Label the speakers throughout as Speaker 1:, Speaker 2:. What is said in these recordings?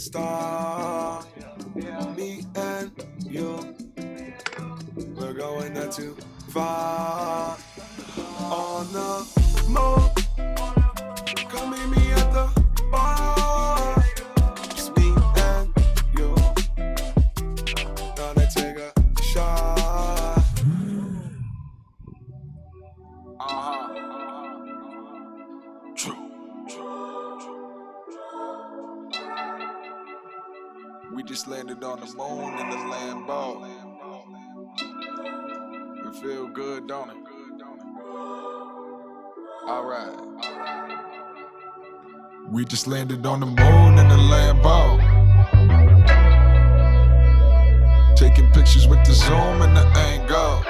Speaker 1: star. Me and you, we're going not too far. On the moon, come meet me at the bar. It's me and you, gonna take a shot. We just landed on the moon in the Lambo. It feel good, don't it? Alright. We just landed on the moon in the Lambo. Taking pictures with the zoom and the angle.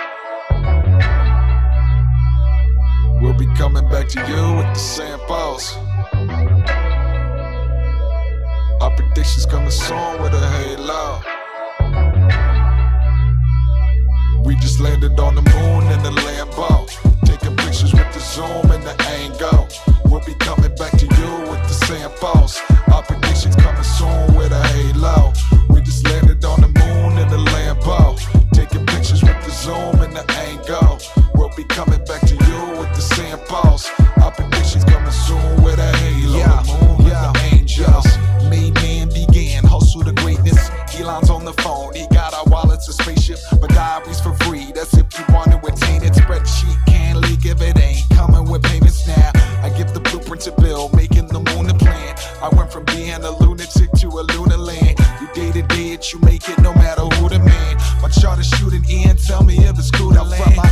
Speaker 1: We'll be coming back to you with the samples. Our predictions coming soon with a halo. We just landed on the moon in the Lambo. Taking pictures with the zoom and the angle. We'll be coming back to you with the samples. Our predictions coming soon with a halo. We just landed on the moon in the Lambo. Taking pictures with the zoom and the angle. We'll be coming back to you with the samples. Our predictions coming soon with a halo. The moon and the angels. Made man began, hustle to greatness. Elon's on the phone, he got our wallets, a spaceship, but diaries for free. That's if you want to attain it. Spreadsheet can't leak if it ain't coming with payments now. I give the blueprint to build, making the moon a plan. I went from being a lunatic to a lunar land. You day to day it, you make it no matter who the man. My chart is shooting in, tell me if it's cool to land. From my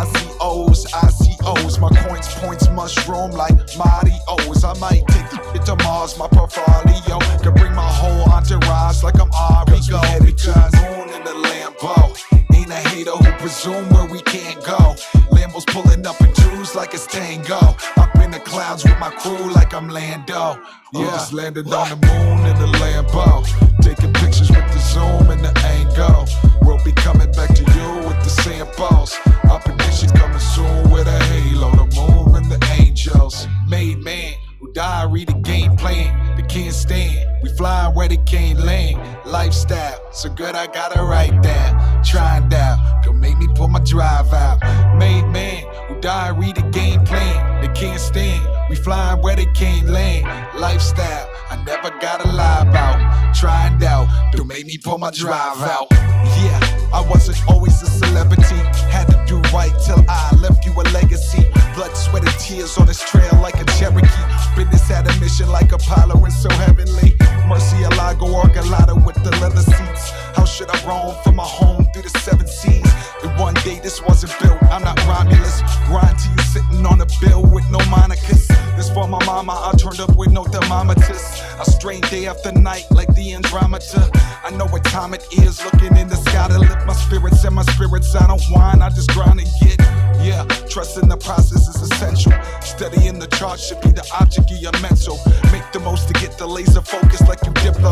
Speaker 1: ICOs, my coins points mushroom like Marios. I might take it to Mars, my portfolio could bring my whole entourage like I'm Arigo. Because moon in the Lambo, ain't a hater who presume where we can't go. Lambos pulling up in twos like it's tango. Up in the clouds with my crew like I'm Lando. Yeah, just landed on the moon in the Lambo. Taking pictures with the zoom and the angle. We'll be coming back to you with the samples. Our predictions coming soon with a halo. The moon and the angels. Made man who die, read the game plan. They can't stand, we fly where they can't land. Lifestyle, so good I gotta write down. Trying out, don't make me pull my drive out. Made man who die, read the game plan. They can't stand, we fly where they can't land. Lifestyle, I never gotta lie about. Trying out, don't make me pull my drive out. Yeah, I wasn't always a celebrity. Had to do right till I left you a legacy. Blood, sweat, and tears on this trail like a Cherokee. Business had a mission like Apollo and so heavenly. Murcielago or Galata with the leather seats. How should I roam from my home through the 7 seas? If one day this wasn't built, I'm not Romulus. Grind to you sitting on a bill with no monikers. This for my mama, I turned up with no thermometers. I strain day after night like the Andromeda. I know what time it is, looking in the sky to lift my spirits. And my spirits, I don't whine, I just grind and get. Yeah, trusting the process is essential. Studying the chart should be the object of your mental. Make the most to get the laser focus like you Diplo.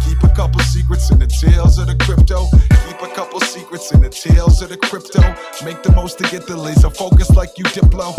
Speaker 1: Keep a couple secrets in the tails of the crypto. Keep a couple secrets in the tails of the crypto. Make the most to get the laser focus like you Diplo.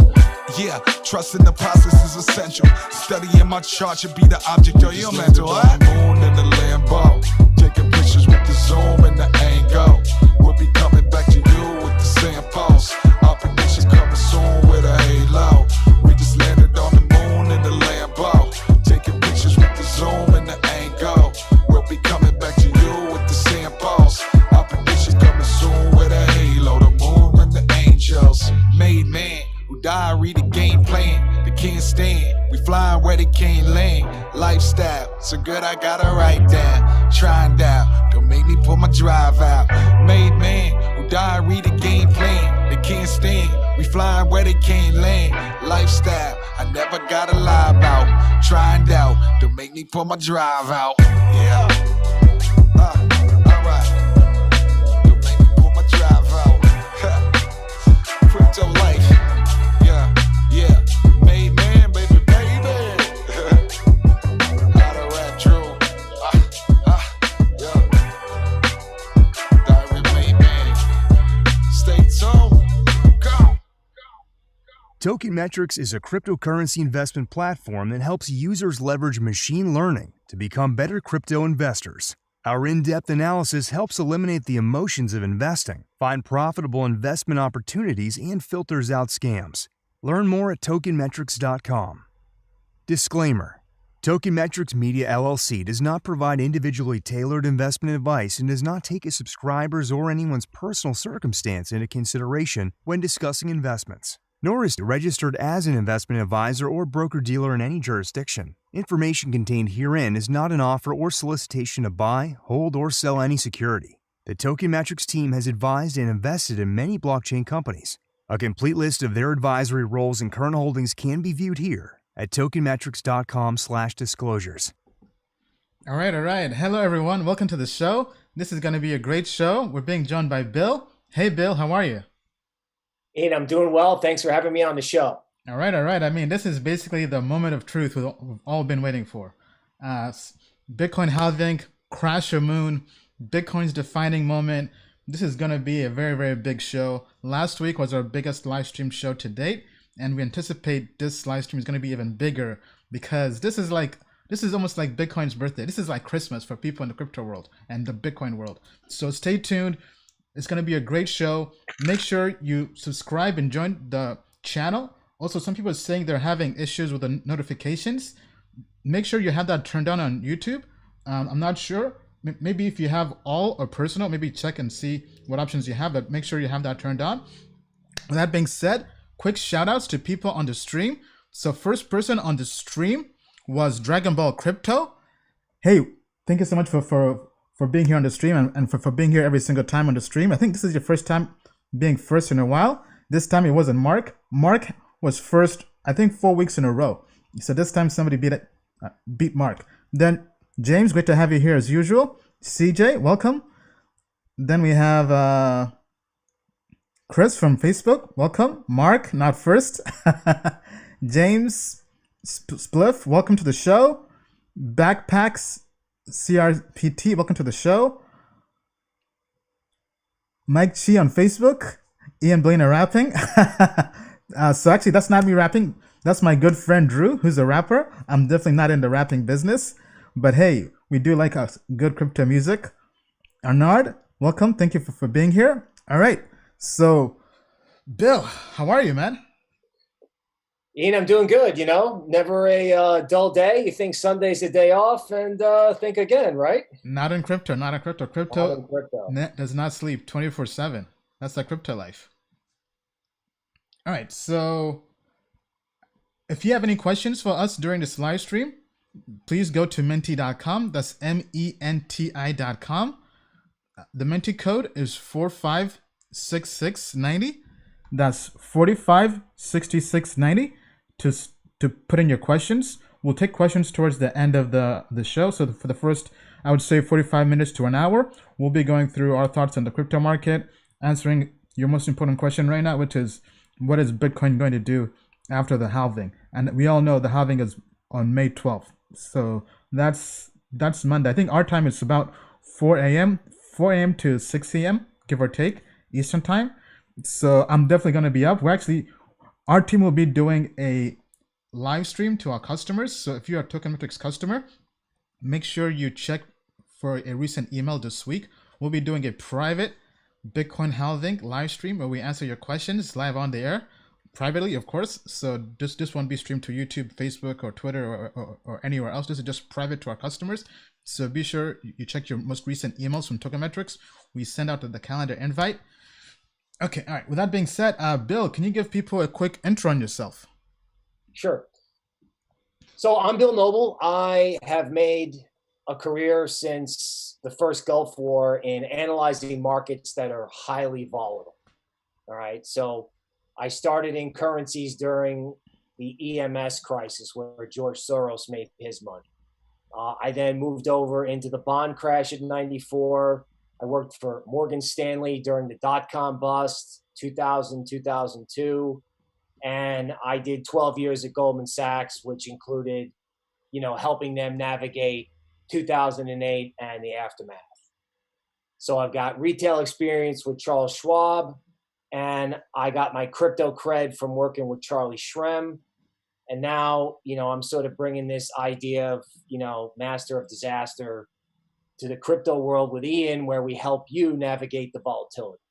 Speaker 1: Yeah, trusting the process is essential. Studying my chart should be the object of your mental. Moon in the Lambo. Taking pictures with the zoom and the angle. We'll be coming back to you with the samples. Our predictions coming soon with a halo. We just landed on the moon in the Lambo. Taking pictures with the zoom and the angle. We'll be coming back to you with the samples. Our predictions coming soon with a halo. The moon and the angels. Made man who die, read the game plan. They can't stand, we flying where they can't land. Lifestyle, so good I gotta write down. Trying out, don't make me pull my drive out. Made man who die, read the game plan. They can't stand, we flying where they can't land. Lifestyle, I never gotta lie about. Trying out, don't make me pull my drive out. Yeah, alright. Don't make me pull my drive out. Crypto life. Yeah, made man, baby. How to rap true. Yeah. Diary made man. Stay tuned. Go.
Speaker 2: Token Metrics is a cryptocurrency investment platform that helps users leverage machine learning to become better crypto investors. Our in-depth analysis helps eliminate the emotions of investing, find profitable investment opportunities, and filters out scams. Learn more at tokenmetrics.com. Disclaimer: Token Metrics Media LLC does not provide individually tailored investment advice and does not take a subscriber's or anyone's personal circumstance into consideration when discussing investments, nor is it registered as an investment advisor or broker-dealer in any jurisdiction. Information contained herein is not an offer or solicitation to buy, hold, or sell any security. The Token Metrics team has advised and invested in many blockchain companies. A complete list of their advisory roles and current holdings can be viewed here at tokenmetrics.com/disclosures.
Speaker 3: All right. Hello, everyone. Welcome to the show. This is going to be a great show. We're being joined by Bill. Hey, Bill, how are you?
Speaker 4: Ian, I'm doing well. Thanks for having me on the show.
Speaker 3: All right. I mean, this is basically the moment of truth we've all been waiting for. Bitcoin halving, crash or moon, Bitcoin's defining moment. This is going to be a very, very big show. Last week was our biggest live stream show to date. And we anticipate this live stream is going to be even bigger because this is almost like Bitcoin's birthday. This is like Christmas for people in the crypto world and the Bitcoin world. So stay tuned. It's going to be a great show. Make sure you subscribe and join the channel. Also, some people are saying they're having issues with the notifications. Make sure you have that turned on YouTube. I'm not sure. Maybe if you have all or personal, maybe check and see what options you have, but make sure you have that turned on. With that being said, quick shout outs to people on the stream. So first person on the stream was Dragon Ball Crypto. Hey, thank you so much for being here on the stream and for being here every single time on the stream. I think this is your first time being first in a while. This time it wasn't Mark. Mark was first, I think 4 weeks in a row. So this time somebody beat Mark. Then James, great to have you here as usual. CJ, welcome. Then we have Chris from Facebook, welcome. Mark, not first. James Spliff, welcome to the show. Backpacks CRPT, welcome to the show. Mike Chi on Facebook. Ian Blaine rapping. So actually, that's not me rapping. That's my good friend Drew, who's a rapper. I'm definitely not in the rapping business. But hey, we do like good crypto music. Arnard, welcome. Thank you for being here. All right. So, Bill, how are you, man?
Speaker 4: Ian, I'm doing good. Never a dull day. You think Sunday's a day off and think again, right?
Speaker 3: Not in crypto. Crypto does not sleep 24/7. That's the crypto life. All right. So, if you have any questions for us during this live stream, please go to menti.com. That's MENTI.com. The Menti code is 456690. That's 456690 to put in your questions. We'll take questions towards the end of the show. So for the first, I would say 45 minutes to an hour, we'll be going through our thoughts on the crypto market, answering your most important question right now, which is what is Bitcoin going to do after the halving? And we all know the halving is on May 12th. So that's Monday. I think our time is about 4 a.m. to 6 a.m., give or take, Eastern time. So I'm definitely going to be up. Our team will be doing a live stream to our customers. So if you're a Token Metrics customer, make sure you check for a recent email this week. We'll be doing a private Bitcoin halving live stream where we answer your questions live on the air, privately, of course. So this won't be streamed to YouTube, Facebook, or Twitter, or anywhere else. This is just private to our customers. So be sure you check your most recent emails from Token Metrics. We send out the calendar invite. Okay, all right. With that being said, Bill, can you give people a quick intro on yourself?
Speaker 4: Sure. So I'm Bill Noble. I have made a career since the first Gulf War in analyzing markets that are highly volatile. All right. So I started in currencies during the EMS crisis where George Soros made his money. I then moved over into the bond crash in '94. I worked for Morgan Stanley during the dot-com bust, 2000, 2002. And I did 12 years at Goldman Sachs, which included, helping them navigate 2008 and the aftermath. So I've got retail experience with Charles Schwab and I got my crypto cred from working with Charlie Shrem. And now, I'm sort of bringing this idea of, master of disaster to the crypto world with Ian, where we help you navigate the volatility.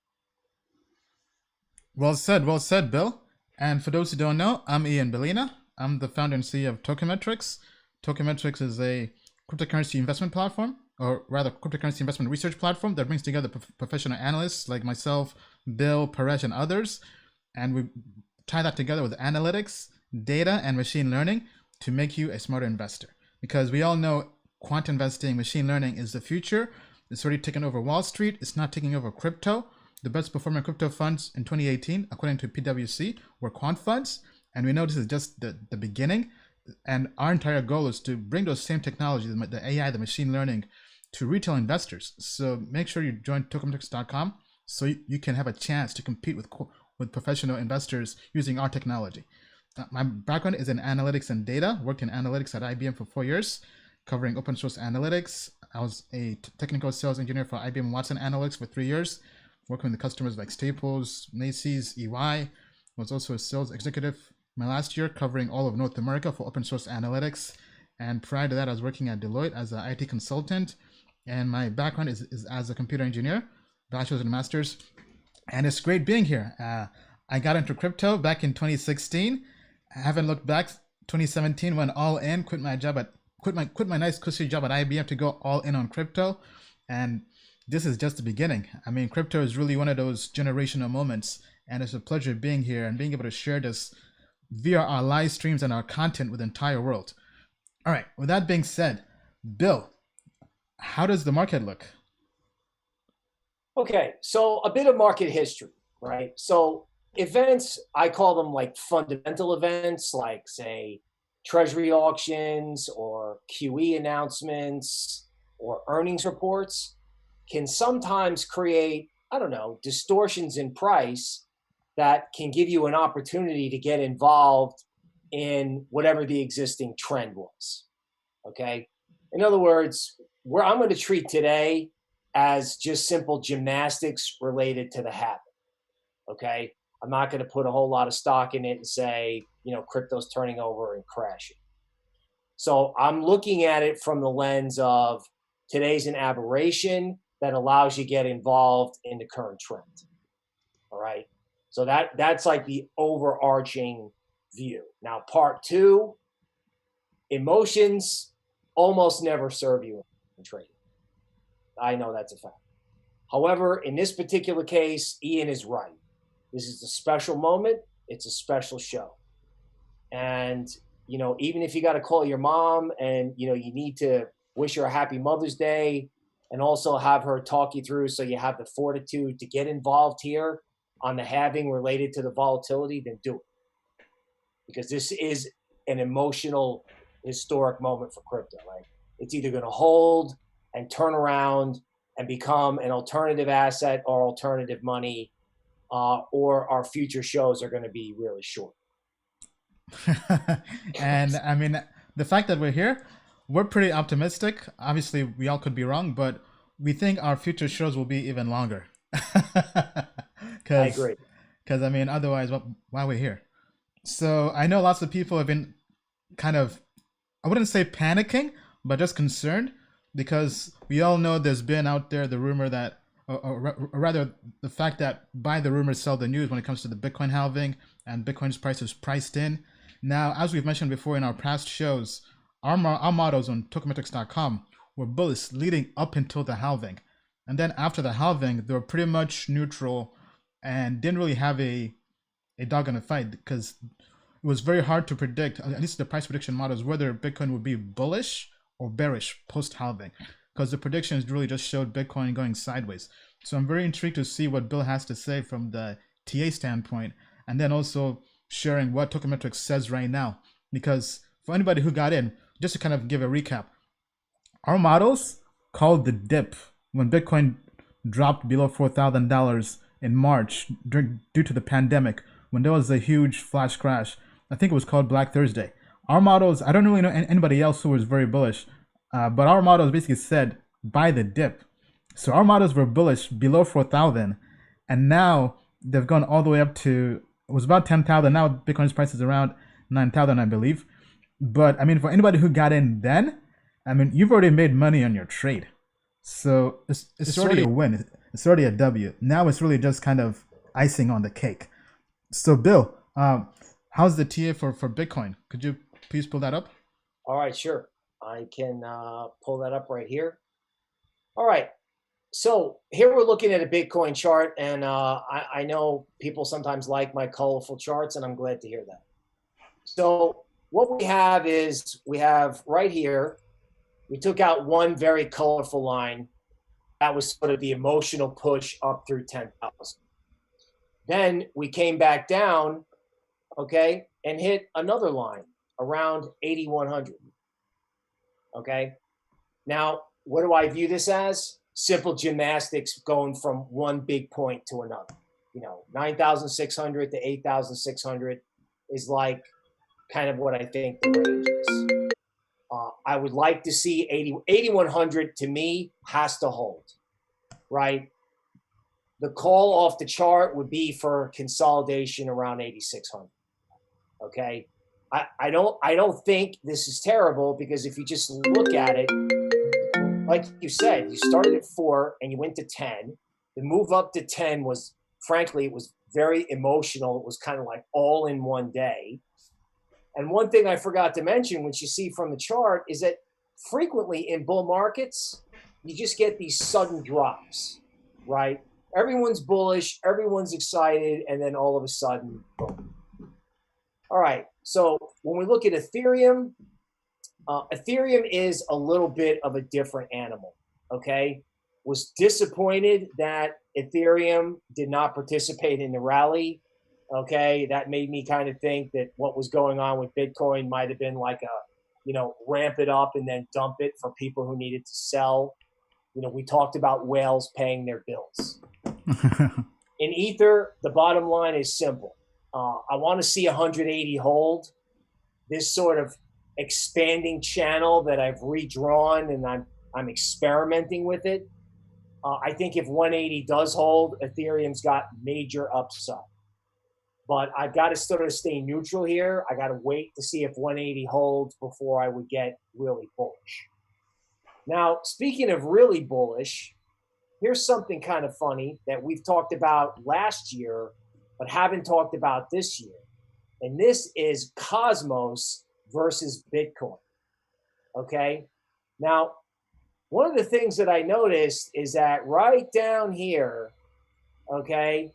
Speaker 3: Well said, Bill. And for those who don't know, I'm Ian Bellina. I'm the founder and CEO of Token Metrics. Token Metrics is a cryptocurrency investment platform, or rather cryptocurrency investment research platform that brings together professional analysts like myself, Bill, Paresh, and others. And we tie that together with analytics, data, and machine learning to make you a smarter investor. Because we all know quant investing, machine learning is the future. It's already taken over Wall Street. It's not taking over crypto. The best performing crypto funds in 2018, according to PwC, were quant funds. And we know this is just the beginning. And our entire goal is to bring those same technologies, the AI, the machine learning, to retail investors. So make sure you join tokenmetrics.com so you can have a chance to compete with professional investors using our technology. My background is in analytics and data. Worked in analytics at IBM for 4 years, covering open source analytics. I was a technical sales engineer for IBM Watson Analytics for 3 years, working with the customers like Staples, Macy's, EY. Was also a sales executive my last year, covering all of North America for open source analytics. And prior to that, I was working at Deloitte as an IT consultant. And my background is as a computer engineer, bachelor's and master's. And it's great being here. I got into crypto back in 2016. I haven't looked back. 2017 went all in, quit my nice cushy job at IBM to go all in on crypto. And this is just the beginning. I mean, crypto is really one of those generational moments, and it's a pleasure being here and being able to share this via our live streams and our content with the entire world. All right, with that being said, Bill, how does the market look?
Speaker 4: Okay, so a bit of market history, right? So events, I call them like fundamental events, like say treasury auctions or QE announcements or earnings reports, can sometimes create, distortions in price that can give you an opportunity to get involved in whatever the existing trend was. Okay. In other words, where I'm going to treat today as just simple gymnastics related to the halving. Okay. I'm not going to put a whole lot of stock in it and say, crypto's turning over and crashing. So I'm looking at it from the lens of today's an aberration that allows you to get involved in the current trend. All right. So that's like the overarching view. Now, part two, emotions almost never serve you in trading. I know that's a fact. However, in this particular case, Ian is right. This is a special moment. It's a special show. And, even if you got to call your mom and, you need to wish her a happy Mother's Day and also have her talk you through so you have the fortitude to get involved here on the halving related to the volatility, then do it. Because this is an emotional, historic moment for crypto, right? It's either going to hold and turn around and become an alternative asset or alternative money, or our future shows are going to be really short.
Speaker 3: And I mean, the fact that we're here, we're pretty optimistic. Obviously, we all could be wrong, but we think our future shows will be even longer.
Speaker 4: I agree.
Speaker 3: Because, otherwise, why we're here? So I know lots of people have been kind of, I wouldn't say panicking, but just concerned, because we all know there's been out there the rumor that, or rather the fact that buy the rumors, sell the news when it comes to the Bitcoin halving, and Bitcoin's price is priced in. Now, as we've mentioned before in our past shows, our models on tokenmetrics.com were bullish leading up until the halving. And then after the halving, they were pretty much neutral and didn't really have a dog in the fight, because it was very hard to predict, at least the price prediction models, whether Bitcoin would be bullish or bearish post-halving, because the predictions really just showed Bitcoin going sideways. So I'm very intrigued to see what Bill has to say from the TA standpoint, and then also sharing what Token Metrics says right now. Because for anybody who got in, just to kind of give a recap, our models called the dip when Bitcoin dropped below $4,000 in March due to the pandemic, when there was a huge flash crash. I think it was called Black Thursday. Our models, I don't really know anybody else who was very bullish, but our models basically said buy the dip. So our models were bullish below 4,000, and now they've gone all the way up to, it was about 10,000. Now Bitcoin's price is around 9,000, I believe. But I mean, for anybody who got in then, I mean, you've already made money on your trade. So it's already a win. It's already a W. Now it's really just kind of icing on the cake. So Bill, how's the TA for Bitcoin? Could you please pull that up?
Speaker 4: All right, sure. I can pull that up right here. All right. So here we're looking at a Bitcoin chart, and I know people sometimes like my colorful charts, and I'm glad to hear that. So what we have is, we have right here, we took out one very colorful line. That was sort of the emotional push up through 10,000. Then we came back down, okay, and hit another line around 8,100. Okay. Now, what do I view this as? Simple gymnastics going from one big point to another. 9,600 to 8,600 is like kind of what I think the range is. I would like to see 8,100 to me has to hold, right? The call off the chart would be for consolidation around 8,600. Okay. I don't think this is terrible, because if you just look at it, like you said, you started at 4 and you went to 10. The move up to 10 was, frankly, it was very emotional. It was kind of like all in one day. And one thing I forgot to mention, which you see from the chart, is that frequently in bull markets, you just get these sudden drops, right? Everyone's bullish, everyone's excited, and then all of a sudden, boom. All right, so when we look at Ethereum, Ethereum is a little bit of a different animal, okay? Was disappointed that Ethereum did not participate in the rally, okay? That made me kind of think that what was going on with Bitcoin might have been like ramp it up and then dump it for people who needed to sell. We talked about whales paying their bills. In Ether, the bottom line is simple. I want to see 180 hold. This sort of expanding channel that I've redrawn, and I'm experimenting with it. I think if 180 does hold, Ethereum's got major upside. But I've got to sort of stay neutral here. I got to wait to see if 180 holds before I would get really bullish. Now, speaking of really bullish, here's something kind of funny that we've talked about last year, but haven't talked about this year. And this is Cosmos versus Bitcoin. Okay? Now, one of the things that I noticed is that right down here, okay,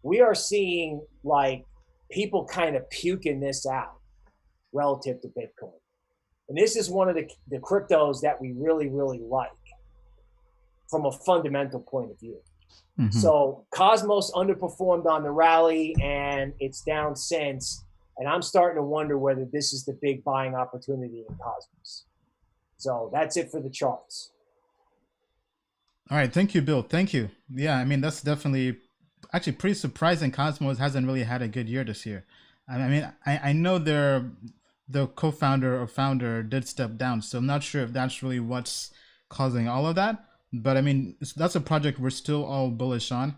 Speaker 4: we are seeing like people kind of puking this out relative to Bitcoin. And this is one of the cryptos that we really, really like from a fundamental point of view. Mm-hmm. So Cosmos underperformed on the rally, and it's down since. And I'm starting to wonder whether this is the big buying opportunity in Cosmos. So that's it for the charts.
Speaker 3: All right. Thank you, Bill. Thank you. Yeah, I mean, that's definitely actually pretty surprising. Cosmos hasn't really had a good year this year. I mean, I know the co-founder or founder did step down, so I'm not sure if that's really what's causing all of that. But I mean, that's a project we're still all bullish on.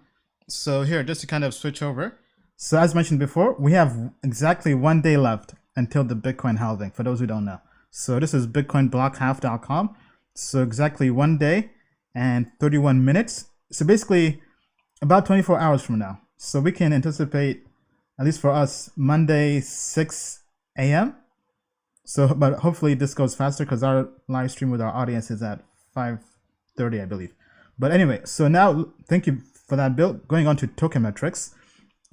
Speaker 3: So here, just to kind of switch over. So as mentioned before, we have exactly 1 day left until the Bitcoin halving, for those who don't know. So this is bitcoinblockhalf.com. So exactly 1 day and 31 minutes. So basically about 24 hours from now. So we can anticipate, at least for us, Monday, 6 a.m. So, but hopefully this goes faster because our live stream with our audience is at 5:30, I believe. But anyway, so now, thank you for that, Bill. Going on to Token Metrics.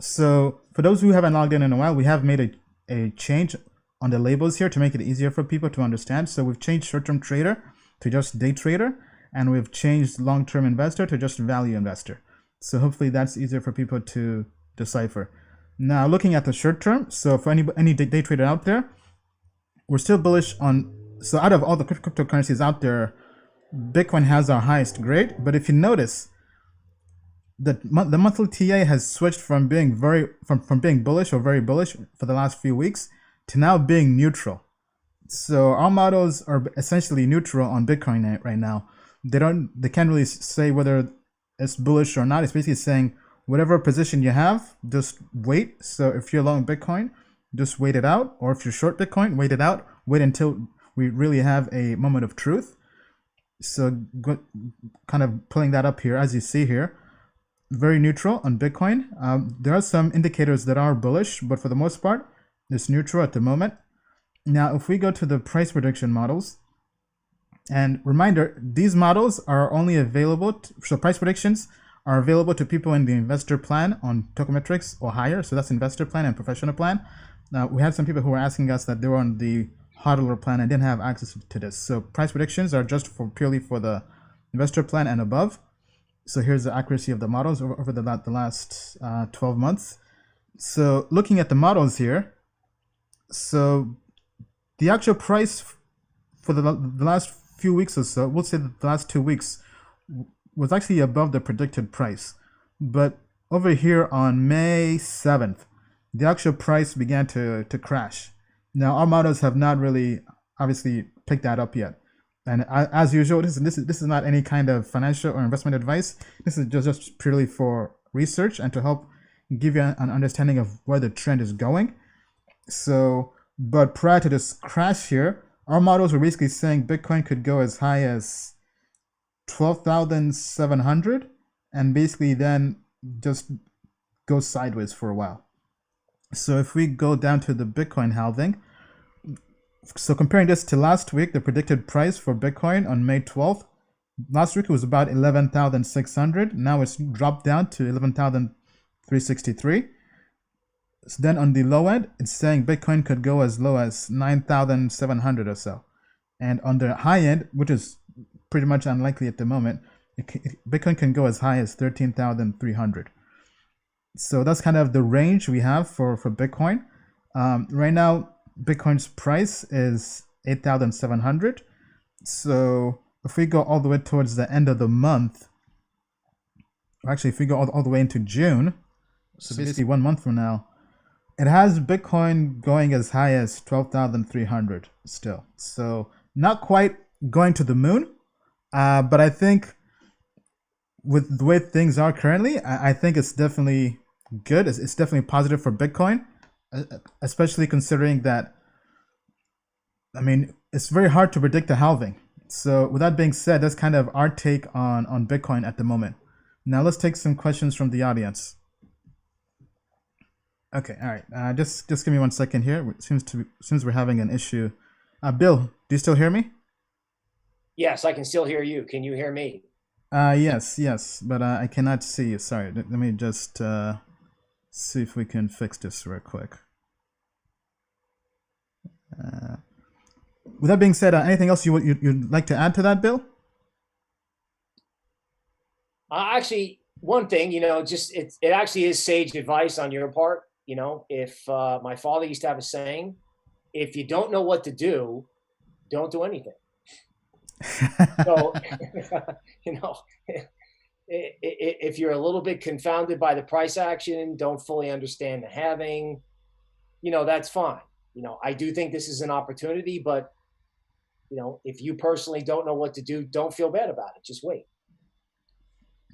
Speaker 3: So for those who haven't logged in a while, we have made a change on the labels here to make it easier for people to understand. So we've changed short-term trader to just day trader, and we've changed long-term investor to just value investor. So hopefully that's easier for people to decipher. Now looking at the short term, so for any day trader out there, we're still bullish on, so out of all the cryptocurrencies out there, Bitcoin has our highest grade. But if you notice, the monthly TA has switched from being from being bullish or very bullish for the last few weeks to now being neutral. So our models are essentially neutral on Bitcoin right now. They can't really say whether it's bullish or not. It's basically saying whatever position you have, just wait. So if you're long Bitcoin, just wait it out. Or if you're short Bitcoin, wait it out. Wait until we really have a moment of truth. So kind of pulling that up here, as you see here, very neutral on Bitcoin. There are some indicators that are bullish, but for the most part, it's neutral at the moment. Now, if we go to the price prediction models, and reminder, these models are only available, so price predictions are available to people in the investor plan on Token Metrics or higher. So that's investor plan and professional plan. Now, we had some people who were asking us that they were on the hodler plan and didn't have access to this. So price predictions are just purely for the investor plan and above. So here's the accuracy of the models over the last 12 months. So looking at the models here, so the actual price for the last few weeks or so, we'll say that the last 2 weeks was actually above the predicted price. But over here on May 7th, the actual price began to crash. Now, our models have not really obviously picked that up yet. And as usual, this is not any kind of financial or investment advice. This is just purely for research and to help give you an understanding of where the trend is going. So, but prior to this crash here, our models were basically saying Bitcoin could go as high as 12,700 and basically then just go sideways for a while. So if we go down to the Bitcoin halving, so comparing this to last week, the predicted price for Bitcoin on May 12th, last week it was about 11,600. Now it's dropped down to 11,363. So then on the low end, it's saying Bitcoin could go as low as 9,700 or so. And on the high end, which is pretty much unlikely at the moment, Bitcoin can go as high as 13,300. So that's kind of the range we have for Bitcoin. Right now, Bitcoin's price is 8,700. So if we go all the way towards the end of the month, actually if we go all the way into June, so basically 1 month from now, it has Bitcoin going as high as 12,300 still. So not quite going to the moon, but I think with the way things are currently, I think it's definitely good. It's definitely positive for Bitcoin, especially considering that, I mean, it's very hard to predict the halving. So with that being said, that's kind of our take on Bitcoin at the moment. Now let's take some questions from the audience. Okay, all right. Just give me 1 second here. It seems we're having an issue. Bill, do you still hear me?
Speaker 4: Yes, I can still hear you. Can you hear me?
Speaker 3: Yes, but I cannot see you. Sorry. Let me just see if we can fix this real quick. With that being said, anything else you'd like to add to that, Bill?
Speaker 4: Actually, one thing, just it actually is sage advice on your part. If my father used to have a saying, if you don't know what to do, don't do anything. So, if you're a little bit confounded by the price action, don't fully understand the halving, that's fine. I do think this is an opportunity, but, if you personally don't know what to do, don't feel bad about it. Just wait.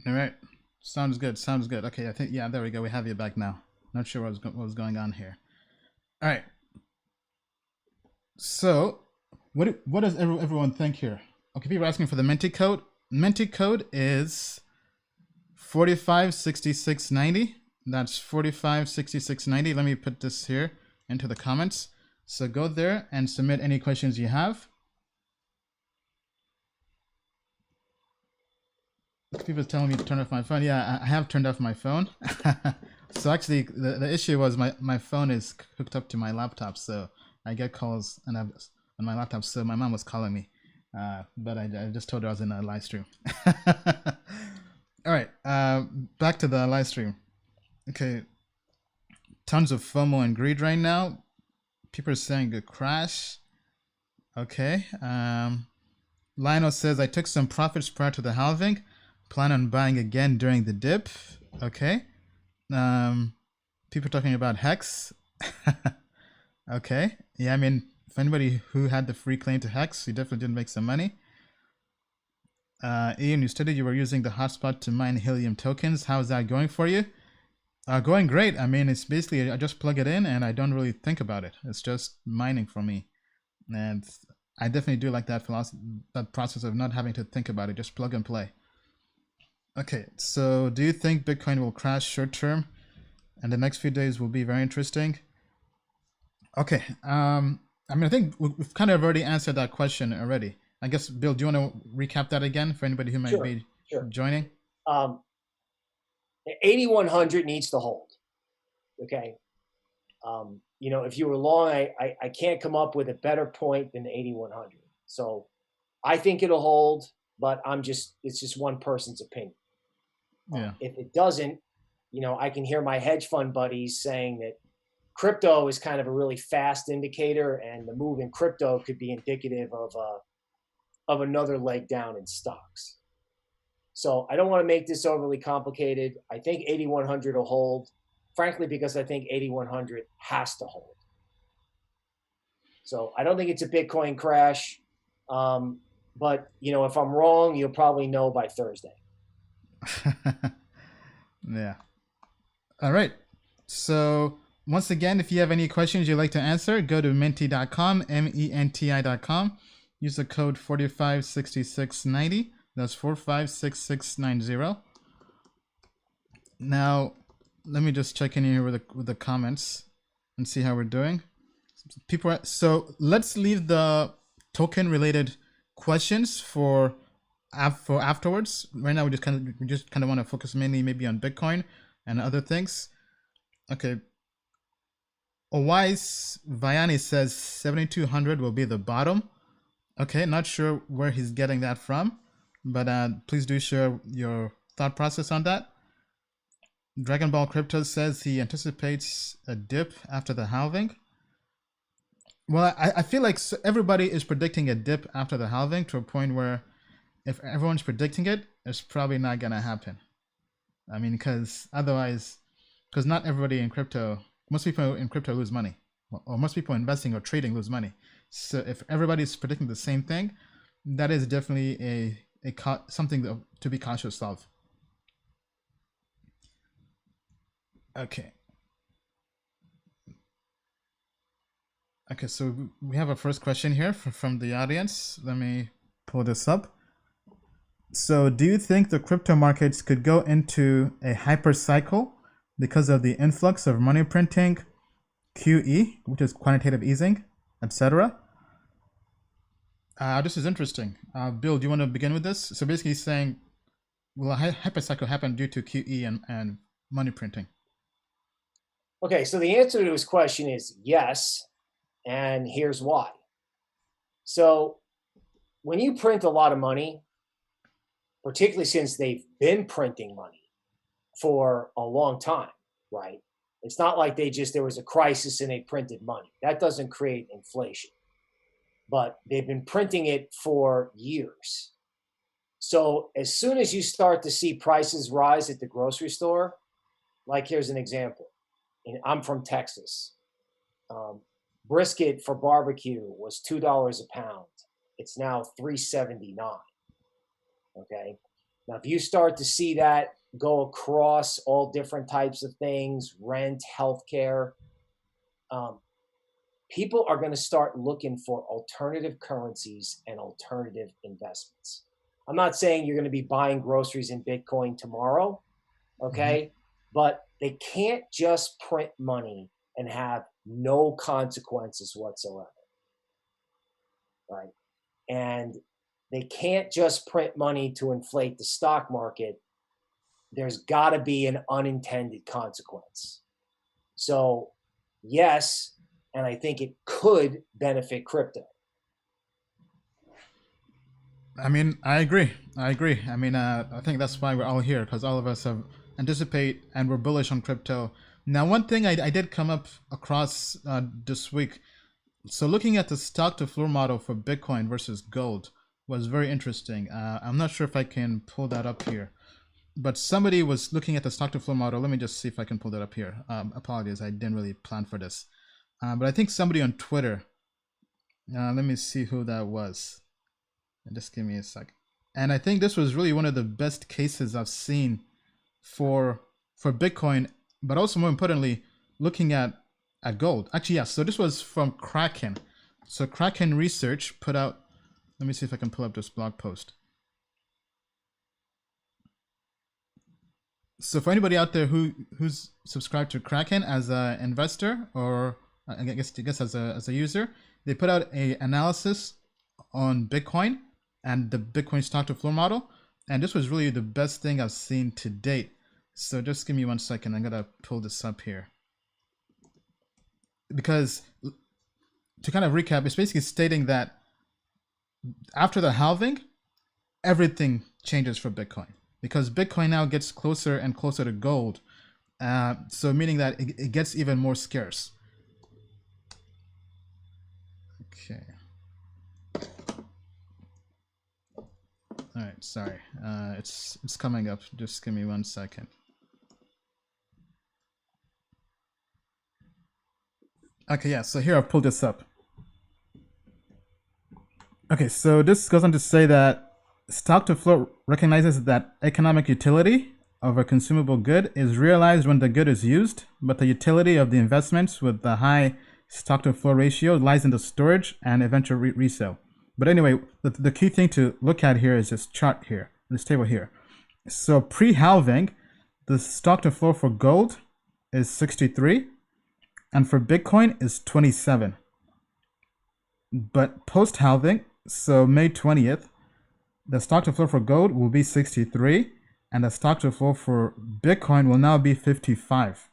Speaker 3: All right. Sounds good. Okay, I think, yeah, there we go. We have you back now. Not sure what was going on here. All right. So, what does everyone think here? Okay, people are asking for the Menti code. Menti code is 456690. That's 456690. Let me put this here into the comments. So go there and submit any questions you have. People are telling me to turn off my phone. Yeah, I have turned off my phone. So actually, the issue was my phone is hooked up to my laptop, so I get calls on my laptop. So my mom was calling me, but I just told her I was in a live stream. All right, back to the live stream. Okay, tons of FOMO and greed right now. People are saying a crash. Okay. Lionel says, I took some profits prior to the halving. Plan on buying again during the dip. Okay. People talking about Hex. Okay. Yeah, I mean, if anybody who had the free claim to Hex, you definitely did make some money. Ian, you stated you were using the hotspot to mine helium tokens. How is that going for you? Going great. I mean, it's basically I just plug it in and I don't really think about it. It's just mining for me, and I definitely do like that philosophy, that process of not having to think about it. Just plug and play. Okay, so do you think Bitcoin will crash short term, and the next few days will be very interesting? Okay. I mean, I think we've kind of already answered that question already. I guess, Bill, do you want to recap that again for anybody who might
Speaker 4: Sure,
Speaker 3: be
Speaker 4: sure.
Speaker 3: joining?
Speaker 4: 8100 needs to hold. Okay. If you were long, I can't come up with a better point than 8100. So I think it'll hold, but it's just one person's opinion.
Speaker 3: Yeah.
Speaker 4: If it doesn't, I can hear my hedge fund buddies saying that crypto is kind of a really fast indicator, and the move in crypto could be indicative of another leg down in stocks. So I don't want to make this overly complicated. I think 8100 will hold, frankly, because I think 8100 has to hold. So I don't think it's a Bitcoin crash. But if I'm wrong, you'll probably know by Thursday.
Speaker 3: Yeah. All right. So once again, if you have any questions you'd like to answer, go to menti.com, menti.com. Use the code 456690. That's 456690. Now, let me just check in here with the comments and see how we're doing. So let's leave the token related questions for afterwards. Right now, we just kind of want to focus mainly maybe on Bitcoin and other things. Okay. Owais Vianney says 7,200 will be the bottom. Okay, not sure where he's getting that from, but please do share your thought process on that. Dragon Ball Crypto says he anticipates a dip after the halving. Well, I feel like everybody is predicting a dip after the halving to a point where if everyone's predicting it, it's probably not going to happen. I mean, because not everybody in crypto, most people in crypto lose money, or most people investing or trading lose money. So if everybody's predicting the same thing, that is definitely something to be cautious of. Okay. Okay, so we have a first question here from the audience. Let me pull this up. So do you think the crypto markets could go into a hyper cycle because of the influx of money printing, QE, which is quantitative easing, etc.? This is interesting. Bill, do you want to begin with this? So basically saying, will a hyper cycle happen due to QE and money printing?
Speaker 4: Okay, so the answer to this question is yes, and here's why. So when you print a lot of money, particularly since they've been printing money for a long time, right? It's not like there was a crisis and they printed money. That doesn't create inflation. But they've been printing it for years. So as soon as you start to see prices rise at the grocery store, like here's an example. And I'm from Texas. Brisket for barbecue was $2 a pound. It's now $3.79. Okay. Now, if you start to see that go across all different types of things, rent, healthcare, people are going to start looking for alternative currencies and alternative investments. I'm not saying you're going to be buying groceries in Bitcoin tomorrow, okay? But they can't just print money and have no consequences whatsoever, right? And they can't just print money to inflate the stock market. There's got to be an unintended consequence. So, yes, and I think it could benefit crypto.
Speaker 3: I mean, I agree. I mean, I think that's why we're all here, because all of us have anticipate and we're bullish on crypto. Now, one thing I did come across this week. So looking at the stock to floor model for Bitcoin versus gold was very interesting. I'm not sure if I can pull that up here, but somebody was looking at the stock to floor model. Let me just see if I can pull that up here. Apologies, I didn't really plan for this. But I think somebody on Twitter, let me see who that was. Just give me a sec. And I think this was really one of the best cases I've seen for Bitcoin but also more importantly, looking at gold. Actually, yeah. So this was from Kraken. So Kraken Research put out. Let me see if I can pull up this blog post. So for anybody out there who's subscribed to Kraken as an investor, or I guess as a user, they put out a analysis on Bitcoin and the Bitcoin stock to flow model, and this was really the best thing I've seen to date. So just give me 1 second. I'm gonna pull this up here, because to kind of recap, it's basically stating that after the halving, everything changes for Bitcoin, because Bitcoin now gets closer and closer to gold. So meaning that it gets even more scarce. Okay. All right, sorry. It's coming up. Just give me 1 second. Okay, yeah, so here I've pulled this up. Okay, so this goes on to say that stock to flow recognizes that economic utility of a consumable good is realized when the good is used, but the utility of the investments with the high stock to flow ratio lies in the storage and eventual resale. But anyway, the key thing to look at here is this chart here, this table here. So pre-halving, the stock to flow for gold is 63, and for Bitcoin is 27. But post-halving, so May 20th, the stock to flow for gold will be 63, and the stock to flow for Bitcoin will now be 55.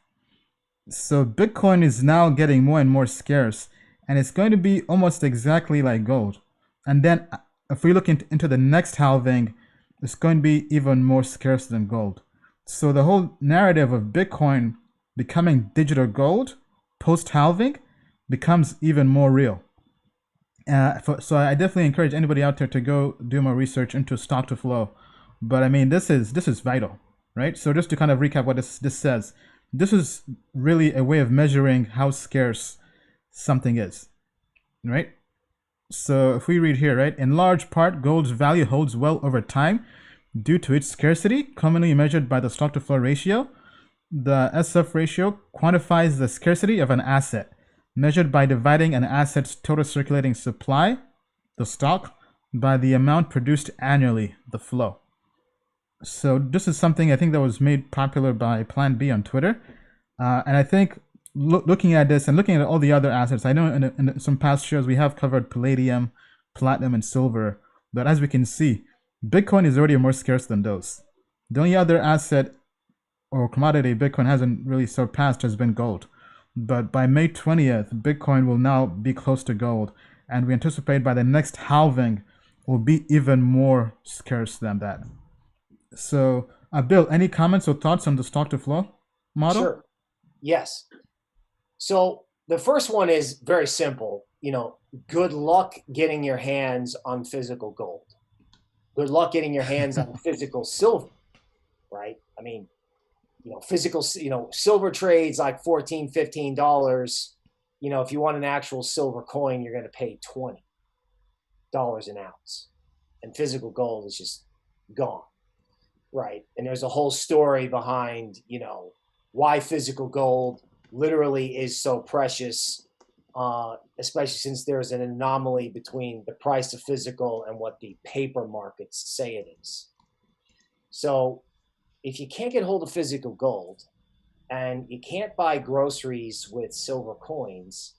Speaker 3: So Bitcoin is now getting more and more scarce, and it's going to be almost exactly like gold. And then if we look into the next halving, it's going to be even more scarce than gold. So the whole narrative of Bitcoin becoming digital gold post-halving becomes even more real. So I definitely encourage anybody out there to go do more research into stock to flow. But I mean, this is vital, right? So just to kind of recap what this says, this is really a way of measuring how scarce something is, right? So if we read here, right, in large part, gold's value holds well over time due to its scarcity, commonly measured by the stock to flow ratio. The SF ratio quantifies the scarcity of an asset, measured by dividing an asset's total circulating supply, the stock, by the amount produced annually, the flow. So this is something I think that was made popular by Plan B on Twitter. And I think looking at this and looking at all the other assets, I know in some past shows we have covered palladium, platinum, and silver. But as we can see, Bitcoin is already more scarce than those. The only other asset or commodity Bitcoin hasn't really surpassed has been gold. But by May 20th, Bitcoin will now be close to gold. And we anticipate by the next halving will be even more scarce than that. So, Bill, any comments or thoughts on the stock to flow model?
Speaker 4: Sure. Yes. So the first one is very simple. Good luck getting your hands on physical gold. Good luck getting your hands on physical silver, right? I mean, physical, silver trades like $14, $15. If you want an actual silver coin, you're going to pay $20 an ounce. And physical gold is just gone. Right. And there's a whole story behind, why physical gold literally is so precious, especially since there's an anomaly between the price of physical and what the paper markets say it is. So if you can't get hold of physical gold and you can't buy groceries with silver coins,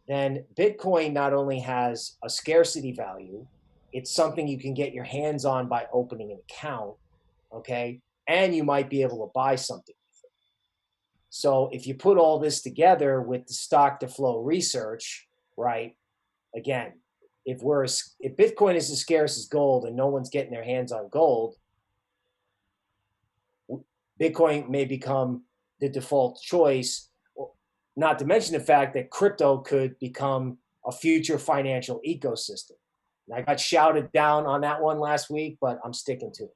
Speaker 4: then Bitcoin not only has a scarcity value, it's something you can get your hands on by opening an account. Okay, and you might be able to buy something. So if you put all this together with the stock to flow research, right? Again, if Bitcoin is as scarce as gold and no one's getting their hands on gold, Bitcoin may become the default choice. Not to mention the fact that crypto could become a future financial ecosystem. And I got shouted down on that one last week, but I'm sticking to it.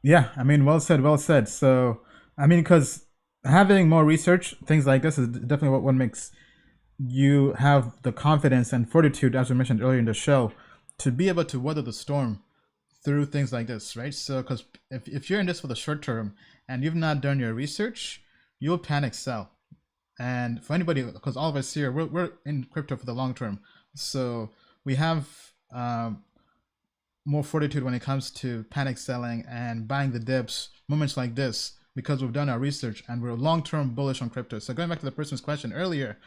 Speaker 3: Yeah, I mean, well said. So, I mean, because having more research, things like this is definitely what makes you have the confidence and fortitude, as we mentioned earlier in the show, to be able to weather the storm through things like this, right? So, because if you're in this for the short term and you've not done your research, you'll panic sell. And for anybody, because all of us here, we're in crypto for the long term, so we have more fortitude when it comes to panic selling and buying the dips, moments like this, because we've done our research and we're long-term bullish on crypto. So going back to the person's question earlier,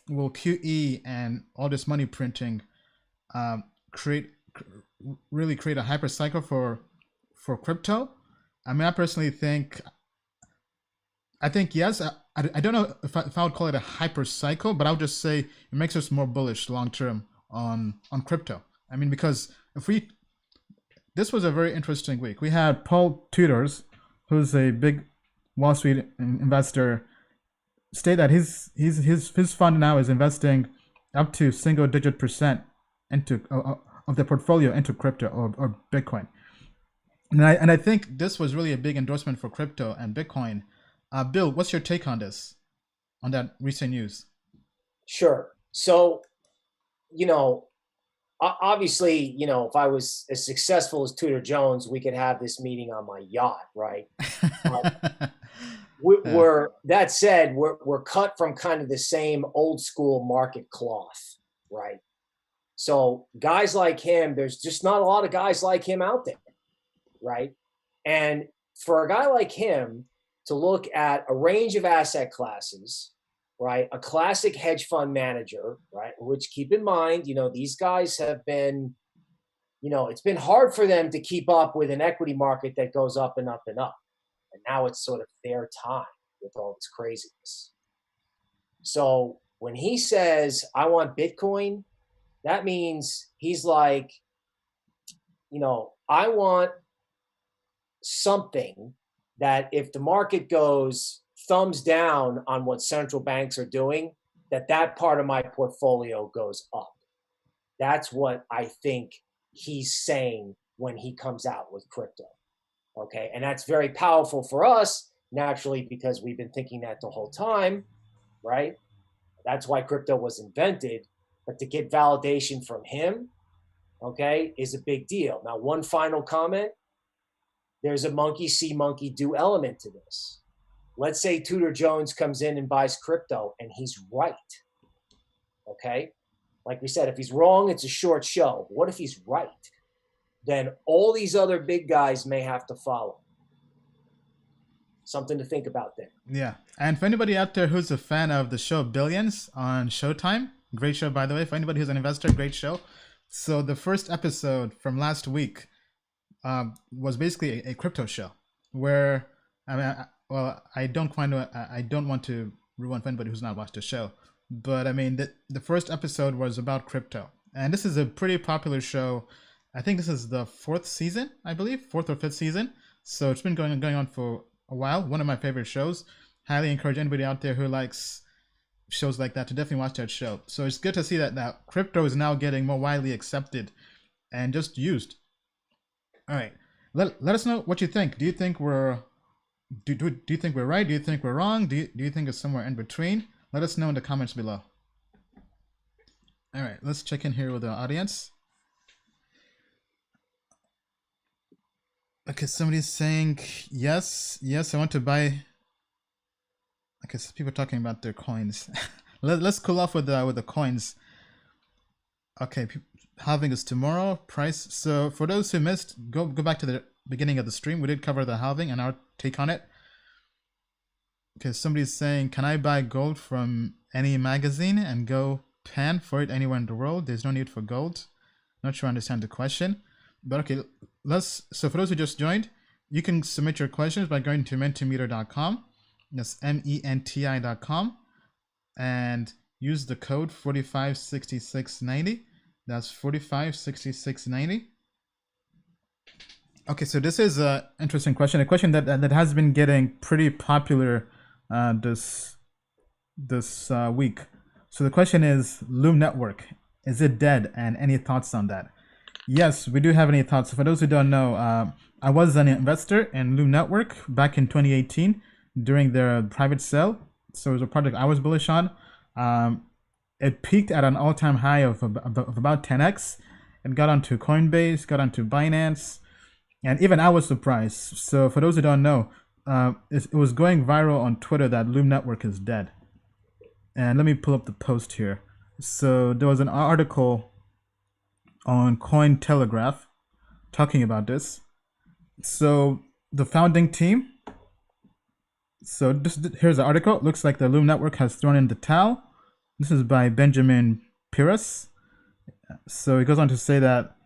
Speaker 3: will QE and all this money printing really create a hyper cycle for crypto? I mean, I personally think yes. I don't know if I would call it a hyper cycle, but I would just say it makes us more bullish long term on crypto. I mean, because this was a very interesting week. We had Paul Tudors, who's a big Wall Street investor, state that his fund now is investing up to single-digit % into of the portfolio into crypto or Bitcoin. And I think this was really a big endorsement for crypto and Bitcoin. Bill, what's your take on this, on that recent news?
Speaker 4: Sure. So, obviously, if I was as successful as Tudor Jones, we could have this meeting on my yacht, right? That said, we're cut from kind of the same old school market cloth, right? So guys like him, there's just not a lot of guys like him out there, right? And for a guy like him to look at a range of asset classes, right? A classic hedge fund manager, right? Which, keep in mind, these guys have been, it's been hard for them to keep up with an equity market that goes up and up and up. And now it's sort of their time with all this craziness. So when he says, I want Bitcoin, that means he's like, I want something that if the market goes thumbs down on what central banks are doing, that part of my portfolio goes up. That's what I think he's saying when he comes out with crypto. Okay. And that's very powerful for us, naturally, because we've been thinking that the whole time, right? That's why crypto was invented. But to get validation from him, okay, is a big deal. Now, one final comment. There's a monkey see, monkey do element to this. Let's say Tudor Jones comes in and buys crypto and he's right. Okay? Like we said, if he's wrong, it's a short show. What if he's right? Then all these other big guys may have to follow. Something to think about there.
Speaker 3: Yeah. And for anybody out there who's a fan of the show Billions on Showtime, great show, by the way. For anybody who's an investor, great show. So the first episode from last week was basically a crypto show where, I don't want to ruin for anybody who's not watched the show, but I mean, the first episode was about crypto. And this is a pretty popular show. I think this is the 4th season, I believe, 4th or 5th season. So it's been going on for a while. One of my favorite shows. Highly encourage anybody out there who likes shows like that to definitely watch that show. So it's good to see that now crypto is now getting more widely accepted and just used. All right, let us know what you think. Do you think we're do you think we're right? Do you think we're wrong? Do you think it's somewhere in between? Let us know in the comments below. All right, let's check in here with the audience. Okay, somebody's saying yes, I want to buy. Okay, so people are talking about their coins. Let's cool off with the coins. Okay, halving is tomorrow. Price. So for those who missed, go back to the beginning of the stream. We did cover the halving and our take on it. Okay, somebody's saying, can I buy gold from any magazine and go pan for it anywhere in the world? There's no need for gold. Not sure I understand the question, but okay, so for those who just joined, you can submit your questions by going to mentimeter.com. That's MENTI.com, and use the code 456690. That's 456690. Okay, so this is an interesting question, a question that has been getting pretty popular this week. So the question is, Loom Network, is it dead? And any thoughts on that? Yes, we do have any thoughts. So for those who don't know, I was an investor in Loom Network back in 2018 during their private sale. So it was a project I was bullish on. It peaked at an all-time high of about 10x. It got onto Coinbase, got onto Binance. And even I was surprised. So for those who don't know, it was going viral on Twitter that Loom Network is dead. And let me pull up the post here. So there was an article on Cointelegraph talking about this. So the founding team. So here's the article. It looks like the Loom Network has thrown in the towel. This is by Benjamin Pires. So it goes on to say that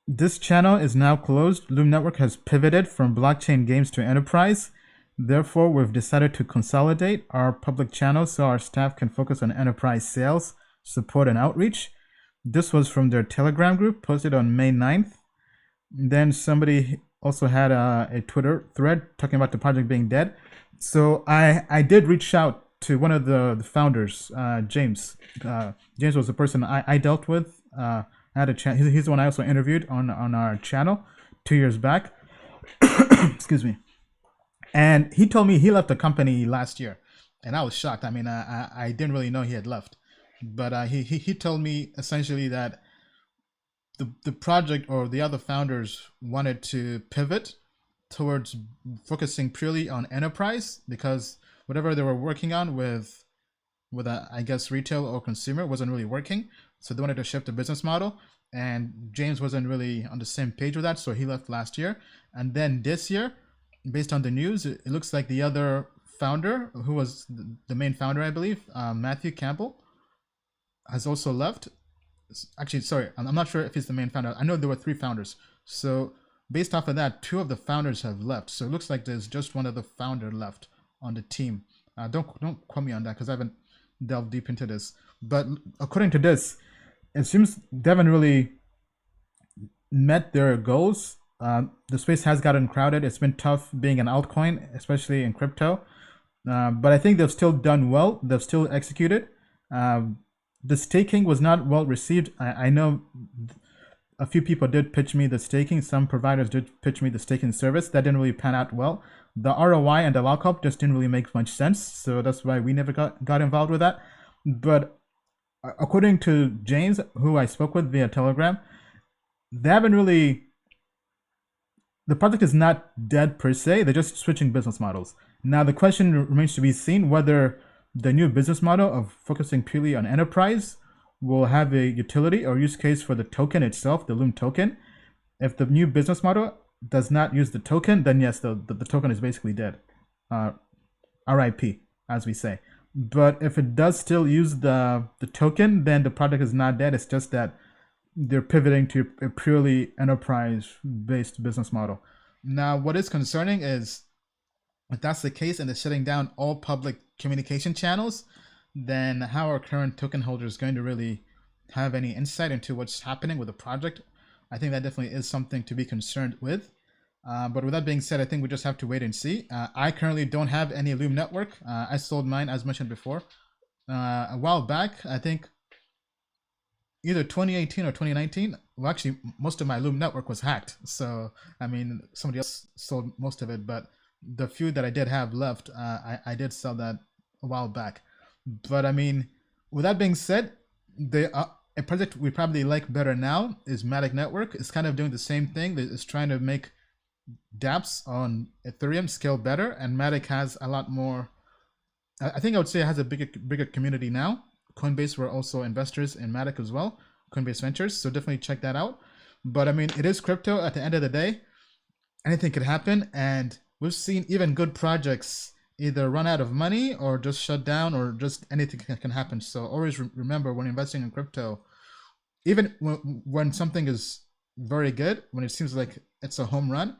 Speaker 3: this channel is now closed. Loom Network has pivoted from blockchain games to enterprise. Therefore, we've decided to consolidate our public channel so our staff can focus on enterprise sales, support, and outreach. This was from their Telegram group posted on May 9th. Then somebody also had a Twitter thread talking about the project being dead. So I did reach out to one of the founders, James. James was the person I dealt with. I had a chat. He's the one I also interviewed on our channel 2 years back. Excuse me. And he told me he left the company last year, and I was shocked. I mean, I didn't really know he had left, but he told me essentially that the project or the other founders wanted to pivot towards focusing purely on enterprise because whatever they were working on with I guess retail or consumer wasn't really working. So they wanted to shift the business model, and James wasn't really on the same page with that, so he left last year. And then this year, based on the news, it looks like the other founder, who was the main founder, I believe, Matthew Campbell, has also left. Actually, sorry, I'm not sure if he's the main founder. I know there were 3 founders. So based off of that, 2 of the founders have left. So it looks like there's just one other founder left on the team. Don't quote me on that because I haven't delved deep into this. But according to this, it seems they haven't really met their goals. The space has gotten crowded. It's been tough being an altcoin, especially in crypto. But I think they've still done well. They've still executed. The staking was not well received. I know a few people did pitch me the staking. Some providers did pitch me the staking service. That didn't really pan out well. The ROI and the lockup just didn't really make much sense. So that's why we never got involved with that. But according to James, who I spoke with via Telegram, they haven't really... The project is not dead per se. They're just switching business models. Now, the question remains to be seen whether the new business model of focusing purely on enterprise will have a utility or use case for the token itself, the Loom token. If the new business model does not use the token, then yes, the token is basically dead. RIP, as we say. But if it does still use the token, then the project is not dead. It's just that they're pivoting to a purely enterprise-based business model. Now, what is concerning is if that's the case and they're shutting down all public communication channels, then how are current token holders going to really have any insight into what's happening with the project? I think that definitely is something to be concerned with. But with that being said, I think we just have to wait and see. I currently don't have any Loom network. I sold mine, as mentioned before, a while back. I think either 2018 or 2019. Well, actually, most of my Loom network was hacked. So, I mean, somebody else sold most of it. But the few that I did have left, I did sell that a while back. But, I mean, with that being said, a project we probably like better now is Matic Network. It's kind of doing the same thing. It's trying to make dApps on Ethereum scale better, and Matic has a lot more. I think I would say it has a bigger community now. Coinbase were also investors in Matic as well, Coinbase Ventures, so definitely check that out. But I mean, it is crypto. At the end of the day, anything could happen, and we've seen even good projects either run out of money or just shut down, or just anything can happen. So always remember, when investing in crypto, even when something is very good, when it seems like it's a home run,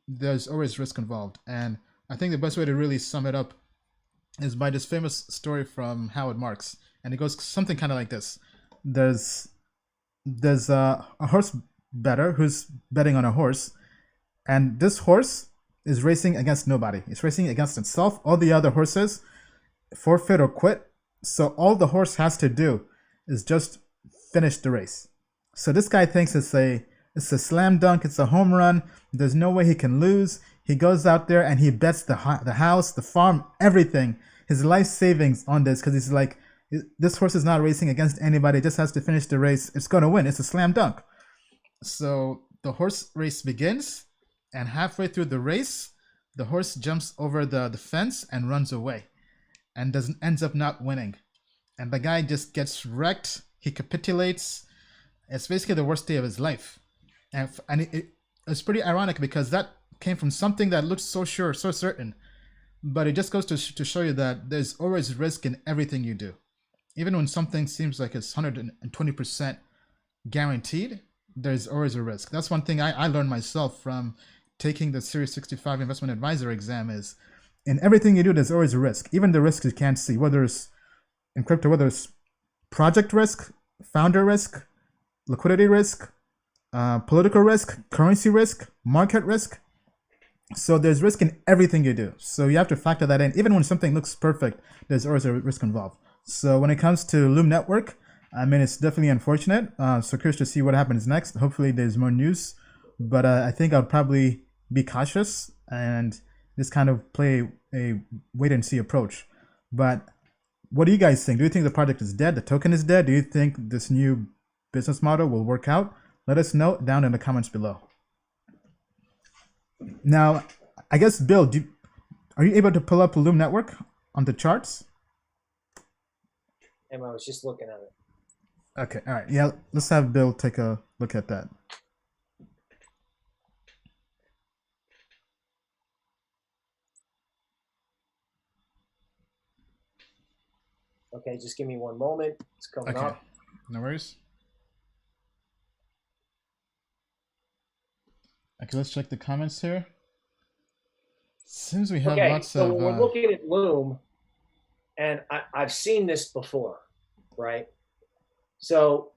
Speaker 3: there's always risk involved. And I think the best way to really sum it up is by this famous story from Howard Marks. And it goes something kind of like this. There's a horse bettor who's betting on a horse, and this horse is racing against nobody. It's racing against itself. All the other horses forfeit or quit. So all the horse has to do is just finish the race. So this guy thinks it's a slam dunk. It's a home run. There's no way he can lose. He goes out there and he bets the house, the farm, everything, his life savings on this, because he's like, this horse is not racing against anybody. It just has to finish the race. It's going to win. It's a slam dunk. So the horse race begins, and halfway through the race, the horse jumps over the fence and runs away, and ends up not winning. And the guy just gets wrecked. He capitulates. It's basically the worst day of his life. And it's pretty ironic because that came from something that looked so sure, so certain. But it just goes to show you that there's always risk in everything you do. Even when something seems like it's 120% guaranteed, there's always a risk. That's one thing I learned myself from taking the Series 65 Investment Advisor exam is in everything you do, there's always a risk. Even the risks you can't see, whether it's in crypto, whether it's project risk, founder risk, liquidity risk, political risk, currency risk, market risk. So there's risk in everything you do. So you have to factor that in. Even when something looks perfect, there's always a risk involved. So when it comes to Loom Network, I mean, it's definitely unfortunate. So curious to see what happens next. Hopefully there's more news. But I think I'll probably be cautious and just kind of play a wait and see approach. But what do you guys think? Do you think the project is dead? The token is dead? Do you think this new business model will work out? Let us know down in the comments below. Now, I guess, Bill, are you able to pull up Loom Network on the charts?
Speaker 4: I was just looking at it.
Speaker 3: Okay, all right. Yeah, let's have Bill take a look at that.
Speaker 4: Okay, just give me one moment. It's coming
Speaker 3: Okay,
Speaker 4: up.
Speaker 3: no worries. Okay, let's check the comments here. Seems we have lots
Speaker 4: so
Speaker 3: of...
Speaker 4: when we're looking at Loom, and I've seen this before, right? So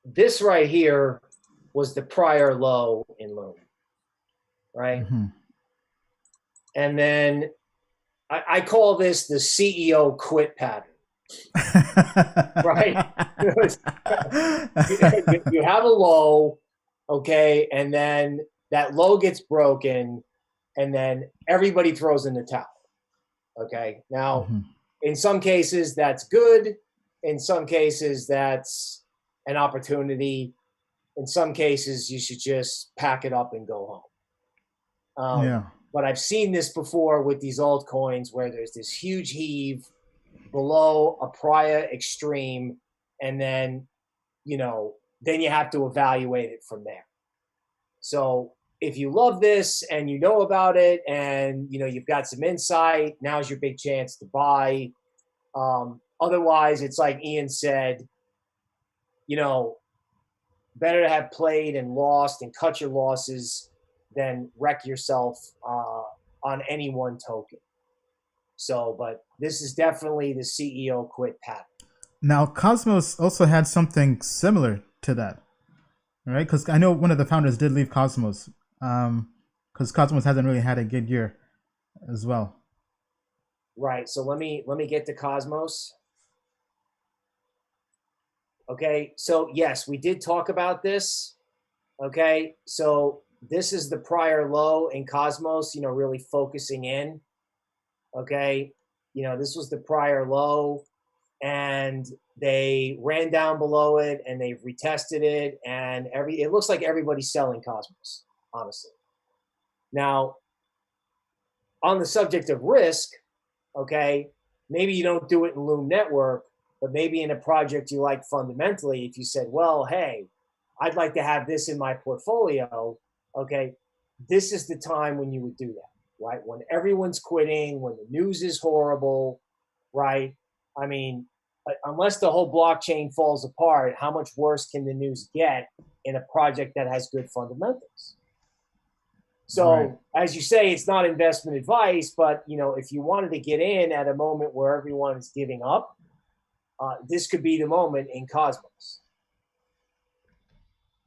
Speaker 4: this right here was the prior low in Loom, right?
Speaker 3: Mm-hmm.
Speaker 4: And then I call this the CEO quit pattern, right? You have a low, okay, and then that low gets broken, and then everybody throws in the towel, okay? Now,
Speaker 3: Mm-hmm.
Speaker 4: in some cases, that's good. In some cases, that's an opportunity. In some cases, you should just pack it up and go home.
Speaker 3: Yeah.
Speaker 4: But I've seen this before with these altcoins where there's this huge heave below a prior extreme, and then, then you have to evaluate it from there. So if you love this and you know about it and, you've got some insight, now's your big chance to buy. Otherwise, it's like Ian said, better to have played and lost and cut your losses than wreck yourself on any one token. So, but this is definitely the CEO quit pattern.
Speaker 3: Now, Cosmos also had something similar to that, right? Because I know one of the founders did leave Cosmos because Cosmos hasn't really had a good year as well.
Speaker 4: Right. So let me get to Cosmos. Okay. So yes, we did talk about this. Okay. So this is the prior low in Cosmos, really focusing in. Okay. This was the prior low, and they ran down below it and they've retested it, and it looks like everybody's selling Cosmos, honestly. Now, on the subject of risk, okay, maybe you don't do it in Loom Network, but maybe in a project you like fundamentally, if you said, well, hey, I'd like to have this in my portfolio, okay, this is the time when you would do that, right? When everyone's quitting, when the news is horrible, right? I mean, unless the whole blockchain falls apart, how much worse can the news get in a project that has good fundamentals? So, right. As you say, it's not investment advice, but, if you wanted to get in at a moment where everyone is giving up, this could be the moment in Cosmos.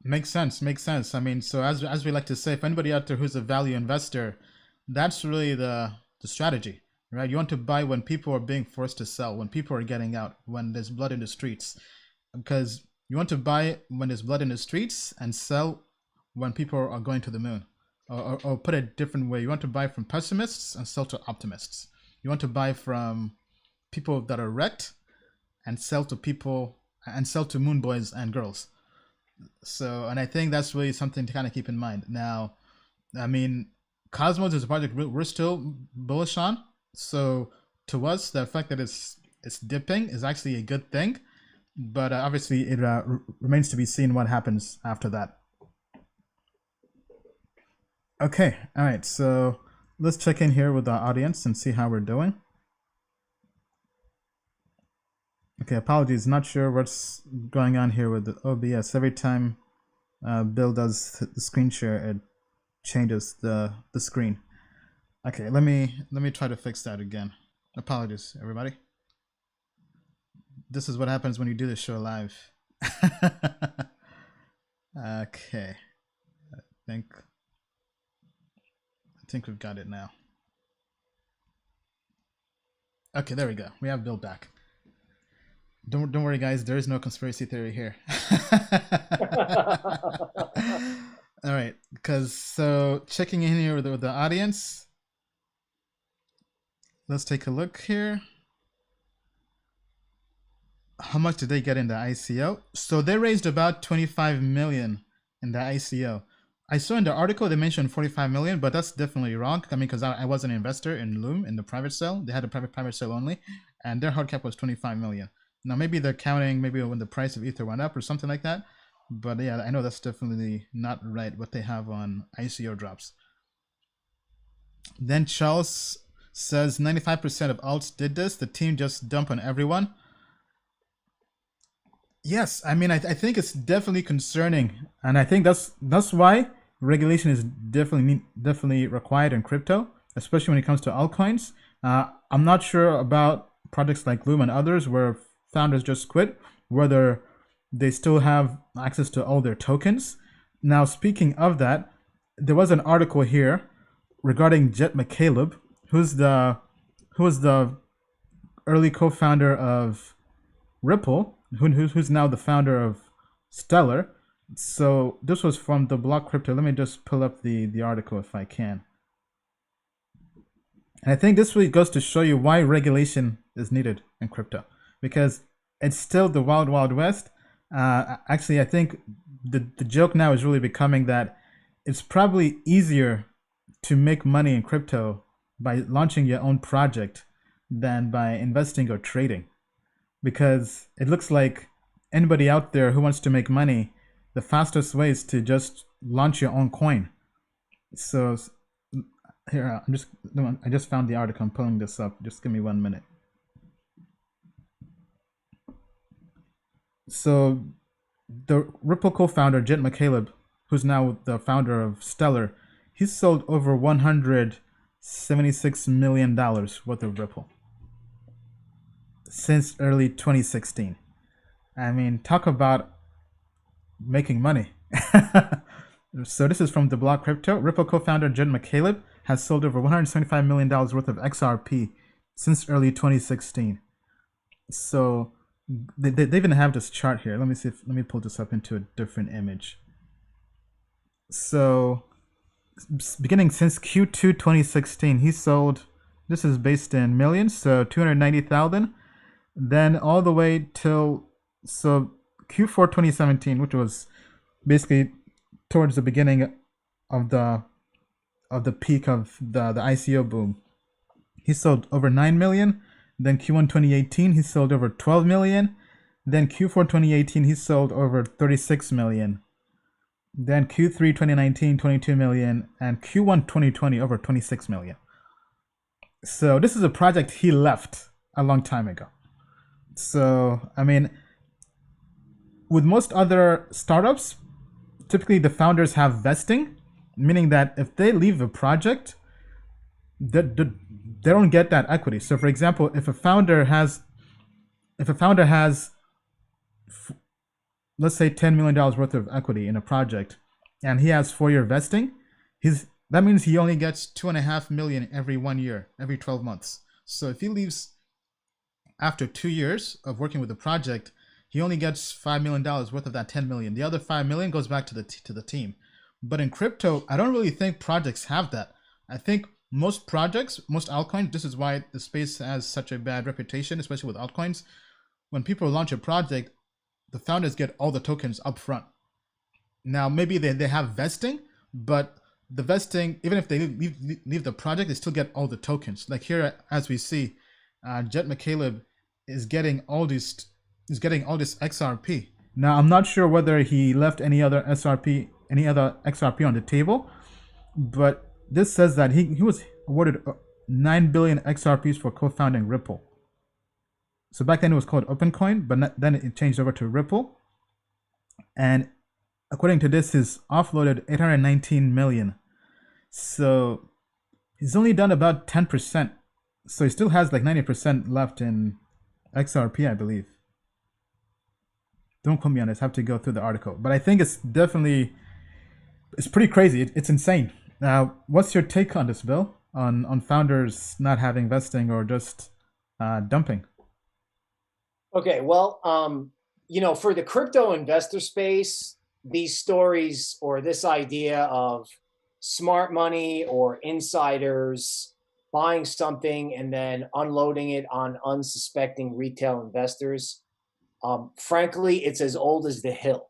Speaker 3: Makes sense. I mean, so as we like to say, if anybody out there who's a value investor, that's really the strategy, right? You want to buy when people are being forced to sell, when people are getting out, when there's blood in the streets, because you want to buy when there's blood in the streets and sell when people are going to the moon. Or put it a different way, you want to buy from pessimists and sell to optimists. You want to buy from people that are wrecked and sell to people and sell to moon boys and girls. So, and I think that's really something to kind of keep in mind. Now, I mean, Cosmos is a project we're still bullish on. So, to us, the fact that it's dipping is actually a good thing. But obviously, it remains to be seen what happens after that. Okay, all right. So let's check in here with the audience and see how we're doing. Okay, apologies. Not sure what's going on here with the OBS. Every time Bill does the screen share, it changes the screen. Okay, let me try to fix that again. Apologies, everybody. This is what happens when you do the show live. Okay, I think we've got it now. Okay, there we go. We have Bill back. Don't worry, guys. There is no conspiracy theory here. All right, so checking in here with the audience. Let's take a look here. How much did they get in the ICO? So they raised about 25 million in the ICO. I saw in the article they mentioned 45 million, but that's definitely wrong. I mean, because I was an investor in Loom in the private sale. They had a private sale only, and their hard cap was 25 million. Now maybe they're counting maybe when the price of Ether went up or something like that. But yeah, I know that's definitely not right what they have on ICO drops. Then Charles says 95% of alts did this. The team just dumped on everyone. Yes, I mean, I think it's definitely concerning, and I think that's why regulation is definitely required in crypto, especially when it comes to altcoins. I'm not sure about projects like Loom and others where founders just quit, whether they still have access to all their tokens. Now, speaking of that, there was an article here regarding Jet McCaleb, who was the early co-founder of Ripple, who's now the founder of Stellar. So this was from the Block Crypto. Let me just pull up the article if I can. And I think this really goes to show you why regulation is needed in crypto, because it's still the wild, wild west. Actually, I think the joke now is really becoming that it's probably easier to make money in crypto by launching your own project than by investing or trading. Because it looks like anybody out there who wants to make money, the fastest way is to just launch your own coin. So here, I just found the article. I'm pulling this up. Just give me 1 minute. So the Ripple co-founder, Jet McCaleb, who's now the founder of Stellar, he's sold over $176 million worth of Ripple since early 2016. I mean, talk about making money. So this is from the Block Crypto. Ripple co-founder Jet McCaleb has sold over $175 million worth of XRP since early 2016. So they even have this chart here. Let me pull this up into a different image. So beginning since Q2 2016, he sold, this is based in millions, so 290,000. Then all the way till Q4 2017, which was basically towards the beginning of the peak of the ICO boom, he sold over 9 million. Then Q1 2018, he sold over 12 million. Then Q4 2018, he sold over 36 million. Then Q3 2019, 22 million, and Q1 2020 over 26 million. So this is a project he left a long time ago. So, I mean, with most other startups, typically the founders have vesting, meaning that if they leave a project, they don't get that equity. So, for example, if a founder has, let's say $10 million worth of equity in a project, and he has 4-year vesting, that means he only gets $2.5 million every 1 year, every 12 months. So if he leaves after 2 years of working with the project, he only gets $5 million worth of that 10 million. The other 5 million goes back to the team. But in crypto, I don't really think projects have that. I think most projects, most altcoins, this is why the space has such a bad reputation, especially with altcoins. When people launch a project, the founders get all the tokens up front. Now, maybe they have vesting, but the vesting, even if they leave the project, they still get all the tokens. Like here, as we see, Jet McCaleb is getting all this XRP. Now, I'm not sure whether he left any other XRP on the table, but this says that he was awarded 9 billion XRPs for co-founding Ripple. So back then it was called OpenCoin, but then it changed over to Ripple. And according to this, he's offloaded 819 million. So he's only done about 10%. So he still has like 90% left in XRP, I believe. Don't quote me on this. I have to go through the article. But I think it's pretty crazy. It's insane. Now, what's your take on this, Bill? On founders not having vesting or just dumping?
Speaker 4: Okay, well, for the crypto investor space, these stories or this idea of smart money or insiders buying something and then unloading it on unsuspecting retail investors, frankly, it's as old as the hill.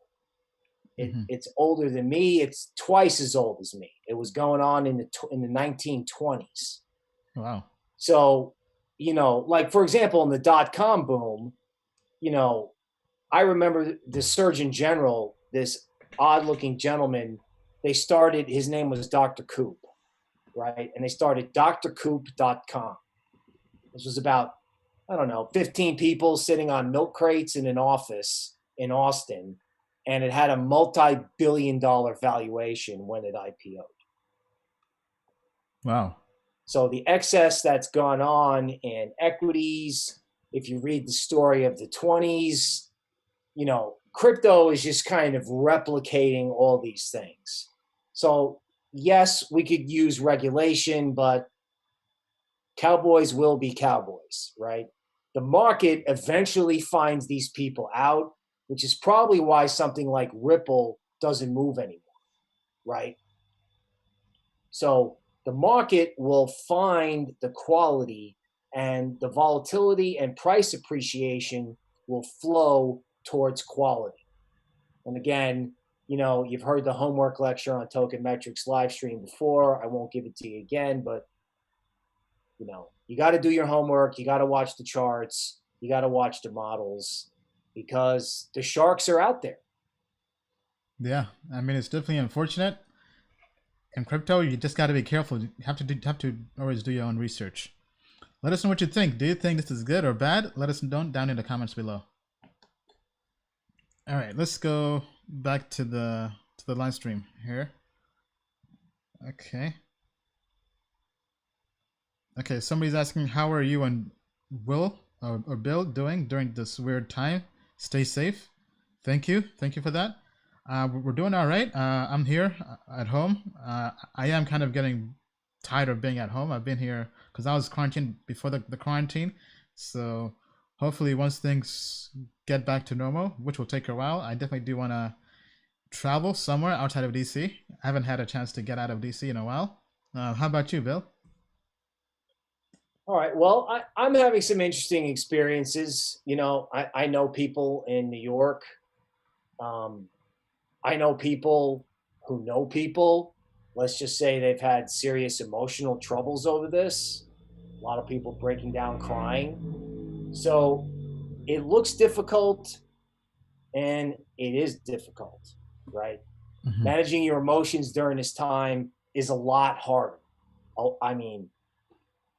Speaker 4: It's older than me. It's twice as old as me. It was going on in the 1920s.
Speaker 3: Wow.
Speaker 4: So, like for example, in the .com boom, I remember the Surgeon General, this odd-looking gentleman. His name was Dr. Coop, right? And they started drcoop.com. This was about, 15 people sitting on milk crates in an office in Austin, and it had a multi-billion-dollar valuation when it IPO'd.
Speaker 3: Wow.
Speaker 4: So the excess that's gone on in equities, if you read the story of the 20s, crypto is just kind of replicating all these things. So yes, we could use regulation, but cowboys will be cowboys, right? The market eventually finds these people out, which is probably why something like Ripple doesn't move anymore, right? So the market will find the quality, and the volatility and price appreciation will flow towards quality. And again, you've heard the homework lecture on Token Metrics live stream before. I won't give it to you again, but you got to do your homework. You got to watch the charts. You got to watch the models, because the sharks are out there.
Speaker 3: Yeah, I mean, it's definitely unfortunate. In crypto, you just got to be careful. You have to always do your own research. Let us know what you think. Do you think this is good or bad? Let us know down in the comments below. All right, let's go back to the live stream here. Okay, somebody's asking, how are you and Will or Bill doing during this weird time? Stay safe. Thank you for that. We're doing all right. I'm here at home. I am kind of getting tired of being at home. I've been here because I was quarantined before the quarantine. So hopefully once things get back to normal, which will take a while, I definitely do want to travel somewhere outside of DC. I haven't had a chance to get out of DC in a while. How about you, Bill?
Speaker 4: All right. Well, I'm having some interesting experiences. I know people in New York. I know people who know people. Let's just say they've had serious emotional troubles over this. A lot of people breaking down, crying. So it looks difficult, and it is difficult, right? Mm-hmm. Managing your emotions during this time is a lot harder. I mean,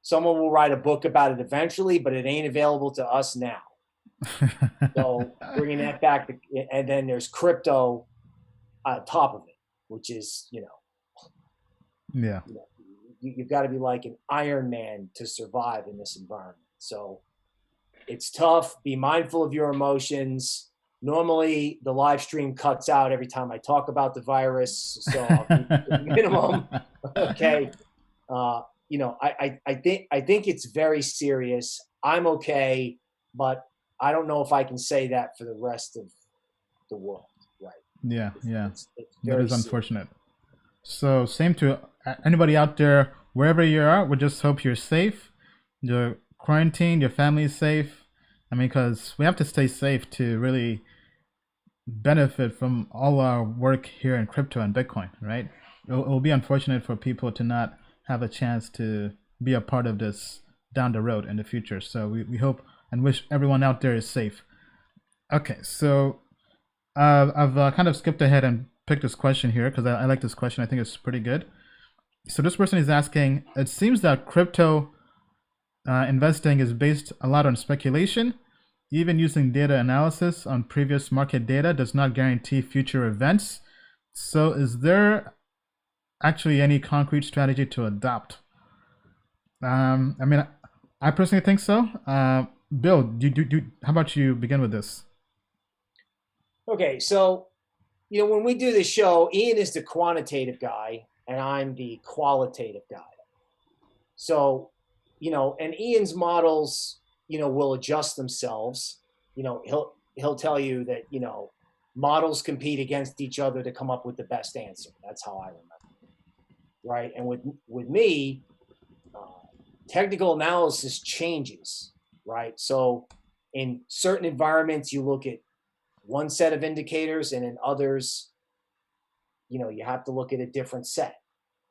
Speaker 4: someone will write a book about it eventually, but it ain't available to us now. So bringing that back, and then there's crypto on top of it, which is, you've got to be like an Iron Man to survive in this environment. So it's tough. Be mindful of your emotions. Normally, the live stream cuts out every time I talk about the virus, so I'll keep it to the minimum. Okay. I think it's very serious. I'm okay, but I don't know if I can say that for the rest of the world. Right.
Speaker 3: Yeah.
Speaker 4: It's
Speaker 3: that is unfortunate. So same to anybody out there, wherever you are, we just hope you're safe, you're quarantined, your family is safe. I mean, because we have to stay safe to really benefit from all our work here in crypto and Bitcoin, right? It'll be unfortunate for people to not have a chance to be a part of this down the road in the future. So we hope and wish everyone out there is safe. Okay, so I've kind of skipped ahead and picked this question here because I like this question. I think it's pretty good. So this person is asking, it seems that crypto investing is based a lot on speculation. Even using data analysis on previous market data does not guarantee future events. So is there actually any concrete strategy to adopt? I mean, I personally think so. Bill, how about you begin with this?
Speaker 4: Okay, so, when we do this show, Ian is the quantitative guy and I'm the qualitative guy. So, and Ian's models, will adjust themselves. He'll tell you that, models compete against each other to come up with the best answer. That's how I remember it. Right? And with me, technical analysis changes, right? So in certain environments, you look at one set of indicators, and in others, you have to look at a different set.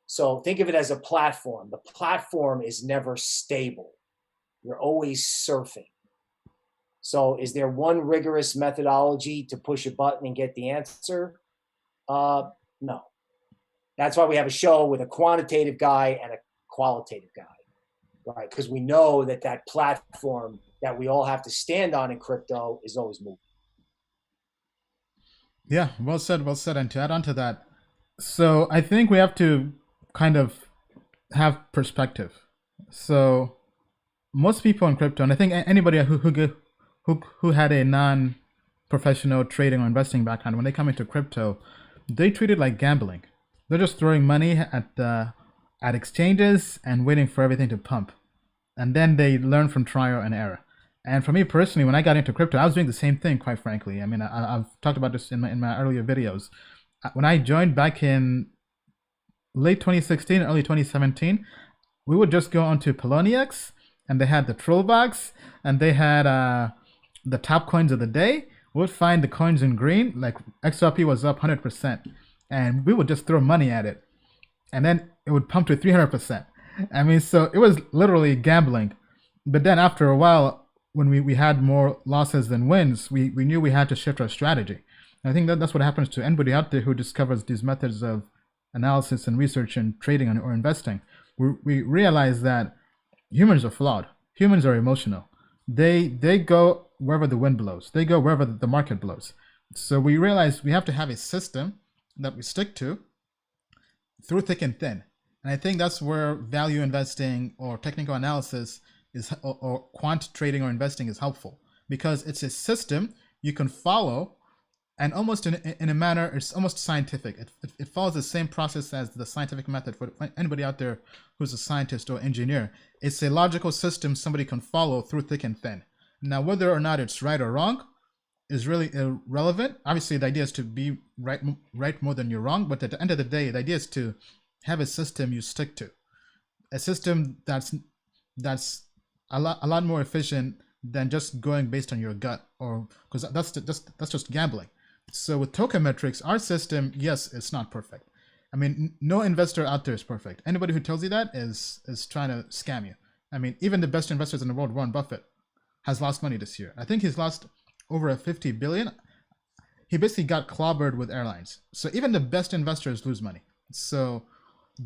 Speaker 4: So think of it as a platform. The platform is never stable. You're always surfing. So is there one rigorous methodology to push a button and get the answer? No. That's why we have a show with a quantitative guy and a qualitative guy, right? Because we know that platform that we all have to stand on in crypto is always moving.
Speaker 3: Yeah, well said, well said. And to add on to that, so I think we have to kind of have perspective. So most people in crypto, and I think anybody who had a non-professional trading or investing background, when they come into crypto, they treat it like gambling. They're just throwing money at exchanges and waiting for everything to pump, and then they learn from trial and error. And for me personally, when I got into crypto, I was doing the same thing, quite frankly. I mean, I've talked about this in my earlier videos. When I joined back in late 2016, early 2017, we would just go onto Poloniex, and they had the troll box, and they had the top coins of the day. We would find the coins in green, like XRP was up 100%, and we would just throw money at it, and then it would pump to 300%. I mean, so it was literally gambling. But then after a while, when we had more losses than wins, we knew we had to shift our strategy. And I think that's what happens to anybody out there who discovers these methods of analysis and research and trading or investing. We realize that humans are flawed. Humans are emotional. They go wherever the wind blows. They go wherever the market blows. So we realize we have to have a system that we stick to through thick and thin. And I think that's where value investing or technical analysis is, or quant trading or investing is helpful, because it's a system you can follow, and almost in a manner, it's almost scientific. It follows the same process as the scientific method. For anybody out there who's a scientist or engineer, it's a logical system somebody can follow through thick and thin. Now, whether or not it's right or wrong is really irrelevant. Obviously, the idea is to be right more than you're wrong, but at the end of the day, the idea is to have a system you stick to, a system that's a lot more efficient than just going based on your gut, or because that's just gambling. So with Token Metrics, our system, yes, it's not perfect. I mean, no investor out there is perfect. Anybody who tells you that is trying to scam you. I mean, even the best investors in the world, Warren Buffett, has lost money this year. I think he's lost over 50 billion. He basically got clobbered with airlines. So even the best investors lose money. So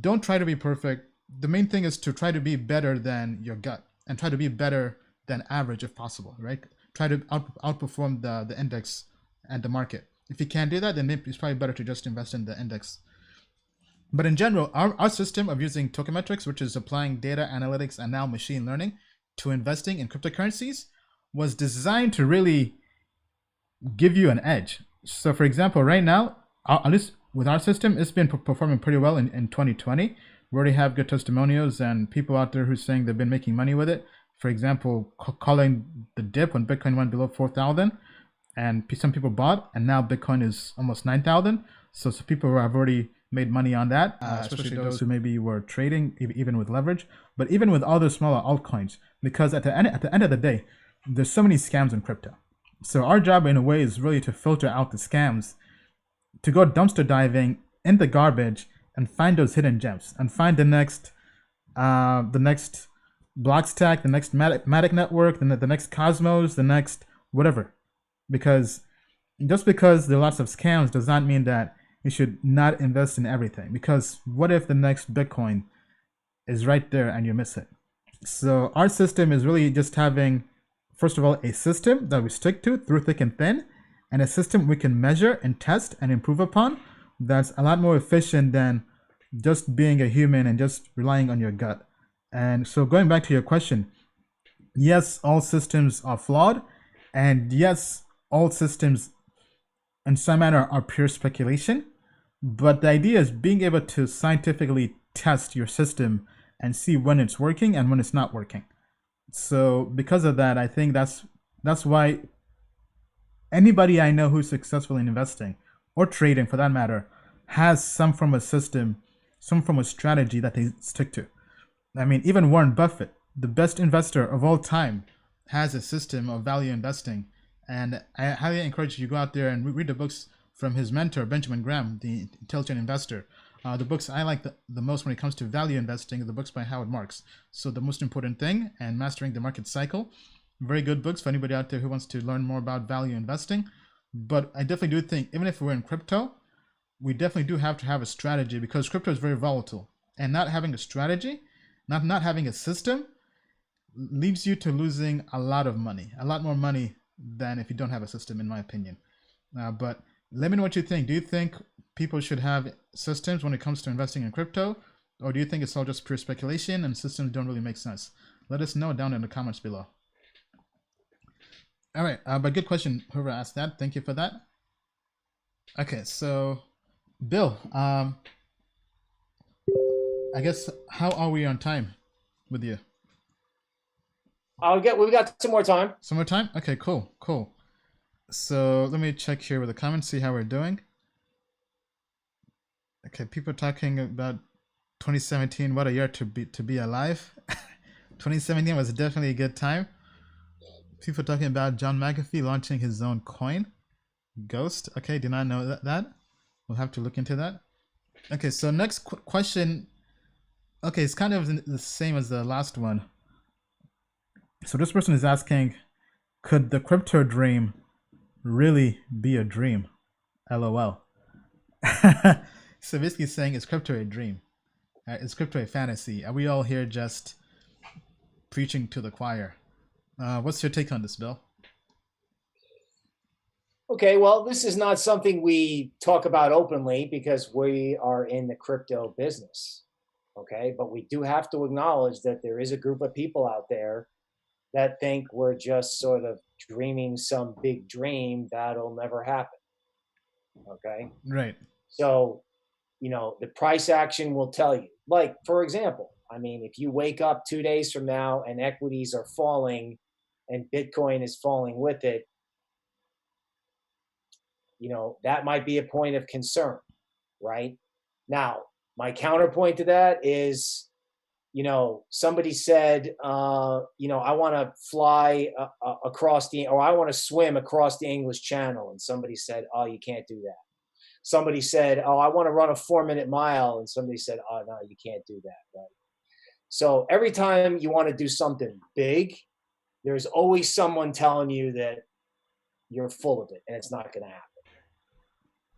Speaker 3: don't try to be perfect. The main thing is to try to be better than your gut, and try to be better than average if possible, right? Try to outperform the index and the market. If you can't do that, then it's probably better to just invest in the index. But in general, our system of using Token Metrics, which is applying data analytics and now machine learning to investing in cryptocurrencies, was designed to really give you an edge. So for example, right now, at least with our system, it's been performing pretty well in 2020. We already have good testimonials and people out there who's saying they've been making money with it. For example, calling the dip when Bitcoin went below 4,000, and some people bought, and now Bitcoin is almost 9,000. So people have already made money on that, especially those who maybe were trading even with leverage, but even with all the smaller altcoins, because at the end of the day, there's so many scams in crypto. So our job in a way is really to filter out the scams, to go dumpster diving in the garbage and find those hidden gems and find the next Blockstack, the next Matic network, the next Cosmos, the next whatever. Because just because there are lots of scams does not mean that you should not invest in everything. Because what if the next Bitcoin is right there and you miss it? So our system is really just having, first of all, a system that we stick to through thick and thin, and a system we can measure and test and improve upon that's a lot more efficient than just being a human and just relying on your gut. And so going back to your question, yes, all systems are flawed, and yes, all systems in some manner are pure speculation, but the idea is being able to scientifically test your system and see when it's working and when it's not working. So because of that, I think that's why anybody I know who's successful in investing or trading for that matter has some form of system, some form of strategy that they stick to. I mean, even Warren Buffett, the best investor of all time, has a system of value investing. And I highly encourage you to go out there and read the books from his mentor, Benjamin Graham, the Intelligent Investor. The books I like the most when it comes to value investing are the books by Howard Marks. So The Most Important Thing and Mastering the Market Cycle. Very good books for anybody out there who wants to learn more about value investing. But I definitely do think, even if we're in crypto, we definitely do have to have a strategy, because crypto is very volatile. And not having a strategy, not having a system, leads you to losing a lot of money, a lot more money than if you don't have a system, in my opinion. But let me know what you think. Do you think people should have systems when it comes to investing in crypto? Or do you think it's all just pure speculation and systems don't really make sense? Let us know down in the comments below. All right, but good question, whoever asked that. Thank you for that. Okay, so Bill, I guess, how are we on time with you?
Speaker 4: We've got some more time.
Speaker 3: Some more time? Okay, cool. So let me check here with the comments, see how we're doing. Okay, people talking about 2017, what a year to be alive. 2017 was definitely a good time. People talking about John McAfee launching his own coin. Ghost. Okay, did not know that. We'll have to look into that. Okay, so next question. Okay, it's kind of the same as the last one. So this person is asking, could the crypto dream really be a dream? LOL. So basically saying, is crypto a dream? Is crypto a fantasy? Are we all here just preaching to the choir? What's your take on this, Bill?
Speaker 4: Okay, well, this is not something we talk about openly because we are in the crypto business. Okay, but we do have to acknowledge that there is a group of people out there that think we're just sort of dreaming some big dream that'll never happen. Okay?
Speaker 3: Right.
Speaker 4: So, the price action will tell you. Like, for example, I mean, if you wake up 2 days from now and equities are falling and Bitcoin is falling with it, that might be a point of concern, right? Now, my counterpoint to that is, somebody said, I want to fly across or I want to swim across the English Channel. And somebody said, oh, you can't do that. Somebody said, oh, I want to run a 4-minute mile. And somebody said, oh, no, you can't do that, right? So every time you want to do something big, there's always someone telling you that you're full of it and it's not going to happen.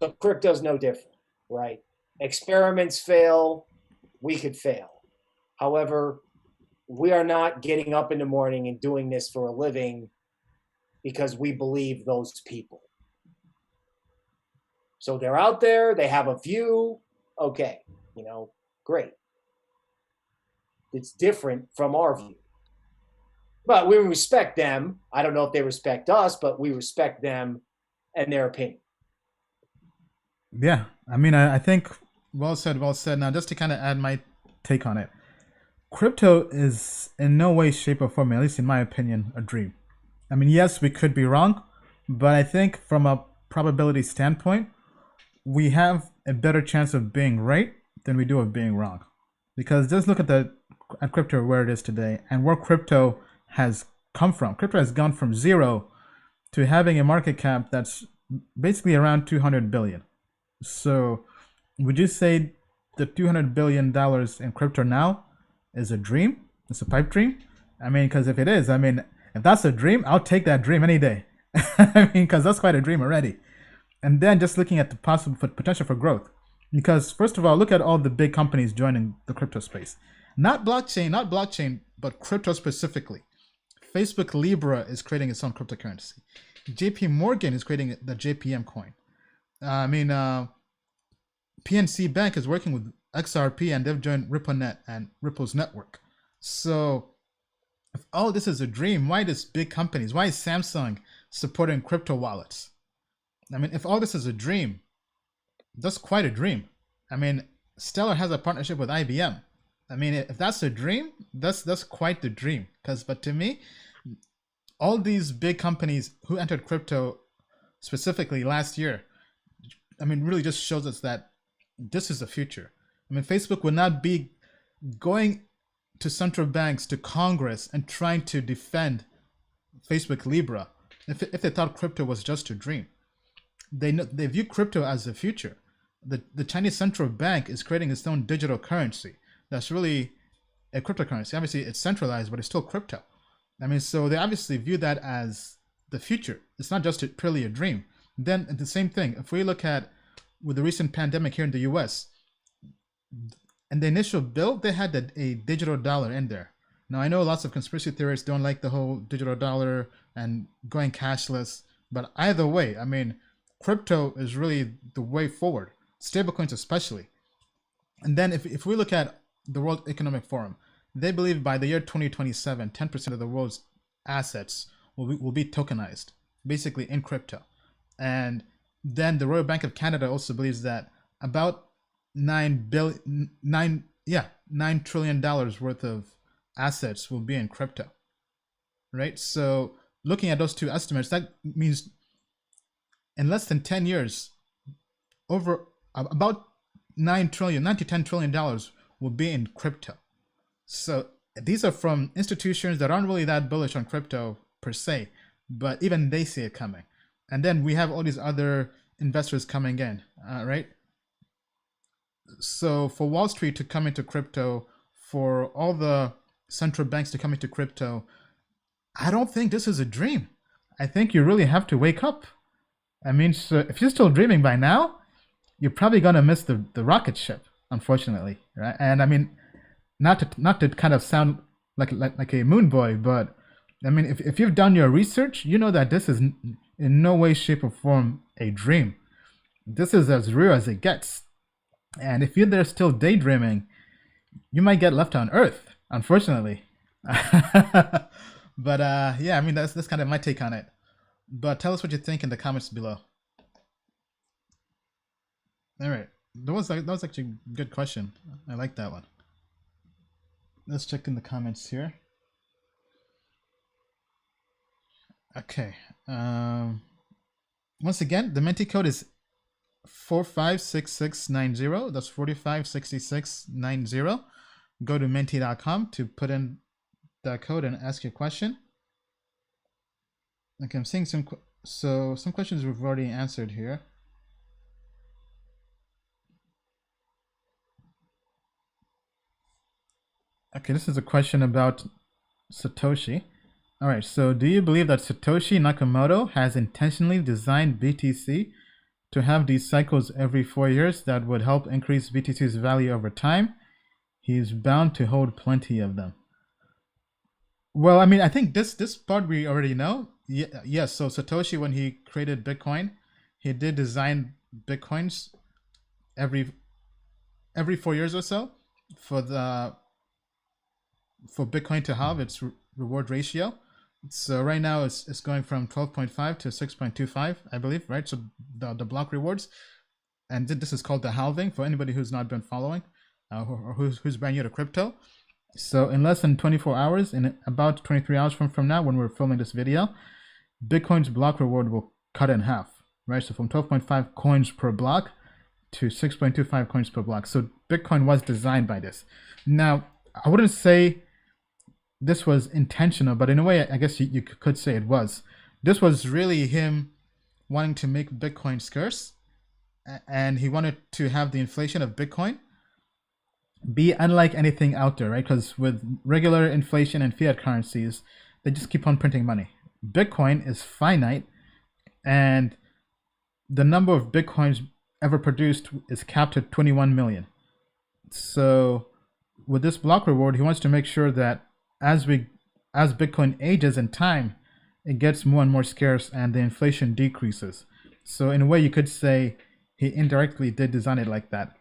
Speaker 4: So crypto's no different, right? Experiments fail, we could fail. However, we are not getting up in the morning and doing this for a living because we believe those people. So they're out there, they have a view, okay, great. It's different from our view. But we respect them. I don't know if they respect us, but we respect them and their opinion.
Speaker 3: Yeah, I mean, I think well said. Now, just to kind of add my take on it, crypto is in no way, shape, or form, at least in my opinion, a dream. I mean, yes, we could be wrong, but I think from a probability standpoint, we have a better chance of being right than we do of being wrong. Because just look at crypto where it is today and where crypto has come from. Crypto has gone from zero to having a market cap that's basically around 200 billion. So would you say the $200 billion in crypto now is a dream? It's a pipe dream? I mean, because if it is, I mean, if that's a dream, I'll take that dream any day. I mean, because that's quite a dream already. And then just looking at the possible potential for growth. Because first of all, look at all the big companies joining the crypto space. Not blockchain, but crypto specifically. Facebook Libra is creating its own cryptocurrency. JP Morgan is creating the JPM coin. PNC Bank is working with XRP and they've joined RippleNet and Ripple's network. So if all this is a dream, why does big companies, why is Samsung supporting crypto wallets? I mean, if all this is a dream, that's quite a dream. I mean, Stellar has a partnership with IBM. I mean, if that's a dream, that's quite the dream. But to me, all these big companies who entered crypto specifically last year, I mean, really just shows us that this is the future. I mean, Facebook would not be going to central banks, to Congress, and trying to defend Facebook Libra if they thought crypto was just a dream. They view crypto as the future. The Chinese central bank is creating its own digital currency that's really a cryptocurrency. Obviously, it's centralized, but it's still crypto. I mean, so they obviously view that as the future. It's not just purely a dream. Then the same thing, if we look at with the recent pandemic here in the US, in the initial bill, they had a digital dollar in there. Now, I know lots of conspiracy theorists don't like the whole digital dollar and going cashless, but either way, I mean, crypto is really the way forward, stablecoins especially. And then if we look at the World Economic Forum, they believe by the year 2027, 10% of the world's assets will be tokenized, basically in crypto. And then the Royal Bank of Canada also believes that about $9 trillion worth of assets will be in crypto, right? So looking at those two estimates, that means in less than 10 years, over about $9 to $10 trillion will be in crypto. So these are from institutions that aren't really that bullish on crypto per se, but even they see it coming. And then we have all these other investors coming in, right? So for Wall Street to come into crypto, for all the central banks to come into crypto, I don't think this is a dream. I think you really have to wake up. I mean, so if you're still dreaming by now, you're probably gonna miss the rocket ship, unfortunately, right? And I mean, not to kind of sound like a moon boy, but I mean, if you've done your research, you know that this is in no way, shape, or form a dream. This is as real as it gets. And if you're there still daydreaming, you might get left on Earth, unfortunately. But yeah, I mean, that's kind of my take on it. But tell us what you think in the comments below. All right, that was actually a good question. I like that one. Let's check in the comments here. Okay. Once again, the Menti code is 456690. That's 456690. Go to menti.com to put in that code and ask your question. Okay, I'm seeing some questions we've already answered here. Okay, this is a question about Satoshi. All right, so do you believe that Satoshi Nakamoto has intentionally designed BTC to have these cycles every 4 years that would help increase BTC's value over time? He's bound to hold plenty of them. Well, I mean, I think this part we already know. Yes, so Satoshi, when he created Bitcoin, he did design Bitcoins every 4 years or so for Bitcoin to have its reward ratio. So right now it's going from 12.5 to 6.25, I believe, right? So the block rewards, and this is called the halving for anybody who's not been following or who's brand new to crypto. So in less than 24 hours, in about 23 hours from now, when we're filming this video, Bitcoin's block reward will cut in half, right? So from 12.5 coins per block to 6.25 coins per block. So Bitcoin was designed by this. Now, I wouldn't say this was intentional, but in a way, I guess you could say it was. this was really him wanting to make Bitcoin scarce, and he wanted to have the inflation of Bitcoin be unlike anything out there, right? Because with regular inflation and fiat currencies, they just keep on printing money. Bitcoin is finite, and the number of Bitcoins ever produced is capped at 21 million. So with this block reward, he wants to make sure that as Bitcoin ages in time, it gets more and more scarce and the inflation decreases. So in a way, you could say he indirectly did design it like that.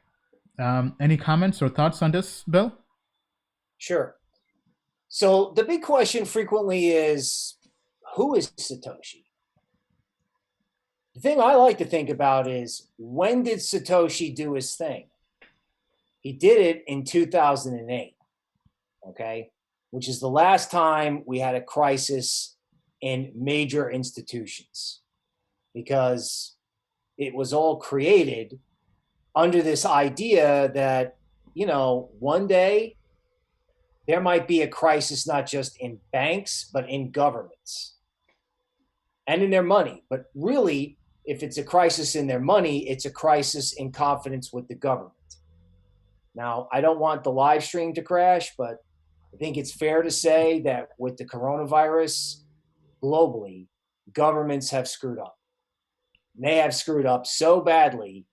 Speaker 3: Any comments or thoughts on this, Bill?
Speaker 4: Sure. So the big question frequently is, who is Satoshi? The thing I like to think about is, when did Satoshi do his thing? He did it in 2008, okay, which is the last time we had a crisis in major institutions, because it was all created under this idea that, one day there might be a crisis not just in banks, but in governments and in their money. But really, if it's a crisis in their money, it's a crisis in confidence with the government. Now, I don't want the live stream to crash, but I think it's fair to say that with the coronavirus, globally, governments have screwed up. They have screwed up so badly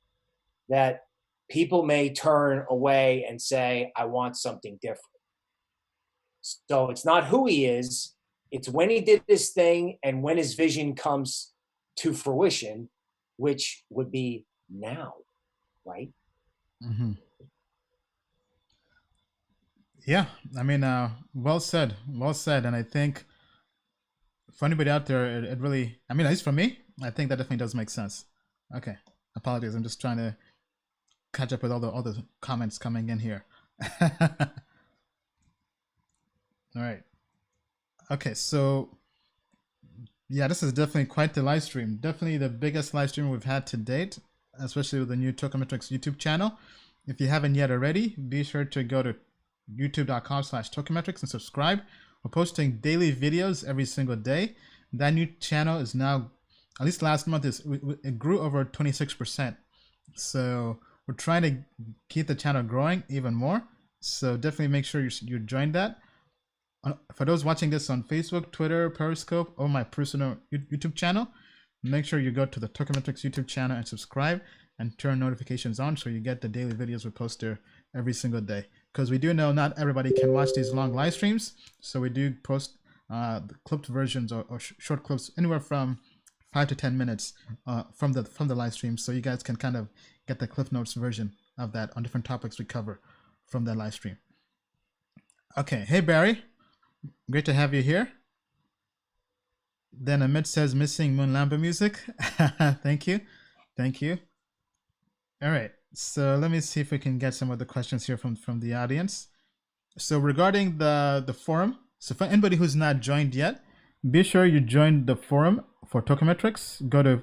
Speaker 4: that people may turn away and say, I want something different. So it's not who he is, it's when he did this thing and when his vision comes to fruition, which would be now, right?
Speaker 3: Mm-hmm. Yeah, I mean, well said. And I think for anybody out there, it really, I mean, at least for me, I think that definitely does make sense. Okay, apologies. I'm just trying to catch up with all the comments coming in here. All right. Okay, so yeah, this is definitely quite the live stream. Definitely the biggest live stream we've had to date, especially with the new Token Metrics YouTube channel. If you haven't yet already, be sure to go to youtube.com/tokenmetrics and subscribe. We're posting daily videos every single day. That new channel is now, at least last month, it grew over 26%. So we're trying to keep the channel growing even more. So definitely make sure you join that. For those watching this on Facebook, Twitter, Periscope, or my personal YouTube channel, make sure you go to the Token Metrics YouTube channel and subscribe and turn notifications on so you get the daily videos we post there every single day. Because we do know not everybody can watch these long live streams, so we do post the clipped versions or short clips anywhere from 5 to 10 minutes from the live stream, so you guys can kind of get the Cliff Notes version of that on different topics we cover from that live stream. Okay, hey Barry, great to have you here. Then Amit says missing Moon Lamba music. Thank you. All right, so let me see if we can get some of the questions here from the audience. So regarding the forum, so for anybody who's not joined yet, be sure you join the forum for Token Metrics. Go to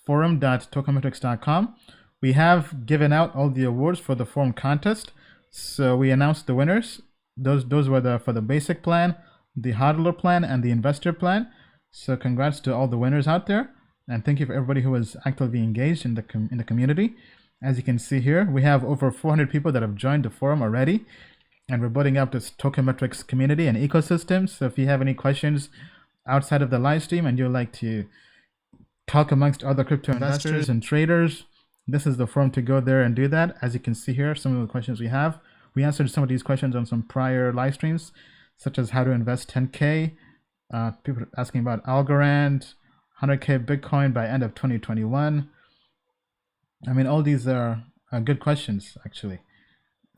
Speaker 3: forum.tokenmetrics.com. We have given out all the awards for the forum contest. So we announced the winners. Those were for the basic plan, the hodler plan, and the investor plan. So congrats to all the winners out there, and thank you for everybody who was actively engaged in the community. As you can see here, we have over 400 people that have joined the forum already, and we're building up this Token Metrics community and ecosystem. So if you have any questions outside of the live stream and you'd like to talk amongst other crypto investors and traders, this is the forum to go there and do that. As you can see here, some of the questions we have, we answered some of these questions on some prior live streams, such as how to invest 10K, people asking about Algorand, 100K Bitcoin by end of 2021. I mean, all these are good questions, actually.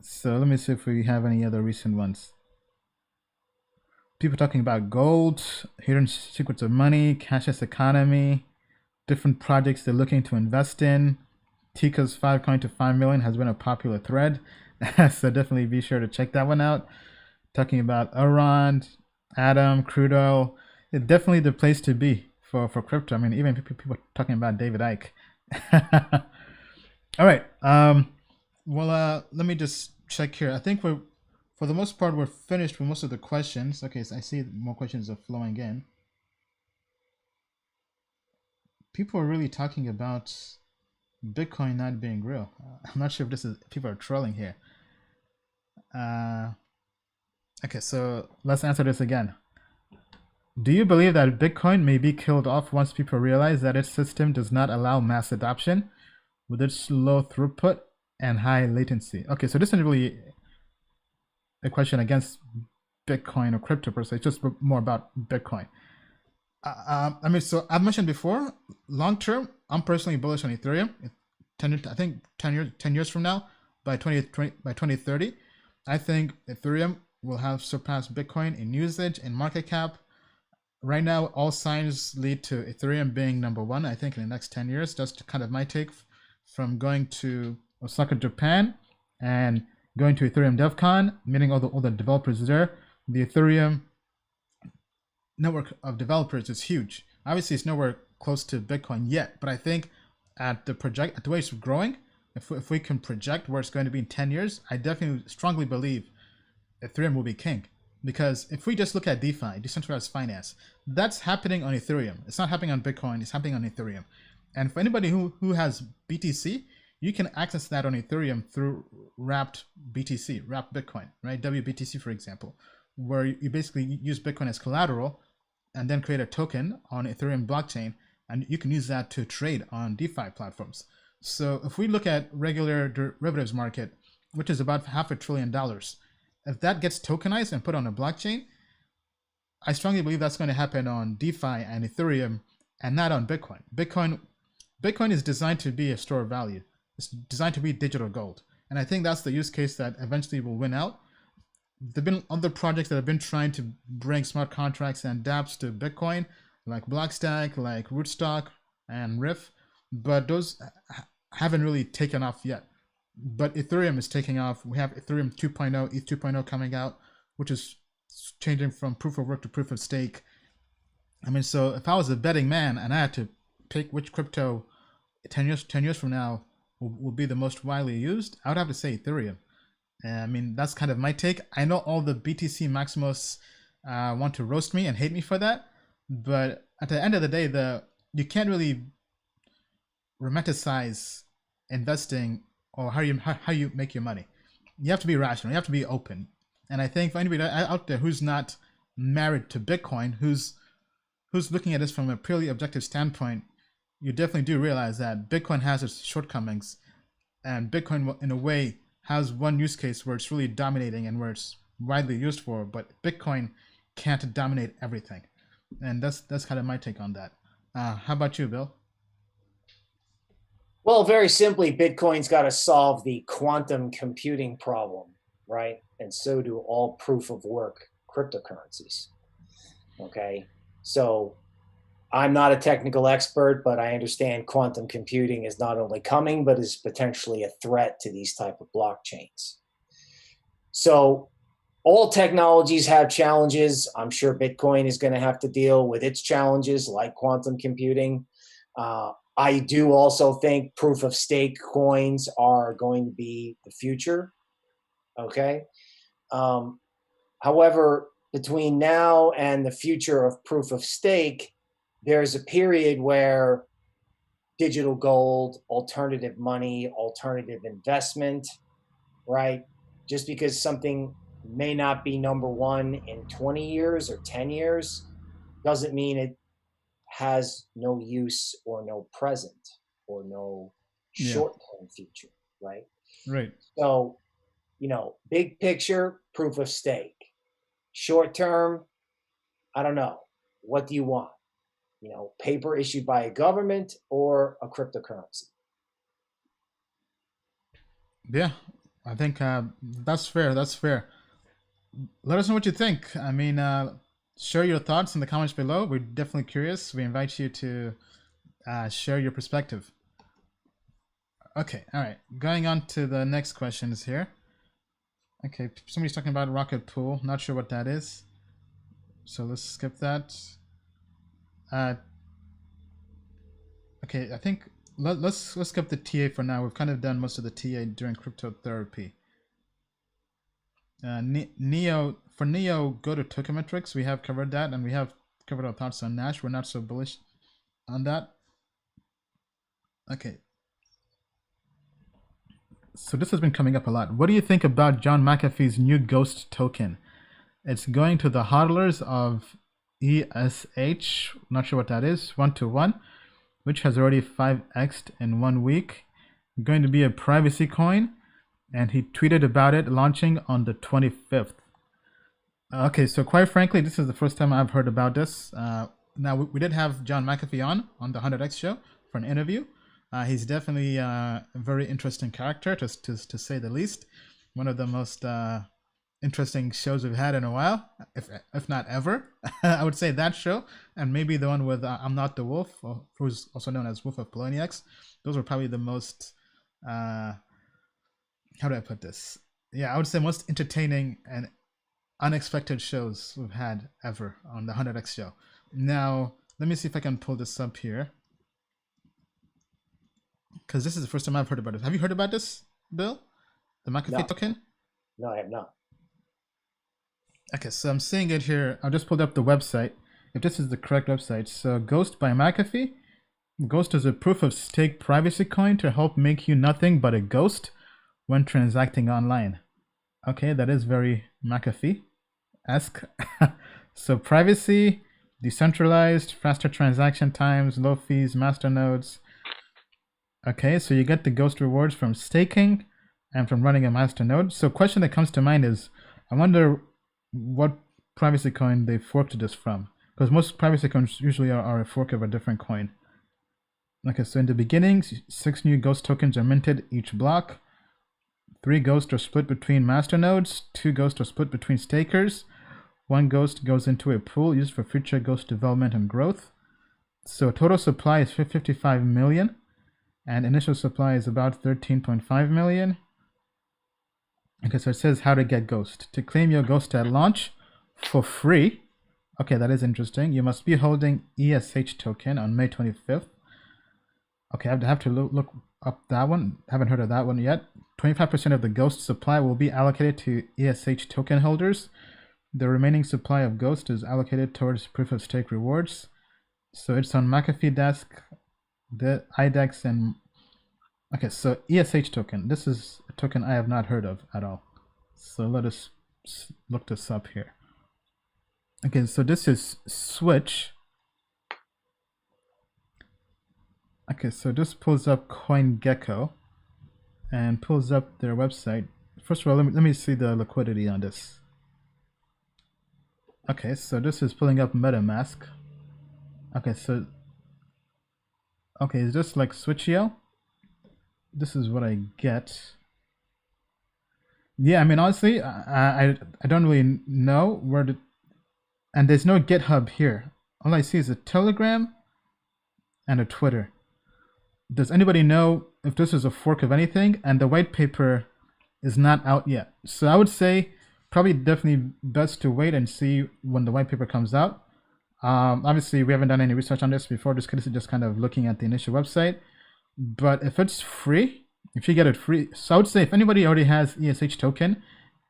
Speaker 3: So let me see if we have any other recent ones. People talking about gold, hidden secrets of money, cashless economy, different projects they're looking to invest in. Tika's 5 coin to 5 million has been a popular thread. So definitely be sure to check that one out. Talking about Elrond, Atom, crude oil. It's definitely the place to be for crypto. I mean, even people talking about David Icke. All right. Well, let me just check here. I think for the most part, we're finished with most of the questions. Okay, so I see more questions are flowing in. people are really talking about Bitcoin not being real. I'm not sure if this is people are trolling here. Okay, so let's answer this again. Do you believe that Bitcoin may be killed off once people realize that its system does not allow mass adoption with its low throughput and high latency? Okay, so this isn't really a question against Bitcoin or crypto per se. It's just more about Bitcoin. I mean, so I've mentioned before, long term, I'm personally bullish on Ethereum. I think 10 years from now, by 2030, I think Ethereum will have surpassed Bitcoin in usage and market cap. Right now, all signs lead to Ethereum being number one, I think, in the next 10 years. That's kind of my take from going to Osaka, Japan, and going to Ethereum DevCon, meeting all the developers there. The Ethereum network of developers is huge. Obviously, it's nowhere close to Bitcoin yet, but I think at the way it's growing, if we can project where it's going to be in 10 years, I definitely strongly believe Ethereum will be king. Because if we just look at DeFi, decentralized finance, that's happening on Ethereum. It's not happening on Bitcoin, it's happening on Ethereum. And for anybody who has BTC, you can access that on Ethereum through wrapped BTC, wrapped Bitcoin, right? WBTC, for example, where you basically use Bitcoin as collateral and then create a token on Ethereum blockchain, and you can use that to trade on DeFi platforms. So if we look at regular derivatives market, which is about $500 billion, if that gets tokenized and put on a blockchain, I strongly believe that's going to happen on DeFi and Ethereum and not on Bitcoin. Bitcoin is designed to be a store of value. It's designed to be digital gold. And I think that's the use case that eventually will win out. There have been other projects that have been trying to bring smart contracts and dApps to Bitcoin, like Blockstack, like Rootstock, and Riff, but those haven't really taken off yet. But Ethereum is taking off. We have Ethereum 2.0, ETH 2.0 coming out, which is changing from proof of work to proof of stake. I mean, so if I was a betting man and I had to pick which crypto 10 years from now will be the most widely used, I would have to say Ethereum. I mean, that's kind of my take. I know all the BTC Maximus want to roast me and hate me for that, but at the end of the day, you can't really romanticize investing or how you make your money. You have to be rational. You have to be open. And I think for anybody out there who's not married to Bitcoin, who's looking at this from a purely objective standpoint, you definitely do realize that Bitcoin has its shortcomings, and Bitcoin, in a way, has one use case where it's really dominating and where it's widely used for, but Bitcoin can't dominate everything. And that's kind of my take on that. How about you, Bill?
Speaker 4: Well, very simply, Bitcoin's got to solve the quantum computing problem, right? And so do all proof of work cryptocurrencies. Okay. So I'm not a technical expert, but I understand quantum computing is not only coming, but is potentially a threat to these type of blockchains. So all technologies have challenges. I'm sure Bitcoin is going to have to deal with its challenges like quantum computing. I do also think proof of stake coins are going to be the future. Okay. However, between now and the future of proof of stake, there's a period where digital gold, alternative money, alternative investment, right? Just because something may not be number one in 20 years or 10 years doesn't mean it has no use or no present or no short-term future, right?
Speaker 3: Right.
Speaker 4: So, big picture, proof of stake. Short term, I don't know. What do you want? Paper issued by a government or a cryptocurrency?
Speaker 3: Yeah, I think that's fair. That's fair. Let us know what you think. I mean, share your thoughts in the comments below. We're definitely curious. We invite you to share your perspective. Okay, all right. Going on to the next questions here. Okay, somebody's talking about Rocket Pool. Not sure what that is. So let's skip that. Okay, I think let's skip the TA for now. We've kind of done most of the TA during crypto therapy. Neo, go to Token Metrics. We have covered that, and we have covered our thoughts on Nash. We're not so bullish on that. Okay. So this has been coming up a lot. What do you think about John McAfee's new Ghost token? It's going to the hodlers of ESH, not sure what that is, 1-to-1, which has already 5x'd in 1 week. Going to be a privacy coin, and he tweeted about it launching on the 25th. Okay, so quite frankly, this is the first time I've heard about this. Now, we did have John McAfee on the 100x show for an interview. He's definitely a very interesting character, to say the least. One of the most interesting shows we've had in a while, if not ever. I would say that show, and maybe the one with I'm Not the Wolf, who's also known as Wolf of Poloniex. Those were probably the most, how do I put this? Yeah, I would say most entertaining and unexpected shows we've had ever on the 100x show. Now, let me see if I can pull this up here, because this is the first time I've heard about it. Have you heard about this, Bill? The McAfee token?
Speaker 4: No, I have not.
Speaker 3: Okay, so I'm seeing it here. I just pulled up the website. If this is the correct website. So Ghost by McAfee. Ghost is a proof of stake privacy coin to help make you nothing but a ghost when transacting online. Okay, that is very McAfee-esque. So privacy, decentralized, faster transaction times, low fees, masternodes. Okay, so you get the Ghost rewards from staking and from running a masternode. So question that comes to mind is, I wonder what privacy coin they forked this from, because most privacy coins usually are a fork of a different coin. Okay, so in the beginning, 6 new Ghost tokens are minted each block. 3 ghosts are split between masternodes. 2 ghosts are split between stakers. 1 ghost goes into a pool used for future ghost development and growth. So total supply is 55 million, and initial supply is about 13.5 million. Okay, so it says how to get Ghost. To claim your Ghost at launch for free. Okay, that is interesting. You must be holding ESH token on May 25th. Okay, I have to look up that one. Haven't heard of that one yet. 25% of the Ghost supply will be allocated to ESH token holders. The remaining supply of Ghost is allocated towards proof of stake rewards. So it's on McAfee desk, the IDEX, and okay, so ESH token. This is a token I have not heard of at all. So let us look this up here. Okay, so this is Switch. Okay, so this pulls up CoinGecko and pulls up their website. First of all, let me see the liquidity on this. Okay, so this is pulling up MetaMask. Okay, so okay, is this like Switch.io? This is what I get. Yeah, I mean, honestly, I don't really know where the, and there's no GitHub here. All I see is a Telegram and a Twitter. Does anybody know if this is a fork of anything? And the white paper is not out yet. So I would say probably definitely best to wait and see when the white paper comes out. Obviously, we haven't done any research on this before. This is just kind of looking at the initial website. But if it's free, if you get it free, so I would say if anybody already has ESH token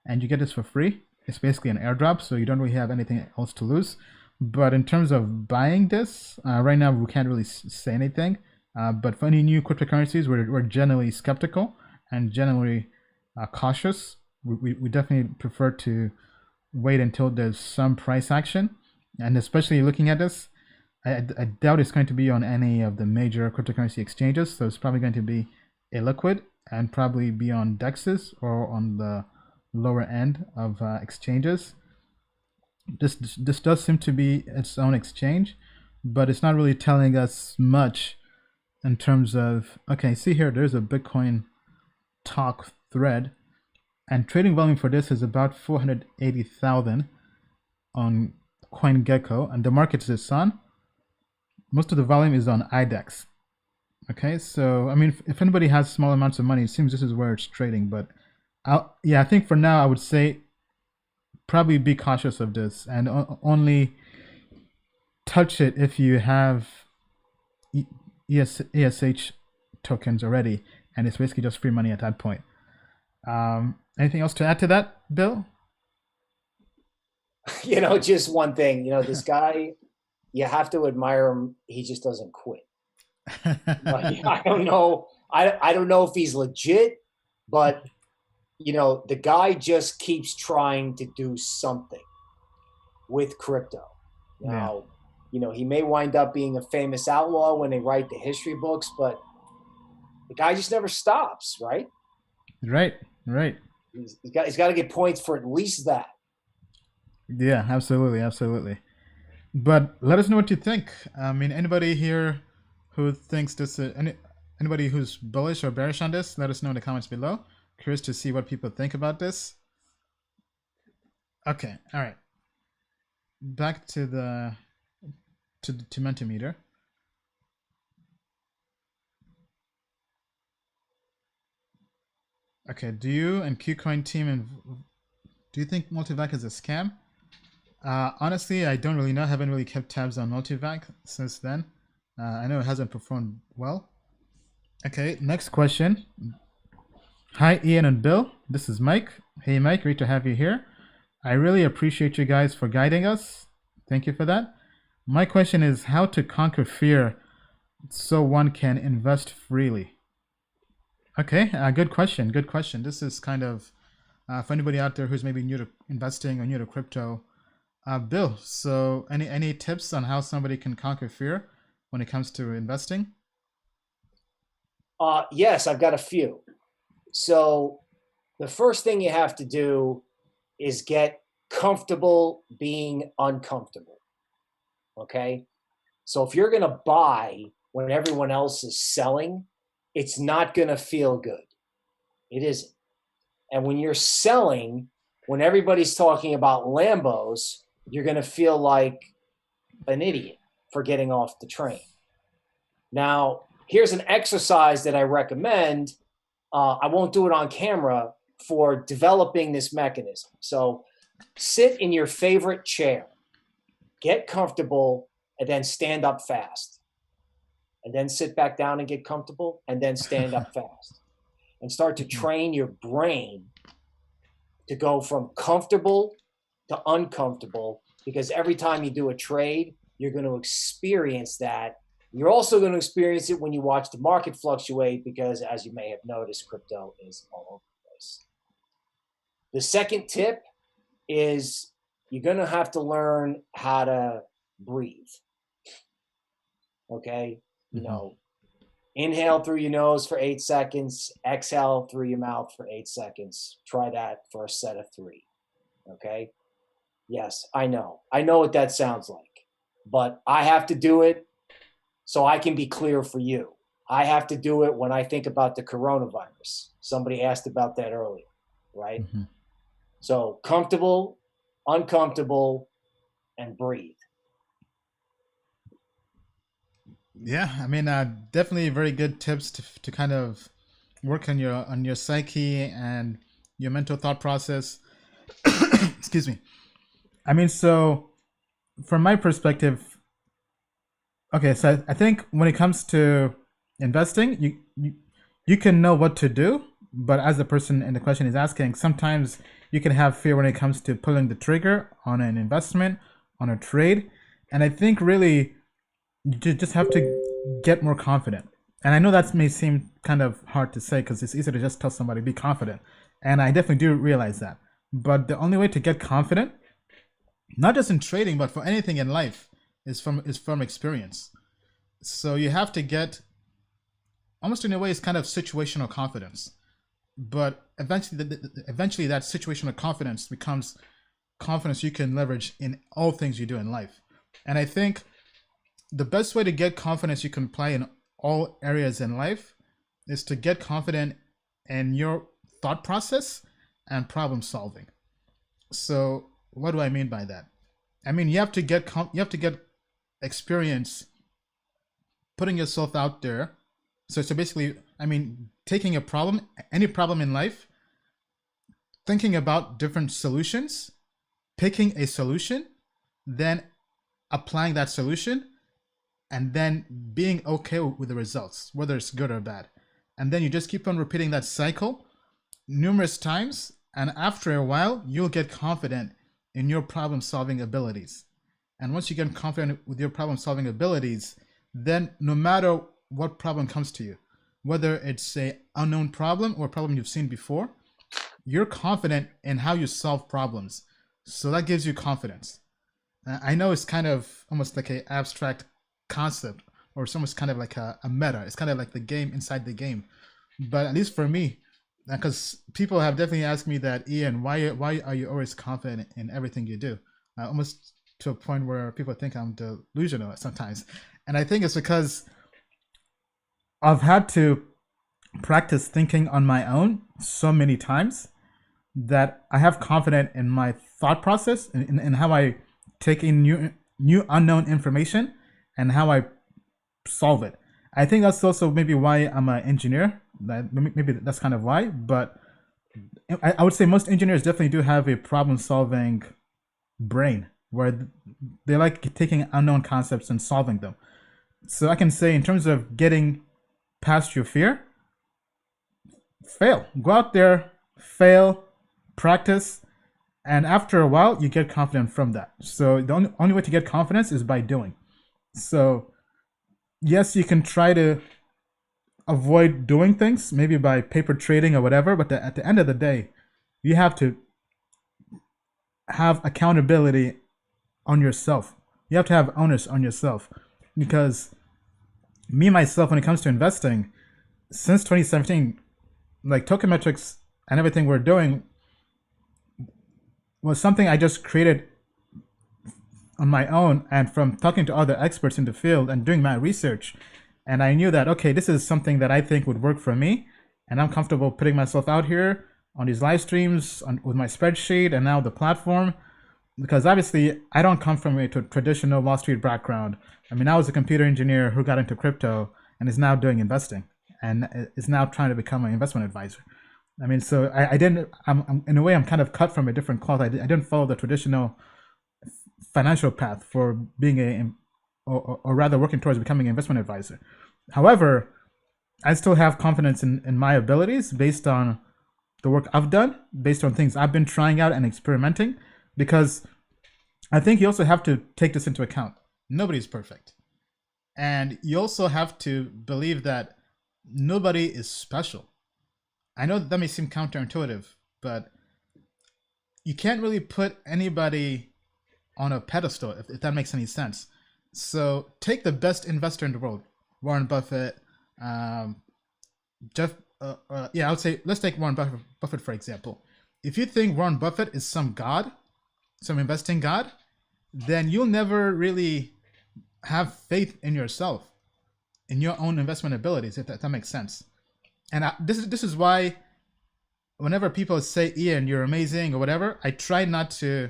Speaker 3: and you get this for free, it's basically an airdrop, so you don't really have anything else to lose. But in terms of buying this, right now we can't really say anything. But for any new cryptocurrencies, we're generally skeptical and generally cautious. We definitely prefer to wait until there's some price action. And especially looking at this, I doubt it's going to be on any of the major cryptocurrency exchanges. So it's probably going to be illiquid and probably be on DEXs or on the lower end of exchanges. This does seem to be its own exchange, but it's not really telling us much in terms of, okay, see here, there's a Bitcoin talk thread, and trading volume for this is about 480,000 on CoinGecko, and the market is on. Most of the volume is on IDEX. Okay, so I mean, if anybody has small amounts of money, it seems this is where it's trading. But I think for now, I would say probably be cautious of this and only touch it if you have ESH tokens already, and it's basically just free money at that point. Anything else to add to that, Bill?
Speaker 4: Just one thing. This guy, you have to admire him. He just doesn't quit. Like, I don't know. I don't know if he's legit, but the guy just keeps trying to do something with crypto. Now, he may wind up being a famous outlaw when they write the history books, but the guy just never stops, right?
Speaker 3: Right.
Speaker 4: He's got to get points for at least that.
Speaker 3: Yeah, absolutely. But let us know what you think. I mean, anybody here who thinks this, anybody who's bullish or bearish on this, let us know in the comments below. Curious to see what people think about this. Okay, all right. Back to the Mentimeter. Okay, do you and KuCoin team do you think Multivac is a scam? Honestly, I don't really know. I haven't really kept tabs on Multivac since then. I know it hasn't performed well. Okay, next question. Hi, Ian and Bill. This is Mike. Hey, Mike, great to have you here. I really appreciate you guys for guiding us. Thank you for that. My question is how to conquer fear so one can invest freely. Okay, good question. This is kind of for anybody out there who's maybe new to investing or new to crypto. Bill, so any tips on how somebody can conquer fear when it comes to investing?
Speaker 4: Yes, I've got a few. So the first thing you have to do is get comfortable being uncomfortable. Okay? So if you're going to buy when everyone else is selling, it's not going to feel good. It isn't. And when you're selling, when everybody's talking about Lambos, you're going to feel like an idiot for getting off the train. Now, here's an exercise that I recommend. I won't do it on camera for developing this mechanism. So sit in your favorite chair, get comfortable, and then stand up fast. And then sit back down and get comfortable, and then stand up fast. And start to train your brain to go from comfortable to uncomfortable, because every time you do a trade, you're going to experience that. You're also going to experience it when you watch the market fluctuate, because as you may have noticed, crypto is all over the place. The second tip is you're going to have to learn how to breathe. Okay? Inhale through your nose for 8 seconds, exhale through your mouth for 8 seconds. Try that for a set of 3. Okay? Yes, I know what that sounds like, but I have to do it so I can be clear for you. I have to do it when I think about the coronavirus. Somebody asked about that earlier, right? Mm-hmm. So comfortable, uncomfortable, and breathe.
Speaker 3: Yeah, I mean, definitely very good tips to kind of work on your psyche and your mental thought process. Excuse me. I mean, so from my perspective, okay, so I think when it comes to investing, you can know what to do, but as the person in the question is asking, sometimes you can have fear when it comes to pulling the trigger on an investment, on a trade, and I think really you just have to get more confident. And I know that may seem kind of hard to say because it's easy to just tell somebody be confident, and I definitely do realize that. But the only way to get confident, not just in trading, but for anything in life, is from experience. So you have to get, almost in a way, it's kind of situational confidence. But eventually that situational confidence becomes confidence you can leverage in all things you do in life. And I think the best way to get confidence you can apply in all areas in life is to get confident in your thought process and problem solving. So what do I mean by that? I mean, you have to get experience putting yourself out there. So basically, I mean, taking a problem, any problem in life, thinking about different solutions, picking a solution, then applying that solution, and then being okay with the results, whether it's good or bad. And then you just keep on repeating that cycle numerous times, and after a while, you'll get confident in your problem-solving abilities. And once you get confident with your problem-solving abilities, then no matter what problem comes to you, whether it's a unknown problem or a problem you've seen before, you're confident in how you solve problems. So that gives you confidence. I know it's kind of almost like an abstract concept, or it's almost kind of like a meta. It's kind of like the game inside the game. But at least for me, because people have definitely asked me that, Ian, why are you always confident in everything you do? Almost to a point where people think I'm delusional sometimes. And I think it's because I've had to practice thinking on my own so many times that I have confidence in my thought process, in how I take in new unknown information and how I solve it. I think that's also maybe why I'm an engineer. Maybe that's kind of why, but I would say most engineers definitely do have a problem-solving brain where they like taking unknown concepts and solving them. So I can say, in terms of getting past your fear, fail. Go out there, fail, practice, and after a while, you get confident from that. So the only way to get confidence is by doing. So yes, you can try to avoid doing things, maybe by paper trading or whatever, but at the end of the day, you have to have accountability on yourself. You have to have onus on yourself, because me, myself, when it comes to investing, since 2017, like Token Metrics and everything we're doing was something I just created on my own, and from talking to other experts in the field and doing my research. And I knew that, okay, this is something that I think would work for me, and I'm comfortable putting myself out here on these live streams with my spreadsheet and now the platform, because obviously I don't come from a traditional Wall Street background. I mean, I was a computer engineer who got into crypto and is now doing investing and is now trying to become an investment advisor. I mean, so I'm in a way, I'm kind of cut from a different cloth. I didn't follow the traditional financial path for being or rather working towards becoming an investment advisor. However, I still have confidence in my abilities based on the work I've done, based on things I've been trying out and experimenting, because I think you also have to take this into account. Nobody's perfect. And you also have to believe that nobody is special. I know that may seem counterintuitive, but you can't really put anybody on a pedestal, if that makes any sense. So take the best investor in the world, Warren Buffett, I would say, let's take Warren Buffett for example. If you think Warren Buffett is some god, some investing god, then you'll never really have faith in yourself, in your own investment abilities, if that makes sense. And this is why whenever people say, Ian, you're amazing or whatever, I try not to,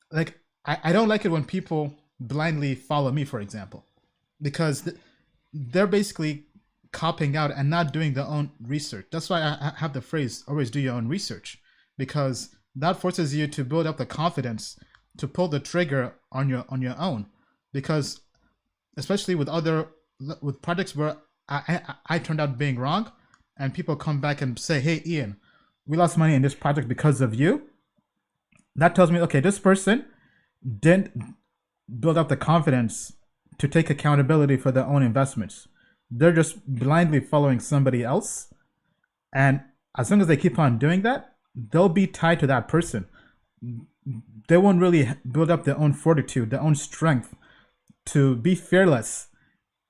Speaker 3: like, I don't like it when people blindly follow me, for example, because they're basically copying out and not doing their own research. That's why I have the phrase, always do your own research, because that forces you to build up the confidence to pull the trigger on your own. Because especially with projects where I turned out being wrong, and people come back and say, hey, Ian, we lost money in this project because of you. That tells me, okay, this person didn't build up the confidence to take accountability for their own investments. They're just blindly following somebody else. And as long as they keep on doing that, they'll be tied to that person. They won't really build up their own fortitude, their own strength to be fearless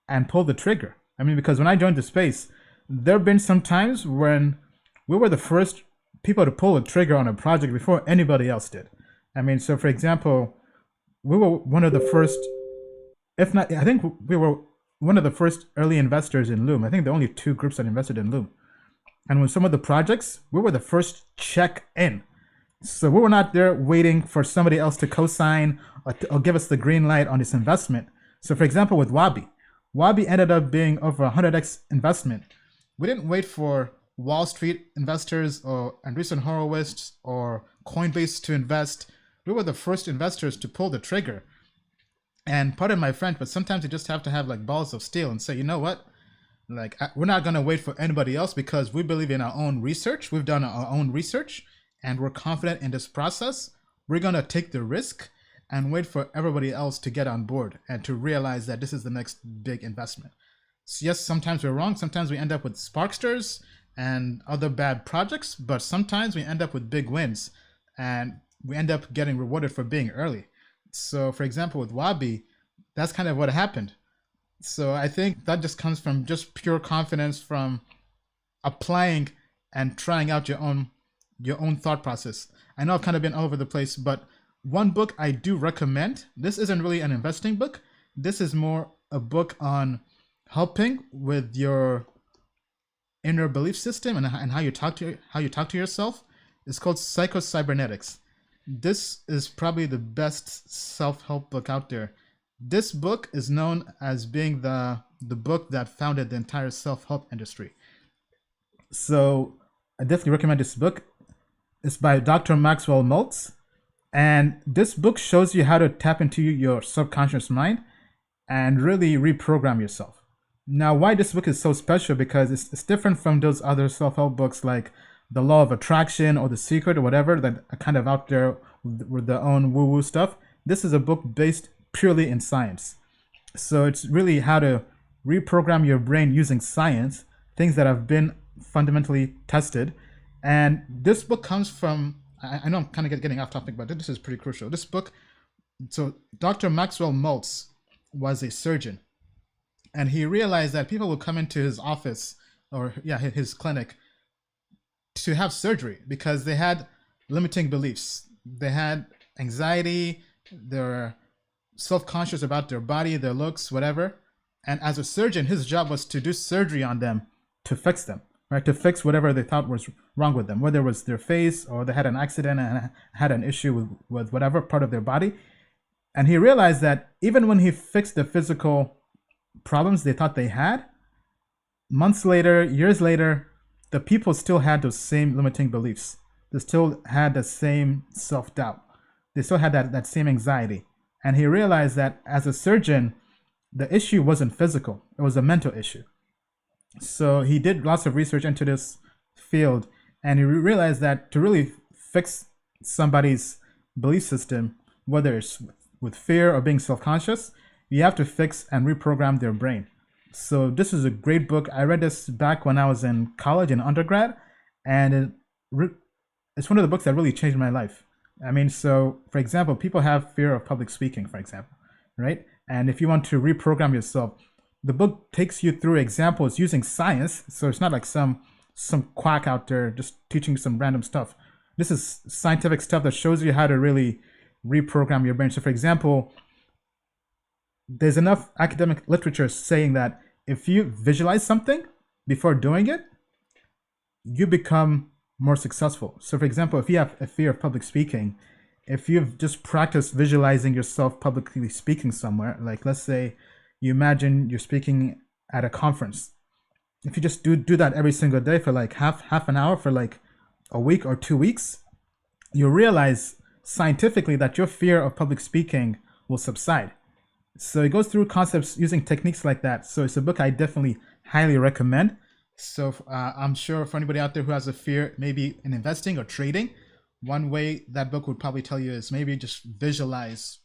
Speaker 3: and pull the trigger. I mean, because when I joined the space, there have been some times when we were the first people to pull a trigger on a project before anybody else did. I mean, so for example, we were one of the first, if not, I think we were one of the first early investors in Loom. I think the only two groups that invested in Loom. And with some of the projects, we were the first check in. So we were not there waiting for somebody else to co-sign or give us the green light on this investment. So for example, with Wabi ended up being over 100x investment. We didn't wait for Wall Street investors or Andreessen Horowitz or Coinbase to invest. We were the first investors to pull the trigger. And pardon my French, but sometimes you just have to have like balls of steel and say, you know what? Like, we're not going to wait for anybody else because we believe in our own research. We've done our own research and we're confident in this process. We're going to take the risk and wait for everybody else to get on board and to realize that this is the next big investment. So yes, sometimes we're wrong. Sometimes we end up with sparksters and other bad projects, but sometimes we end up with big wins and we end up getting rewarded for being early. So for example, with Wabi, that's kind of what happened. So I think that just comes from just pure confidence from applying and trying out your own thought process. I know I've kind of been all over the place, but one book I do recommend, this isn't really an investing book. This is more a book on helping with your inner belief system and how you talk to yourself. It's called Psycho-Cybernetics. This is probably the best self-help book out there. This book is known as being the book that founded the entire self-help industry. So I definitely recommend this book. It's by Dr. Maxwell Maltz. And this book shows you how to tap into your subconscious mind and really reprogram yourself. Now, why this book is so special, because it's different from those other self-help books like The Law of Attraction or The Secret or whatever that are kind of out there with their own woo-woo stuff. This is a book based purely in science. So it's really how to reprogram your brain using science, things that have been fundamentally tested. And this book comes from, I know I'm kind of getting off topic, but this is pretty crucial. This book, so Dr. Maxwell Maltz was a surgeon, and he realized that people would come into his office or his clinic to have surgery because they had limiting beliefs. They had anxiety, they're self-conscious about their body, their looks, whatever. And as a surgeon, his job was to do surgery on them to fix them, right? To fix whatever they thought was wrong with them, whether it was their face or they had an accident and had an issue with whatever part of their body. And he realized that even when he fixed the physical problems they thought they had, months later, years later, the people still had those same limiting beliefs. They still had the same self-doubt. They still had that same anxiety. And he realized that as a surgeon, the issue wasn't physical. It was a mental issue. So he did lots of research into this field, and he realized that to really fix somebody's belief system, whether it's with fear or being self-conscious, you have to fix and reprogram their brain. So this is a great book. I read this back when I was in college and undergrad, and it's one of the books that really changed my life. I mean, so for example, people have fear of public speaking, for example, right? And if you want to reprogram yourself, the book takes you through examples using science. So it's not like some quack out there just teaching some random stuff. This is scientific stuff that shows you how to really reprogram your brain. So for example, there's enough academic literature saying that if you visualize something before doing it, you become more successful. So for example, if you have a fear of public speaking, if you've just practiced visualizing yourself publicly speaking somewhere, like let's say you imagine you're speaking at a conference. If you just do that every single day for like half an hour for like a week or 2 weeks, you'll realize scientifically that your fear of public speaking will subside. So it goes through concepts using techniques like that. So it's a book I definitely highly recommend. So I'm sure for anybody out there who has a fear, maybe in investing or trading, one way that book would probably tell you is maybe just visualize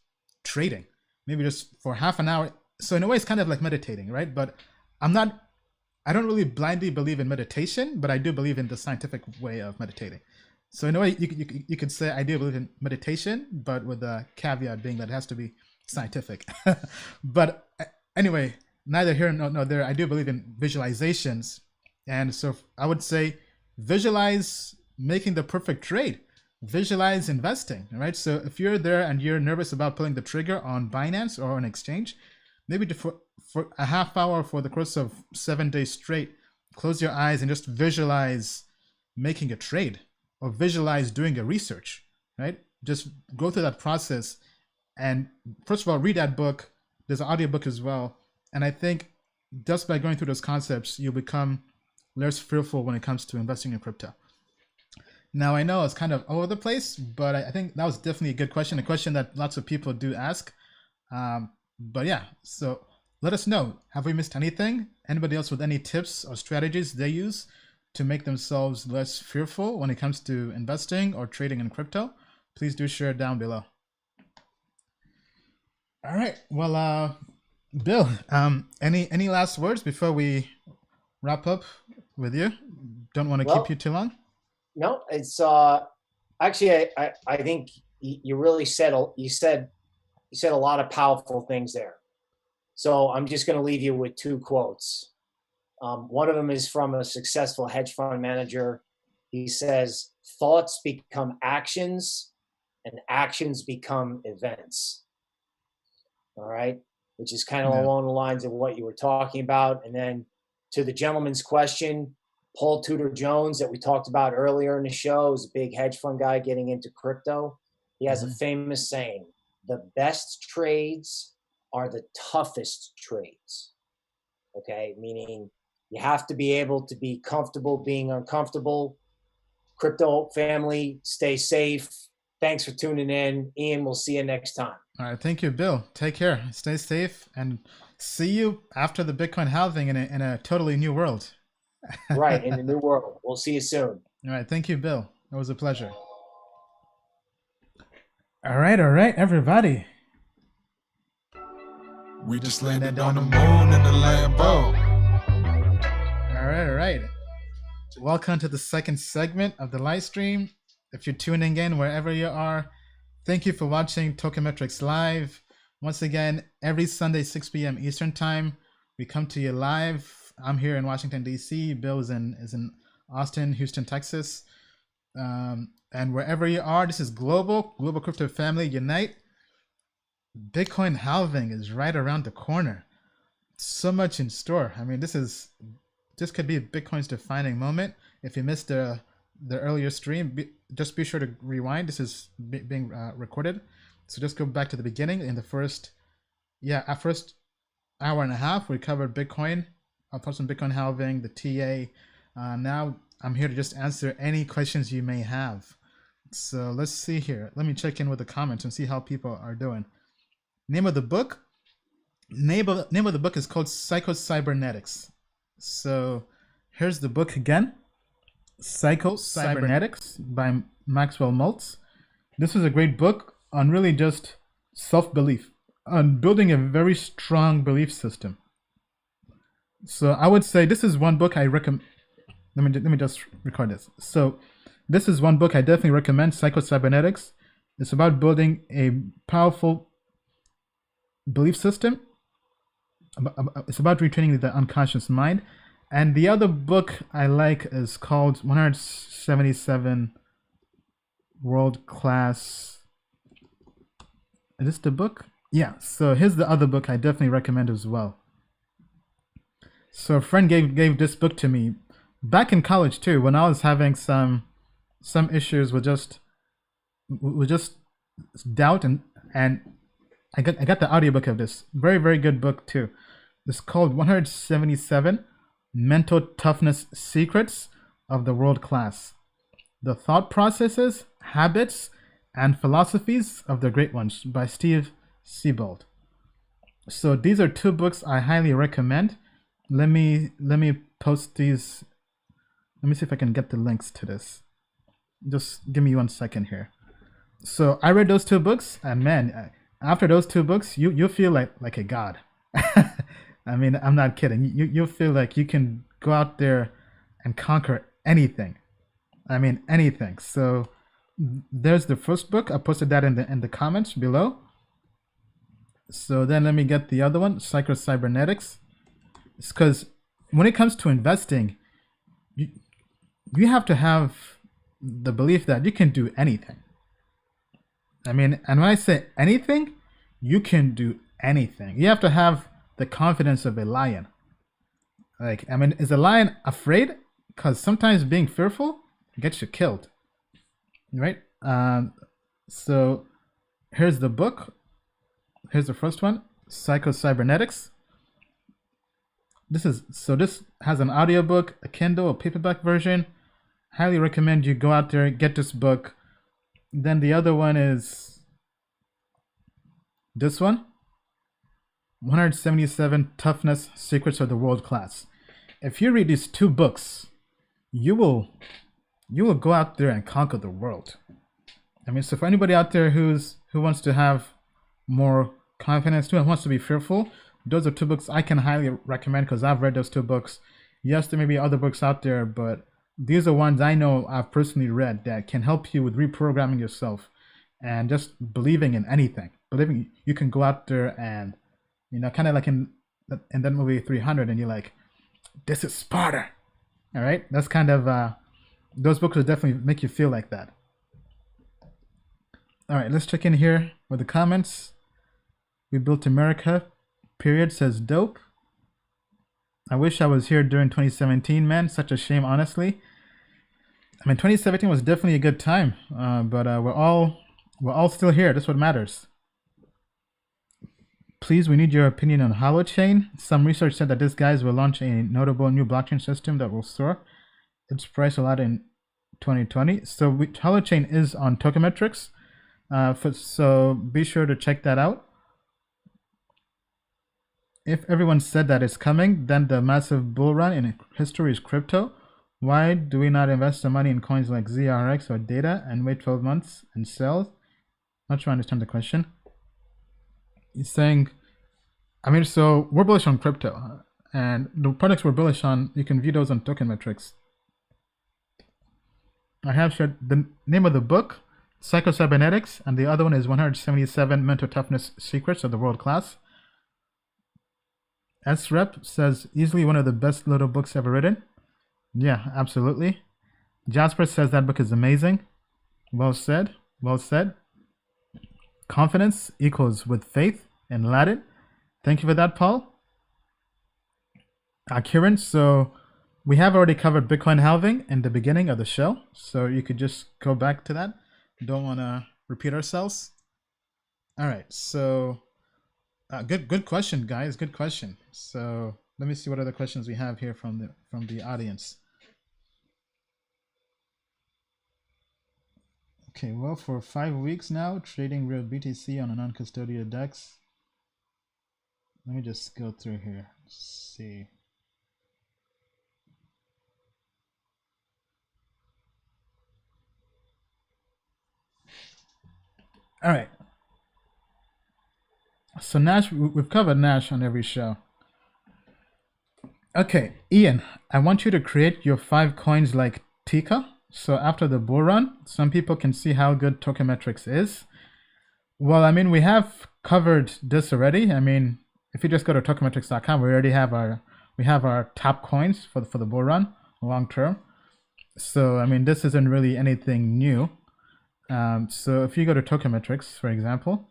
Speaker 3: trading, maybe just for half an hour. So in a way, it's kind of like meditating, right? But I don't really blindly believe in meditation, but I do believe in the scientific way of meditating. So in a way, you could say I do believe in meditation, but with the caveat being that it has to be scientific. But anyway, neither here nor there, I do believe in visualizations. And so I would say visualize making the perfect trade, visualize investing, right? So if you're there and you're nervous about pulling the trigger on Binance or on exchange, maybe for a half hour for the course of 7 days straight, close your eyes and just visualize making a trade or visualize doing a research, right? Just go through that process. And first of all, read that book. There's an audiobook as well. And I think just by going through those concepts, you'll become less fearful when it comes to investing in crypto. Now, I know it's kind of all over the place, but I think that was definitely a good question, a question that lots of people do ask. But yeah, so let us know. Have we missed anything? Anybody else with any tips or strategies they use to make themselves less fearful when it comes to investing or trading in crypto? Please do share down below. All right. Well, Bill, any last words before we wrap up with you? Don't want to keep
Speaker 4: Well,
Speaker 3: you too long.
Speaker 4: no, it's actually I think you really said you said a lot of powerful things there. So I'm just going to leave you with two quotes. One of them is from a successful hedge fund manager. He says, "Thoughts become actions, and actions become events." All right, which is kind of
Speaker 3: Yeah.
Speaker 4: along the lines of what you were talking about. And then to the gentleman's question, Paul Tudor Jones, that we talked about earlier in the show, is a big hedge fund guy getting into crypto. He has a famous saying: "The best trades are the toughest trades." Okay, meaning you have to be able to be comfortable being uncomfortable. Crypto family, stay safe. Thanks for tuning in. Ian, we'll see you next time.
Speaker 3: All right. Thank you, Bill. Take care. Stay safe, and see you after the Bitcoin halving in a totally new world.
Speaker 4: Right, in the new world. We'll see you soon.
Speaker 3: All right. Thank you, Bill. It was a pleasure. All right, everybody.
Speaker 1: We just landed on the moon in the Lambo.
Speaker 3: All right. Welcome to the second segment of the live stream. If you're tuning in wherever you are, thank you for watching Token Metrics Live. Once again, every Sunday, 6 p.m. Eastern Time, we come to you live. I'm here in Washington, D.C. Bill is in Austin, Houston, Texas. And wherever you are, this is Global Crypto Family Unite. Bitcoin halving is right around the corner. So much in store. I mean, this could be Bitcoin's defining moment. If you missed the earlier stream, just be sure to rewind. This is being recorded, so just go back to the beginning. In the first hour and a half, we covered Bitcoin, thoughts on Bitcoin halving, the TA. Now I'm here to just answer any questions you may have. So let's see here. Let me check in with the comments and see how people are doing. Name of the book? Name of the book is called Psycho-Cybernetics. So here's the book again. Psycho-Cybernetics by Maxwell Maltz. This is a great book on really just self-belief, on building a very strong belief system. So I would say this is one book I recommend. Let me just record this. So this is one book I definitely recommend, Psycho-Cybernetics. It's about building a powerful belief system. It's about retraining the unconscious mind. And the other book I like is called 177 World Class. Is this the book? Yeah. So here's the other book I definitely recommend as well. So a friend gave this book to me back in college too, when I was having some issues with just doubt, and I got the audiobook of this. Very, very good book too. It's called 177 Mental Toughness Secrets of the World Class. The Thought Processes, Habits, and Philosophies of the Great Ones by Steve Siebold. So these are two books I highly recommend. Let me post these. Let me see if I can get the links to this. Just give me 1 second here. So I read those two books, and man, after those two books, you feel like a god. I mean, I'm not kidding. You feel like you can go out there and conquer anything. I mean, anything. So there's the first book. I posted that in the comments below. So then let me get the other one, Psycho-Cybernetics. It's because when it comes to investing, you have to have the belief that you can do anything. I mean, and when I say anything, you can do anything. You have to have the confidence of a lion. Like, I mean, is a lion afraid? Because sometimes being fearful gets you killed, right? So here's the book. Here's the first one, Psycho-Cybernetics. This has an audiobook, a Kindle, a paperback version. Highly recommend you go out there, get this book. Then the other one is this one, 177 Toughness Secrets of the World Class. If you read these two books, you will go out there and conquer the world. I mean, so for anybody out there who wants to have more Confidence 2 and Who Wants to Be Fearful. Those are two books I can highly recommend because I've read those two books. Yes, there may be other books out there, but these are ones I know I've personally read that can help you with reprogramming yourself and just believing in anything. Believing you can go out there and, kind of like in that movie 300, and you're like, this is Sparta. All right, that's kind of those books will definitely make you feel like that. All right, let's check in here with the comments. We Built America, period, says dope. I wish I was here during 2017, man. Such a shame, honestly. I mean, 2017 was definitely a good time, but we're all still here. That's what matters. Please, we need your opinion on Holochain. Some research said that these guys will launch a notable new blockchain system that will soar its price a lot in 2020. So Holochain is on Token Metrics, so be sure to check that out. If everyone said that it's coming, then the massive bull run in history is crypto. Why do we not invest the money in coins like ZRX or Data and wait 12 months and sell? Not sure I understand the question. He's saying, so we're bullish on crypto, and the products we're bullish on, you can view those on Token Metrics. I have shared the name of the book, Psycho-Cybernetics, and the other one is 177 Mental Toughness Secrets of the World Class. S-Rep says, easily one of the best little books ever written. Yeah, absolutely. Jasper says that book is amazing. Well said. Well said. Confidence equals with faith in Latin. Thank you for that, Paul. Kieran, so we have already covered Bitcoin halving in the beginning of the show, so you could just go back to that. Don't want to repeat ourselves. All right, so good question, guys. Good question. So let me see what other questions we have here from the audience. Okay, well, for 5 weeks now, trading real BTC on a non-custodial DEX. Let me just go through here. Let's see. All right. So Nash, we've covered Nash on every show. Okay, Ian, I want you to create your 5 coins like Tika. So after the bull run, some people can see how good Token Metrics is. Well, I mean, we have covered this already. I mean, if you just go to tokenmetrics.com, we already have our top coins for the bull run long term. So I mean, this isn't really anything new. So if you go to Token Metrics, for example,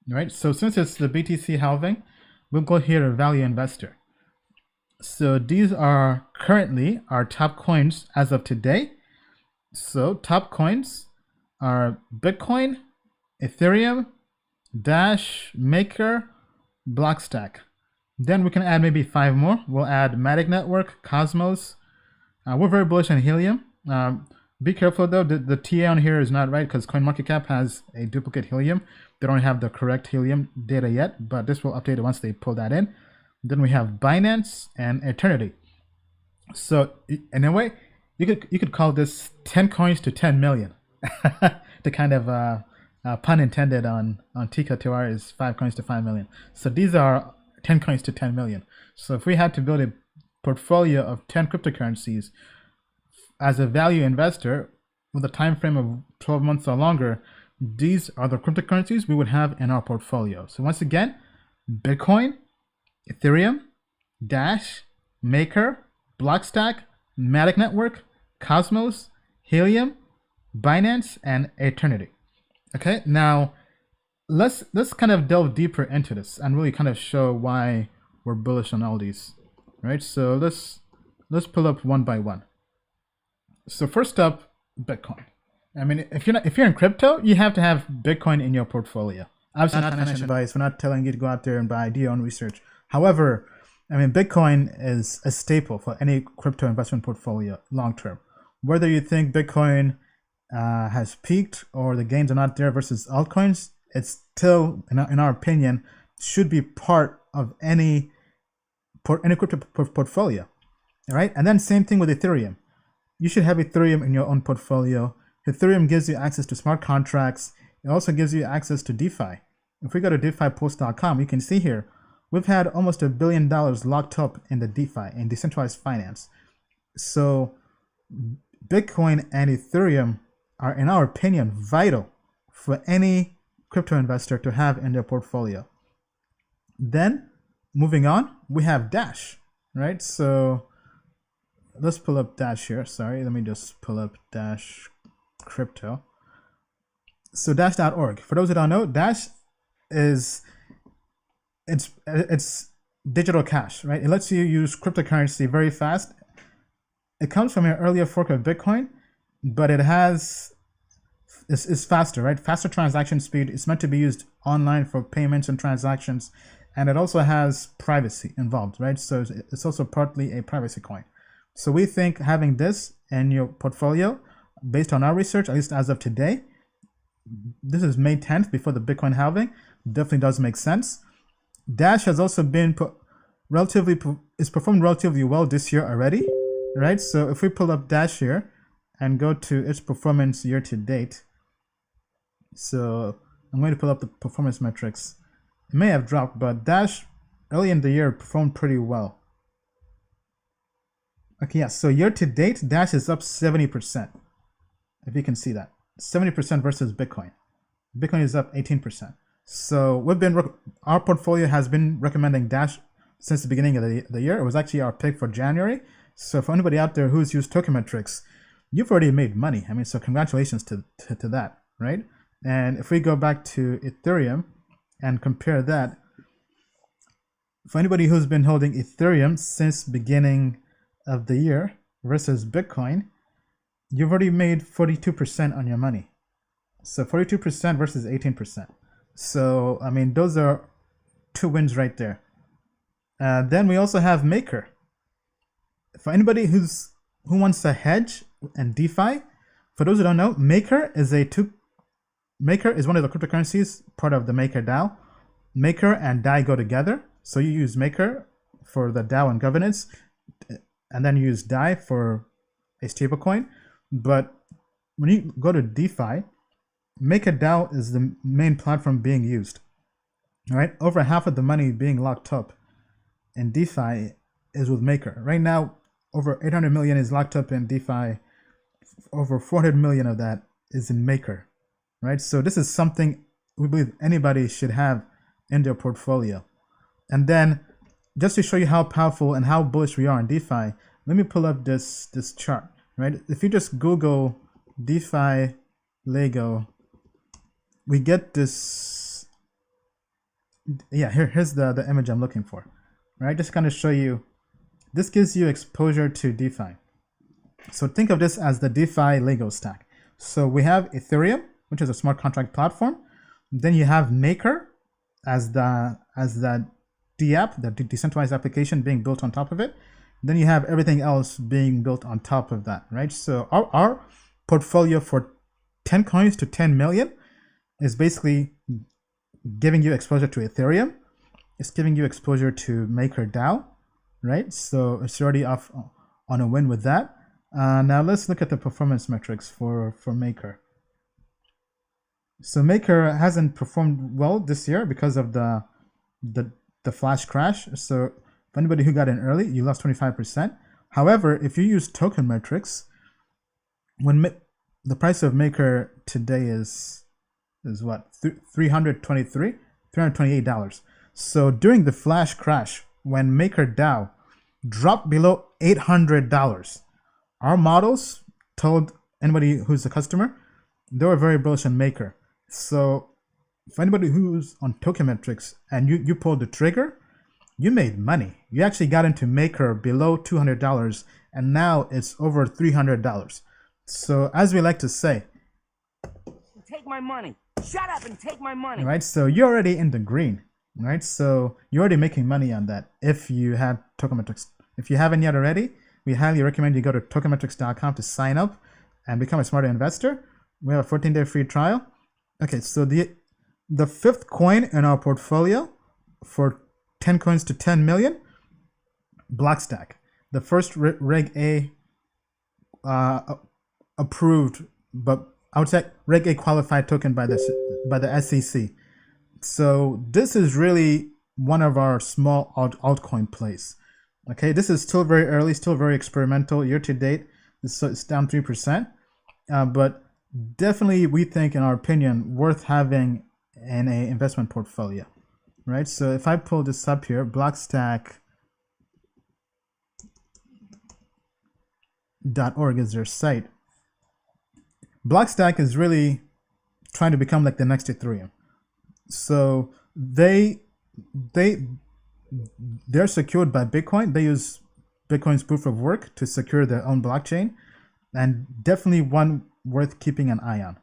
Speaker 3: right? So since it's the BTC halving, we'll go here to Value Investor. So these are currently our top coins as of today. So top coins are Bitcoin, Ethereum, Dash, Maker, Blockstack. Then we can add maybe 5 more. We'll add Matic Network, Cosmos. We're very bullish on Helium. Be careful though, the TA on here is not right because CoinMarketCap has a duplicate Helium. They don't have the correct Helium data yet, but this will update it once they pull that in. Then we have Binance and Eternity. So in a way, you could call this 10 coins to 10 million. The kind of pun intended on Tika Tiwara is 5 coins to 5 million. So these are 10 coins to 10 million. So if we had to build a portfolio of 10 cryptocurrencies as a value investor with a time frame of 12 months or longer, these are the cryptocurrencies we would have in our portfolio. So once again, Bitcoin, Ethereum, Dash, Maker, Blockstack, Matic Network, Cosmos, Helium, Binance, and Eternity. Okay, now let's kind of delve deeper into this and really kind of show why we're bullish on all these. Right? So let's pull up one by one. So first up, Bitcoin. I mean, if you're in crypto, you have to have Bitcoin in your portfolio. Obviously, not financial advice. We're not telling you to go out there and buy, do your own research. However, I mean, Bitcoin is a staple for any crypto investment portfolio long term. Whether you think Bitcoin has peaked or the gains are not there versus altcoins, it's still, in our opinion, should be part of any crypto portfolio. All right, and then same thing with Ethereum. You should have Ethereum in your own portfolio. Ethereum gives you access to smart contracts. It also gives you access to DeFi. If we go to DeFiPost.com, you can see here, we've had almost $1 billion locked up in the DeFi, in decentralized finance. So Bitcoin and Ethereum are, in our opinion, vital for any crypto investor to have in their portfolio. Then, moving on, we have Dash, right? So let's pull up Dash here. Sorry, let me just pull up Dash Crypto. So Dash.org. For those who don't know, Dash is it's digital cash, right? It lets you use cryptocurrency very fast. It comes from an earlier fork of Bitcoin, but it's faster, right? Faster transaction speed. It's meant to be used online for payments and transactions, and it also has privacy involved, right? So it's also partly a privacy coin. So we think having this in your portfolio, based on our research, at least as of today, this is May 10th, before the Bitcoin halving, definitely does make sense. Dash has also been it's performed relatively well this year already, right? So if we pull up Dash here and go to its performance year to date, so I'm going to pull up the performance metrics. It may have dropped, but Dash early in the year performed pretty well. Okay, yeah, so year to date, Dash is up 70%, if you can see that. 70% versus Bitcoin. Bitcoin is up 18%. So our portfolio has been recommending Dash since the beginning of the year. It was actually our pick for January. So for anybody out there who's used Token Metrics, you've already made money. I mean, so congratulations to that, right? And if we go back to Ethereum and compare that, for anybody who's been holding Ethereum since beginning of the year versus Bitcoin, you've already made 42% on your money. So 42% versus 18%. So, I mean, those are two wins right there. Then we also have Maker. For anybody who wants to hedge and DeFi, for those who don't know, Maker is one of the cryptocurrencies, part of the Maker DAO. Maker and DAI go together. So you use Maker for the DAO and governance, and then you use DAI for a stablecoin. But when you go to DeFi, MakerDAO is the main platform being used. All right, over half of the money being locked up in DeFi is with Maker. Right now, over 800 million is locked up in DeFi. Over 400 million of that is in Maker. Right, so this is something we believe anybody should have in their portfolio. And then, just to show you how powerful and how bullish we are in DeFi, let me pull up this chart. Right, if you just Google DeFi Lego, we get this. Yeah, here's the image I'm looking for. Right, just kind of show you. This gives you exposure to DeFi. So think of this as the DeFi Lego stack. So we have Ethereum, which is a smart contract platform. Then you have Maker as the DApp, the decentralized application being built on top of it. Then you have everything else being built on top of that, right? So our portfolio for 10 coins to 10 million is basically giving you exposure to Ethereum. It's giving you exposure to MakerDAO, right? So it's already off on a win with that. Now let's look at the performance metrics for Maker. So Maker hasn't performed well this year because of the flash crash. So for anybody who got in early, you lost 25%. However, if you use Token Metrics, when the price of Maker today is what? $328. So during the flash crash, when MakerDAO dropped below $800, our models told anybody who's a customer, they were very bullish on Maker. So for anybody who's on Token Metrics and you pulled the trigger, you made money. You actually got into Maker below $200, and now it's over $300. So as we like to say,
Speaker 5: take my money. Shut up and take my money.
Speaker 3: Right, so you're already in the green, right? So you're already making money on that if you had Token Metrics. If you haven't yet already, we highly recommend you go to tokenmetrics.com to sign up and become a smarter investor. We have a 14-day free trial. Okay, so the fifth coin in our portfolio for 10 coins to 10 million, Blockstack, the first Reg A approved, but I would say Reg A qualified token by the SEC. So this is really one of our small altcoin plays. Okay, this is still very early, still very experimental. Year to date, it's down 3%, but definitely we think, in our opinion, worth having in a investment portfolio, right? So if I pull this up here, Blockstack.org is their site. Blockstack is really trying to become like the next Ethereum. So they're secured by Bitcoin. They use Bitcoin's proof of work to secure their own blockchain, and definitely one worth keeping an eye on.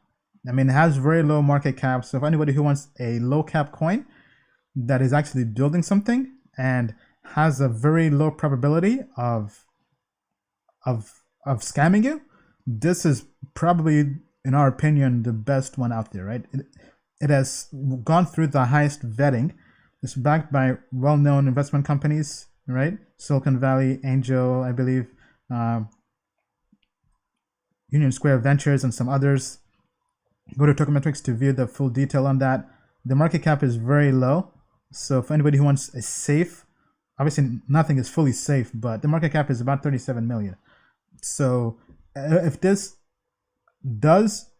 Speaker 3: I mean, it has very low market cap. So if anybody who wants a low cap coin that is actually building something and has a very low probability of scamming you, this is probably, in our opinion, the best one out there, right? It has gone through the highest vetting. It's backed by well-known investment companies, right? Silicon Valley, Angel, I believe, Union Square Ventures, and some others. Go to Token Metrics to view the full detail on that. The market cap is very low. So for anybody who wants a safe, obviously nothing is fully safe, but the market cap is about 37 million. So if this does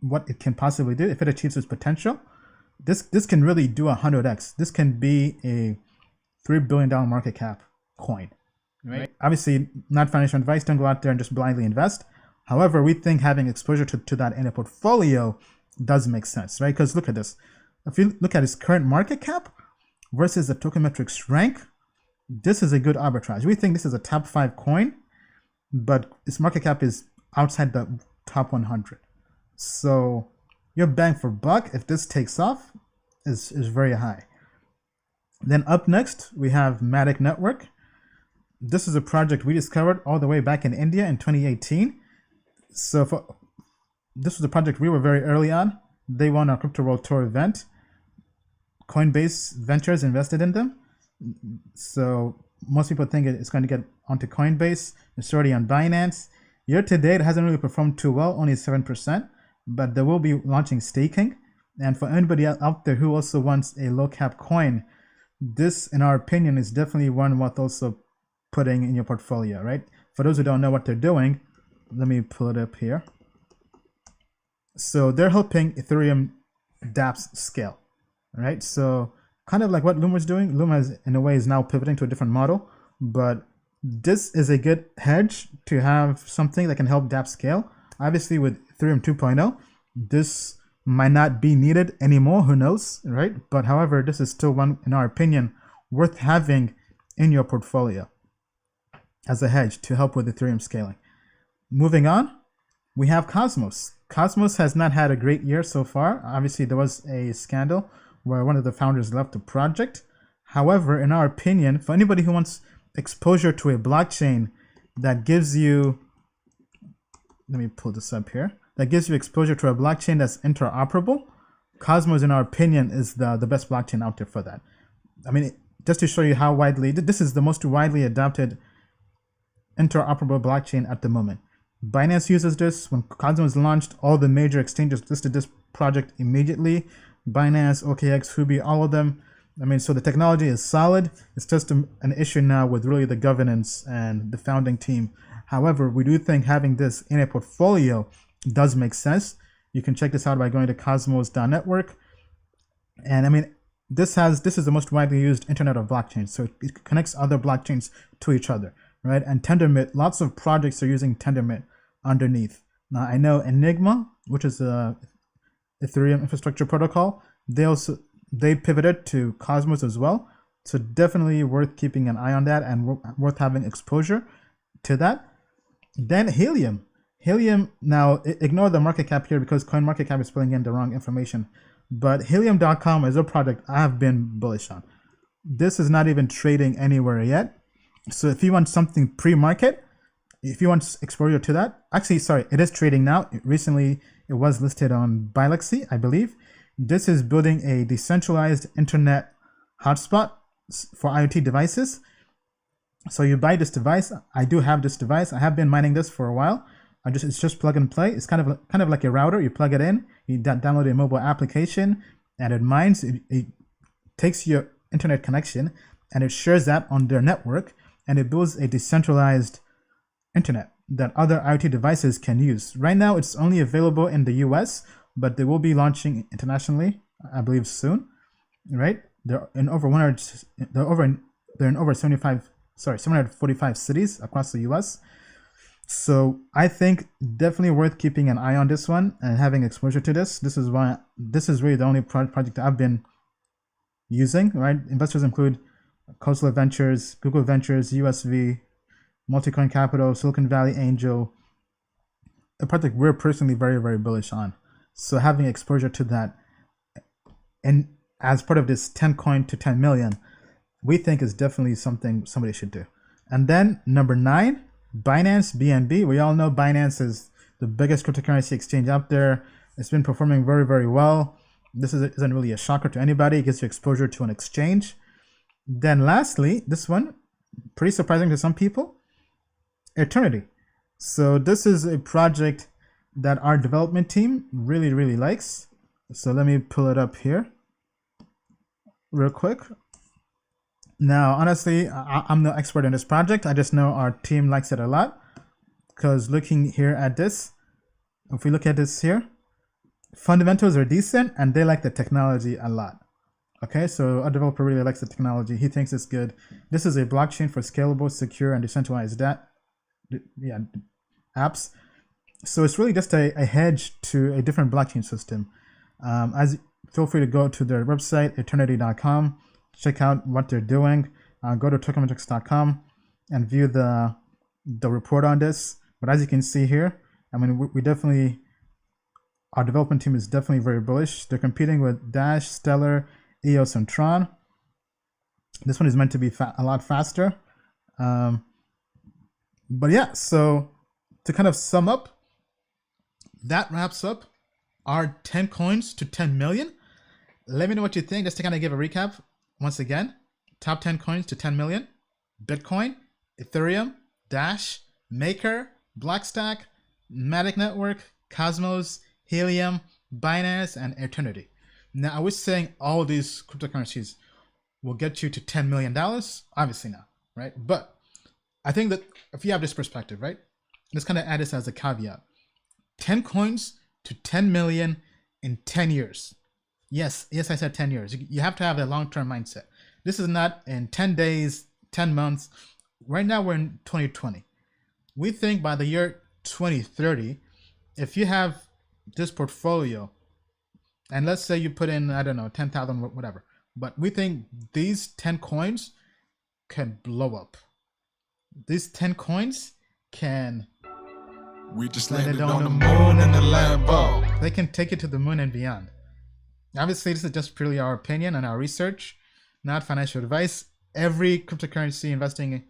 Speaker 3: what it can possibly do, if it achieves its potential, this can really do 100x. This can be a $3 billion market cap coin, right? Obviously, not financial advice. Don't go out there and just blindly invest. However, we think having exposure to that in a portfolio does make sense, right? Because look at this. If you look at its current market cap versus the Token Metrics rank, this is a good arbitrage. We think this is a top 5 coin, but its market cap is outside the top 100. So your bang for buck, if this takes off, is very high. Then up next, we have Matic Network. This is a project we discovered all the way back in India in 2018. So this was a project we were very early on. They won our Crypto World Tour event. Coinbase Ventures invested in them. So most people think it's going to get onto Coinbase. It's already on Binance. Year to date, it hasn't really performed too well, only 7%, but they will be launching staking. And for anybody out there who also wants a low cap coin, this, in our opinion, is definitely one worth also putting in your portfolio, right? For those who don't know what they're doing, let me pull it up here. So they're helping Ethereum dApps scale, right? So kind of like what Luma's doing. Luma, in a way, is now pivoting to a different model, but this is a good hedge to have something that can help dApps scale. Obviously, with Ethereum 2.0, this might not be needed anymore. Who knows, right? But however, this is still one, in our opinion, worth having in your portfolio as a hedge to help with Ethereum scaling. Moving on, we have Cosmos. Cosmos has not had a great year so far. Obviously, there was a scandal where one of the founders left the project. However, in our opinion, for anybody who wants exposure to a blockchain that gives you, let me pull this up here, that gives you exposure to a blockchain that's interoperable, Cosmos, in our opinion, is the best blockchain out there for that. I mean, just to show you how widely, this is the most widely adopted interoperable blockchain at the moment. Binance uses this. When Cosmos launched, all the major exchanges listed this project immediately. Binance, OKX, Huobi, all of them. I mean, so the technology is solid. It's just an issue now with really the governance and the founding team. However, we do think having this in a portfolio does make sense. You can check this out by going to cosmos.network. And I mean, this is the most widely used Internet of Blockchains. So it connects other blockchains to each other, right? And Tendermint, lots of projects are using Tendermint underneath. Now, I know Enigma, which is a Ethereum infrastructure protocol, they pivoted to Cosmos as well. So definitely worth keeping an eye on that and worth having exposure to that. Then Helium. Helium, now ignore the market cap here because CoinMarketCap is pulling in the wrong information. But Helium.com is a product I've been bullish on. This is not even trading anywhere yet. So if you want something pre-market, if you want exposure to that, actually, sorry, it is trading now. Recently, it was listed on Biloxi, I believe. This is building a decentralized internet hotspot for IoT devices. So you buy this device. I do have this device. I have been mining this for a while. It's just plug and play. It's kind of like a router. You plug it in, you download a mobile application, and it takes your internet connection and it shares that on their network, and it builds a decentralized internet that other IoT devices can use. Right now, it's only available in the US, but they will be launching internationally, I believe, soon. Right? They're in over 745 cities across the US. So I think definitely worth keeping an eye on this one and having exposure to this. This is really the only project I've been using. Right? Investors include Coastal Ventures, Google Ventures, USV, Multicoin Capital, Silicon Valley Angel, a project we're personally very, very bullish on. So having exposure to that, and as part of this 10 coin to 10 million, we think is definitely something somebody should do. And then number 9, Binance BNB. We all know Binance is the biggest cryptocurrency exchange out there. It's been performing very, very well. This isn't really a shocker to anybody. It gives you exposure to an exchange. Then lastly, this one, pretty surprising to some people, Eternity. So this is a project that our development team really, really likes. So let me pull it up here real quick. Now, honestly, I'm no expert in this project. I just know our team likes it a lot, because looking here at this, if we look at this here, fundamentals are decent and they like the technology a lot. Okay, so our developer really likes the technology. He thinks it's good. This is a blockchain for scalable, secure, and decentralized apps. So it's really just a hedge to a different blockchain system. Feel free to go to their website, eternity.com, check out what they're doing. Go to tokenmetrics.com and view the report on this. But as you can see here, I mean, we definitely, our development team is definitely very bullish. They're competing with Dash, Stellar, EOS, and Tron. This one is meant to be a lot faster. But yeah, so to kind of sum up, that wraps up our 10 coins to 10 million. Let me know what you think. Just to kind of give a recap once again: top 10 coins to 10 million: Bitcoin, Ethereum, Dash, Maker, Blockstack, Matic Network, Cosmos, Helium, Binance, and Eternity. Now, I was saying all these cryptocurrencies will get you to $10 million. Obviously not, right? But I think that if you have this perspective, right, let's kind of add this as a caveat. 10 coins to 10 million in 10 years. Yes, I said 10 years. You have to have a long-term mindset. This is not in 10 days, 10 months. Right now, we're in 2020. We think by the year 2030, if you have this portfolio, and let's say you put in, I don't know, 10,000, whatever, but we think these 10 coins can blow up. These 10 coins can...
Speaker 1: We just landed on the moon in the Lambo.
Speaker 3: They can take it to the moon and beyond. Obviously, this is just purely our opinion and our research, not financial advice. Every cryptocurrency investing,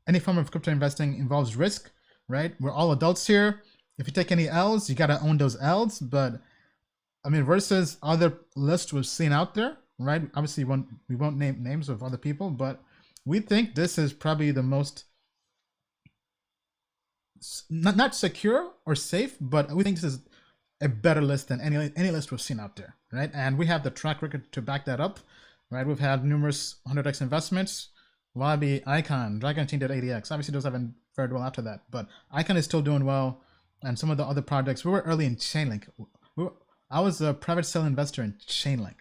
Speaker 3: any form of crypto investing involves risk, right? We're all adults here. If you take any L's, you got to own those L's. But I mean, versus other lists we've seen out there, right? Obviously, we won't name names of other people, but we think this is probably the most not secure or safe, but we think this is a better list than any list we've seen out there, right? And we have the track record to back that up, right? We've had numerous 100x investments, Wallaby, Icon, Dragon Team did 80x. Obviously, those haven't fared well after that, but Icon is still doing well, and some of the other projects. We were early in Chainlink. I was a private sale investor in Chainlink.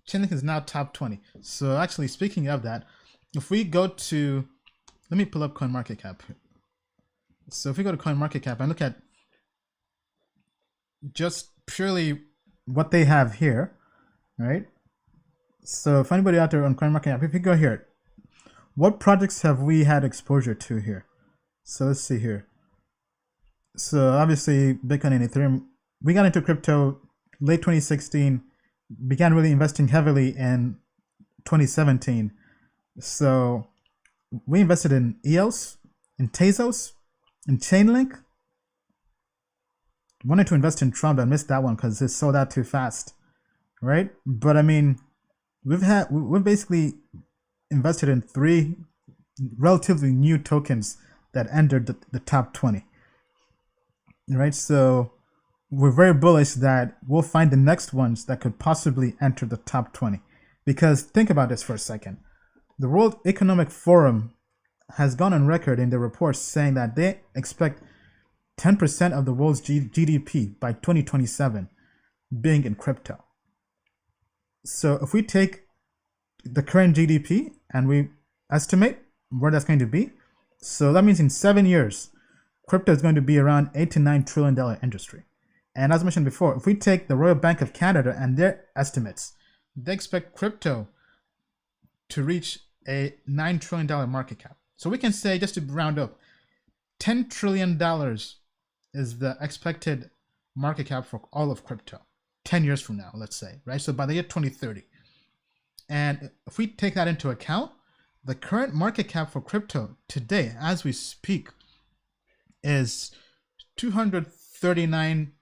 Speaker 3: Chainlink is now top 20. So actually, speaking of that, if we go to, let me pull up CoinMarketCap. So if we go to CoinMarketCap and look at just purely what they have here, right? So if anybody out there on CoinMarketCap, if you go here, what projects have we had exposure to here? So let's see here. So obviously Bitcoin and Ethereum, we got into crypto late 2016, began really investing heavily in 2017. So we invested in EOS, in Tezos, in Chainlink. Wanted to invest in Trump, but missed that one because it sold out too fast, right? But I mean, we've basically invested in 3 relatively new tokens that entered the top 20, right? So we're very bullish that we'll find the next ones that could possibly enter the top 20. Because think about this for a second. The World Economic Forum has gone on record in their reports saying that they expect 10% of the world's GDP by 2027 being in crypto. So if we take the current GDP and we estimate where that's going to be, so that means in 7 years, crypto is going to be around $8 to $9 trillion industry. And as mentioned before, if we take the Royal Bank of Canada and their estimates, they expect crypto to reach a $9 trillion market cap. So we can say, just to round up, $10 trillion is the expected market cap for all of crypto 10 years from now, let's say, right? So by the year 2030. And if we take that into account, the current market cap for crypto today, as we speak, is 239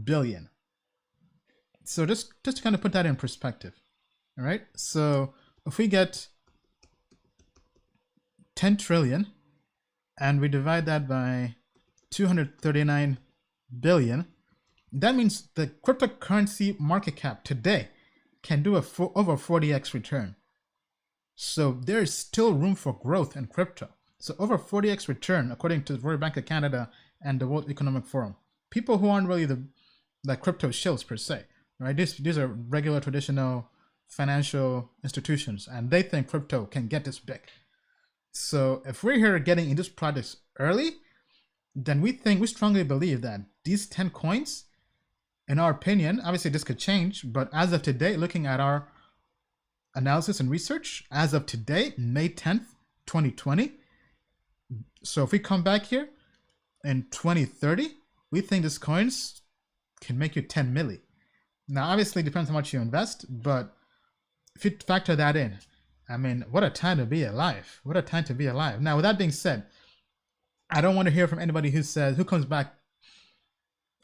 Speaker 3: billion. So just to kind of put that in perspective, all right? So if we get 10 trillion and we divide that by 239 billion, that means the cryptocurrency market cap today can do over 40x return. So there is still room for growth in crypto. So over 40x return, according to the Royal Bank of Canada and the World Economic Forum. People who aren't really the crypto shills per se, right? These are regular traditional financial institutions, and they think crypto can get this big. So if we're here getting in these projects early, then we strongly believe that these 10 coins, in our opinion, obviously this could change, but as of today, looking at our analysis and research, as of today, May 10th, 2020, so if we come back here in 2030, we think these coins can make you 10 milli. Now, obviously, it depends how much you invest, but if you factor that in, I mean, what a time to be alive. What a time to be alive. Now, with that being said, I don't want to hear from anybody who comes back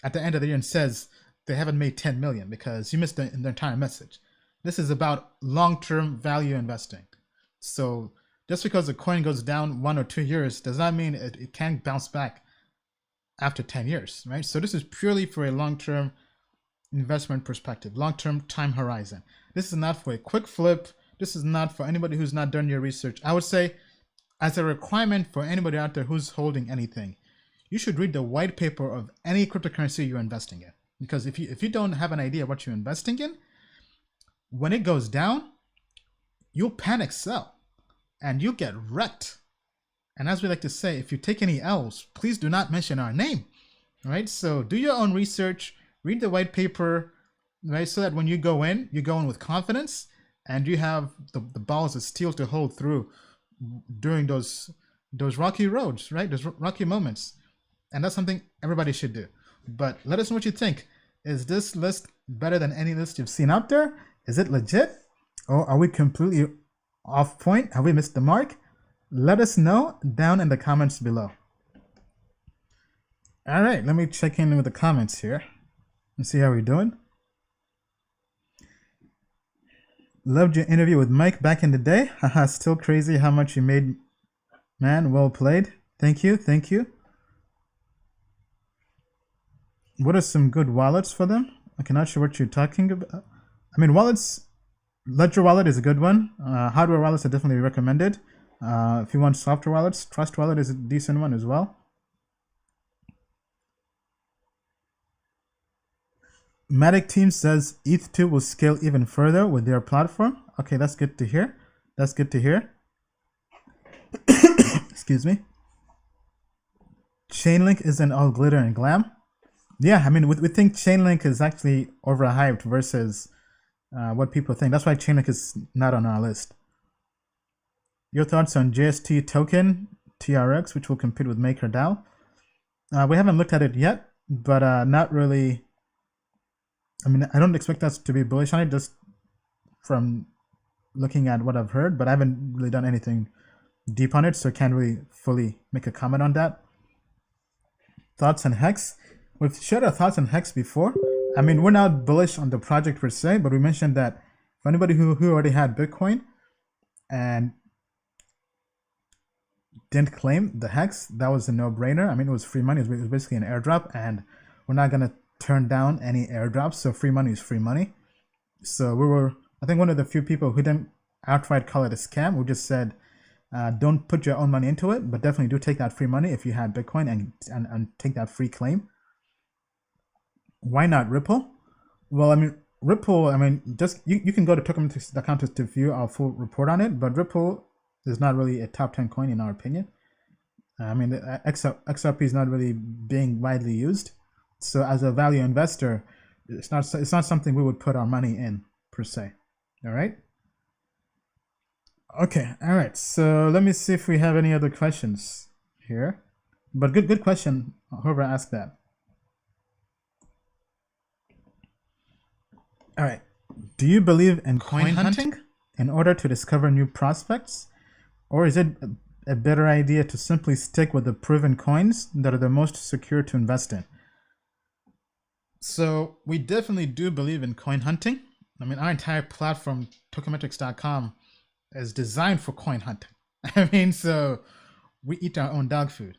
Speaker 3: at the end of the year and says they haven't made 10 million, because you missed the entire message. This is about long-term value investing. So just because the coin goes down 1 or 2 years does not mean it can't bounce back after 10 years, right? So this is purely for a long-term investment perspective, long-term time horizon. This is not for a quick flip. This is not for anybody who's not done your research. I would say, as a requirement for anybody out there who's holding anything, you should read the white paper of any cryptocurrency you're investing in. Because if you don't have an idea what you're investing in, when it goes down, you'll panic sell and you get wrecked. And as we like to say, if you take any L's, please do not mention our name, right? So do your own research, read the white paper, right? So that when you go in with confidence and you have the balls of steel to hold through during those rocky roads, right? Those rocky moments. And that's something everybody should do. But let us know what you think. Is this list better than any list you've seen out there? Is it legit? Or are we completely off point? Have we missed the mark? Let us know down in the comments below. All right, let me check in with the comments here and see how we're doing. Loved your interview with Mike back in the day. Haha, still crazy how much you made. Man, well played. Thank you, thank you. What are some good wallets for them? I'm not sure what you're talking about. I mean, wallets, Ledger Wallet is a good one. Hardware wallets are definitely recommended. If you want software wallets, Trust Wallet is a decent one as well. Matic Team says ETH2 will scale even further with their platform. Okay, that's good to hear. That's good to hear. Excuse me. Chainlink isn't all glitter and glam. Yeah, I mean, we think Chainlink is actually overhyped versus what people think. That's why Chainlink is not on our list. Your thoughts on JST token TRX, which will compete with MakerDAO? We haven't looked at it yet, but not really. I mean, I don't expect us to be bullish on it just from looking at what I've heard, but I haven't really done anything deep on it, so I can't really fully make a comment on that. Thoughts on Hex? We've shared our thoughts on Hex before. I mean, we're not bullish on the project per se, but we mentioned that for anybody who already had Bitcoin and didn't claim the Hex, that was a no-brainer. I mean, it was free money. It was basically an airdrop, and we're not going to turn down any airdrops. So free money is free money. So we were, I think, one of the few people who didn't outright call it a scam. We just said, don't put your own money into it, but definitely do take that free money if you had Bitcoin and take that free claim. Why not Ripple? Well, I mean, Ripple, I mean, just you can go to tokenmetrics.com to view our full report on it, but Ripple is not really a top 10 coin in our opinion. I mean, the XRP is not really being widely used. So as a value investor, it's not something we would put our money in per se. All right. Okay. All right. So let me see if we have any other questions here. But good question. Whoever asked that. All right. Do you believe in coin hunting in order to discover new prospects? Or is it a better idea to simply stick with the proven coins that are the most secure to invest in? So we definitely do believe in coin hunting. I mean, our entire platform, tokenmetrics.com, is designed for coin hunting. I mean, so we eat our own dog food.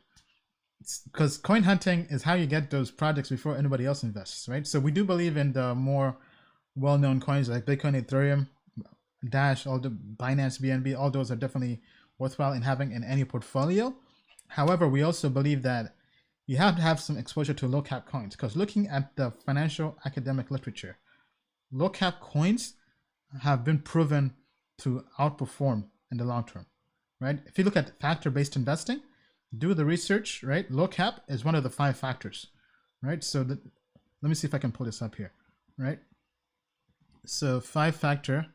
Speaker 3: Because coin hunting is how you get those projects before anybody else invests, right? So we do believe in the more well-known coins like Bitcoin, Ethereum, Dash, all the Binance, BNB, all those are definitely worthwhile in having in any portfolio. However, we also believe that you have to have some exposure to low cap coins, because looking at the financial academic literature, low cap coins have been proven to outperform in the long term, right? If you look at factor-based investing, do the research, right? Low cap is one of the 5 factors, right? So let me see if I can pull this up here, right? So 5-factor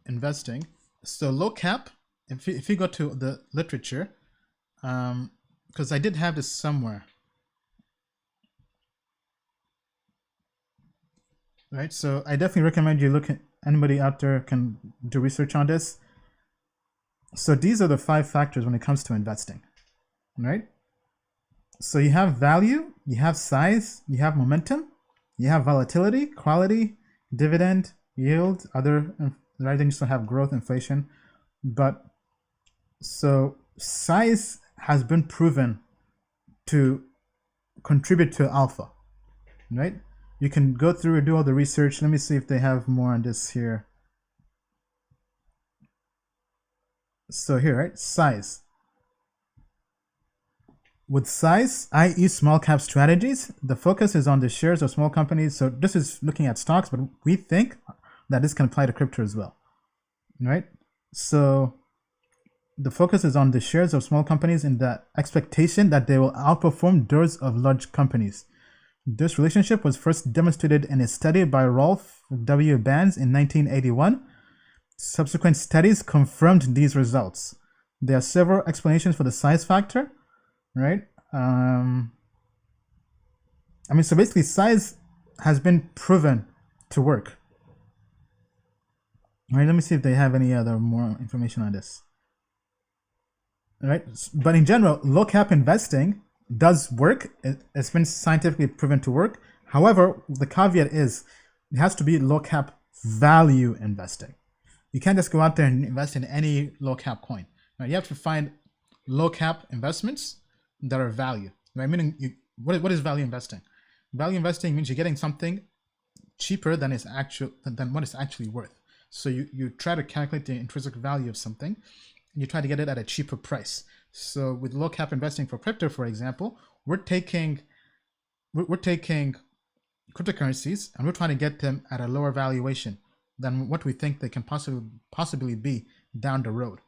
Speaker 3: investing. So low cap, if you go to the literature, because I did have this somewhere, right? So I definitely recommend you look at, anybody out there can do research on this. So these are the 5 factors when it comes to investing, right? So you have value, you have size, you have momentum, you have volatility, quality, dividend, yield, other, right? Then you still have growth, inflation. But so size has been proven to contribute to alpha, right? You can go through and do all the research. Let me see if they have more on this here. So here, right? Size. With size, i.e. small cap strategies, the focus is on the shares of small companies. So this is looking at stocks, but we think that this can apply to crypto as well, right? So the focus is on the shares of small companies in the expectation that they will outperform those of large companies. This relationship was first demonstrated in a study by Rolf W. Bands in 1981. Subsequent studies confirmed these results. There are several explanations for the size factor, right? I mean, so basically size has been proven to work. All right, let me see if they have any other more information on this. All right, but in general, low cap investing does work. It's been scientifically proven to work. However, the caveat is it has to be low cap value investing. You can't just go out there and invest in any low cap coin. Right? You have to find low cap investments that are value. Right? Meaning, what is value investing? Value investing means you're getting something cheaper than what it's actually worth. So you try to calculate the intrinsic value of something, and you try to get it at a cheaper price. So with low cap investing for crypto, for example, we're taking cryptocurrencies and we're trying to get them at a lower valuation than what we think they can possibly be down the road.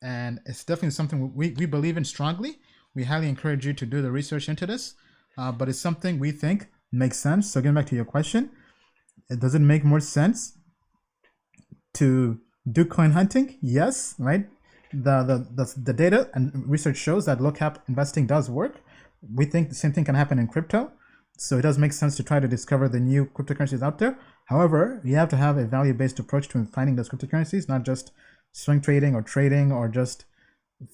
Speaker 3: And it's definitely something we believe in strongly. We highly encourage you to do the research into this, but it's something we think makes sense. So getting back to your question, does it make more sense to do coin hunting? Yes, right? The data and research shows that low cap investing does work. We think the same thing can happen in crypto. So it does make sense to try to discover the new cryptocurrencies out there. However, you have to have a value-based approach to finding those cryptocurrencies, not just swing trading or just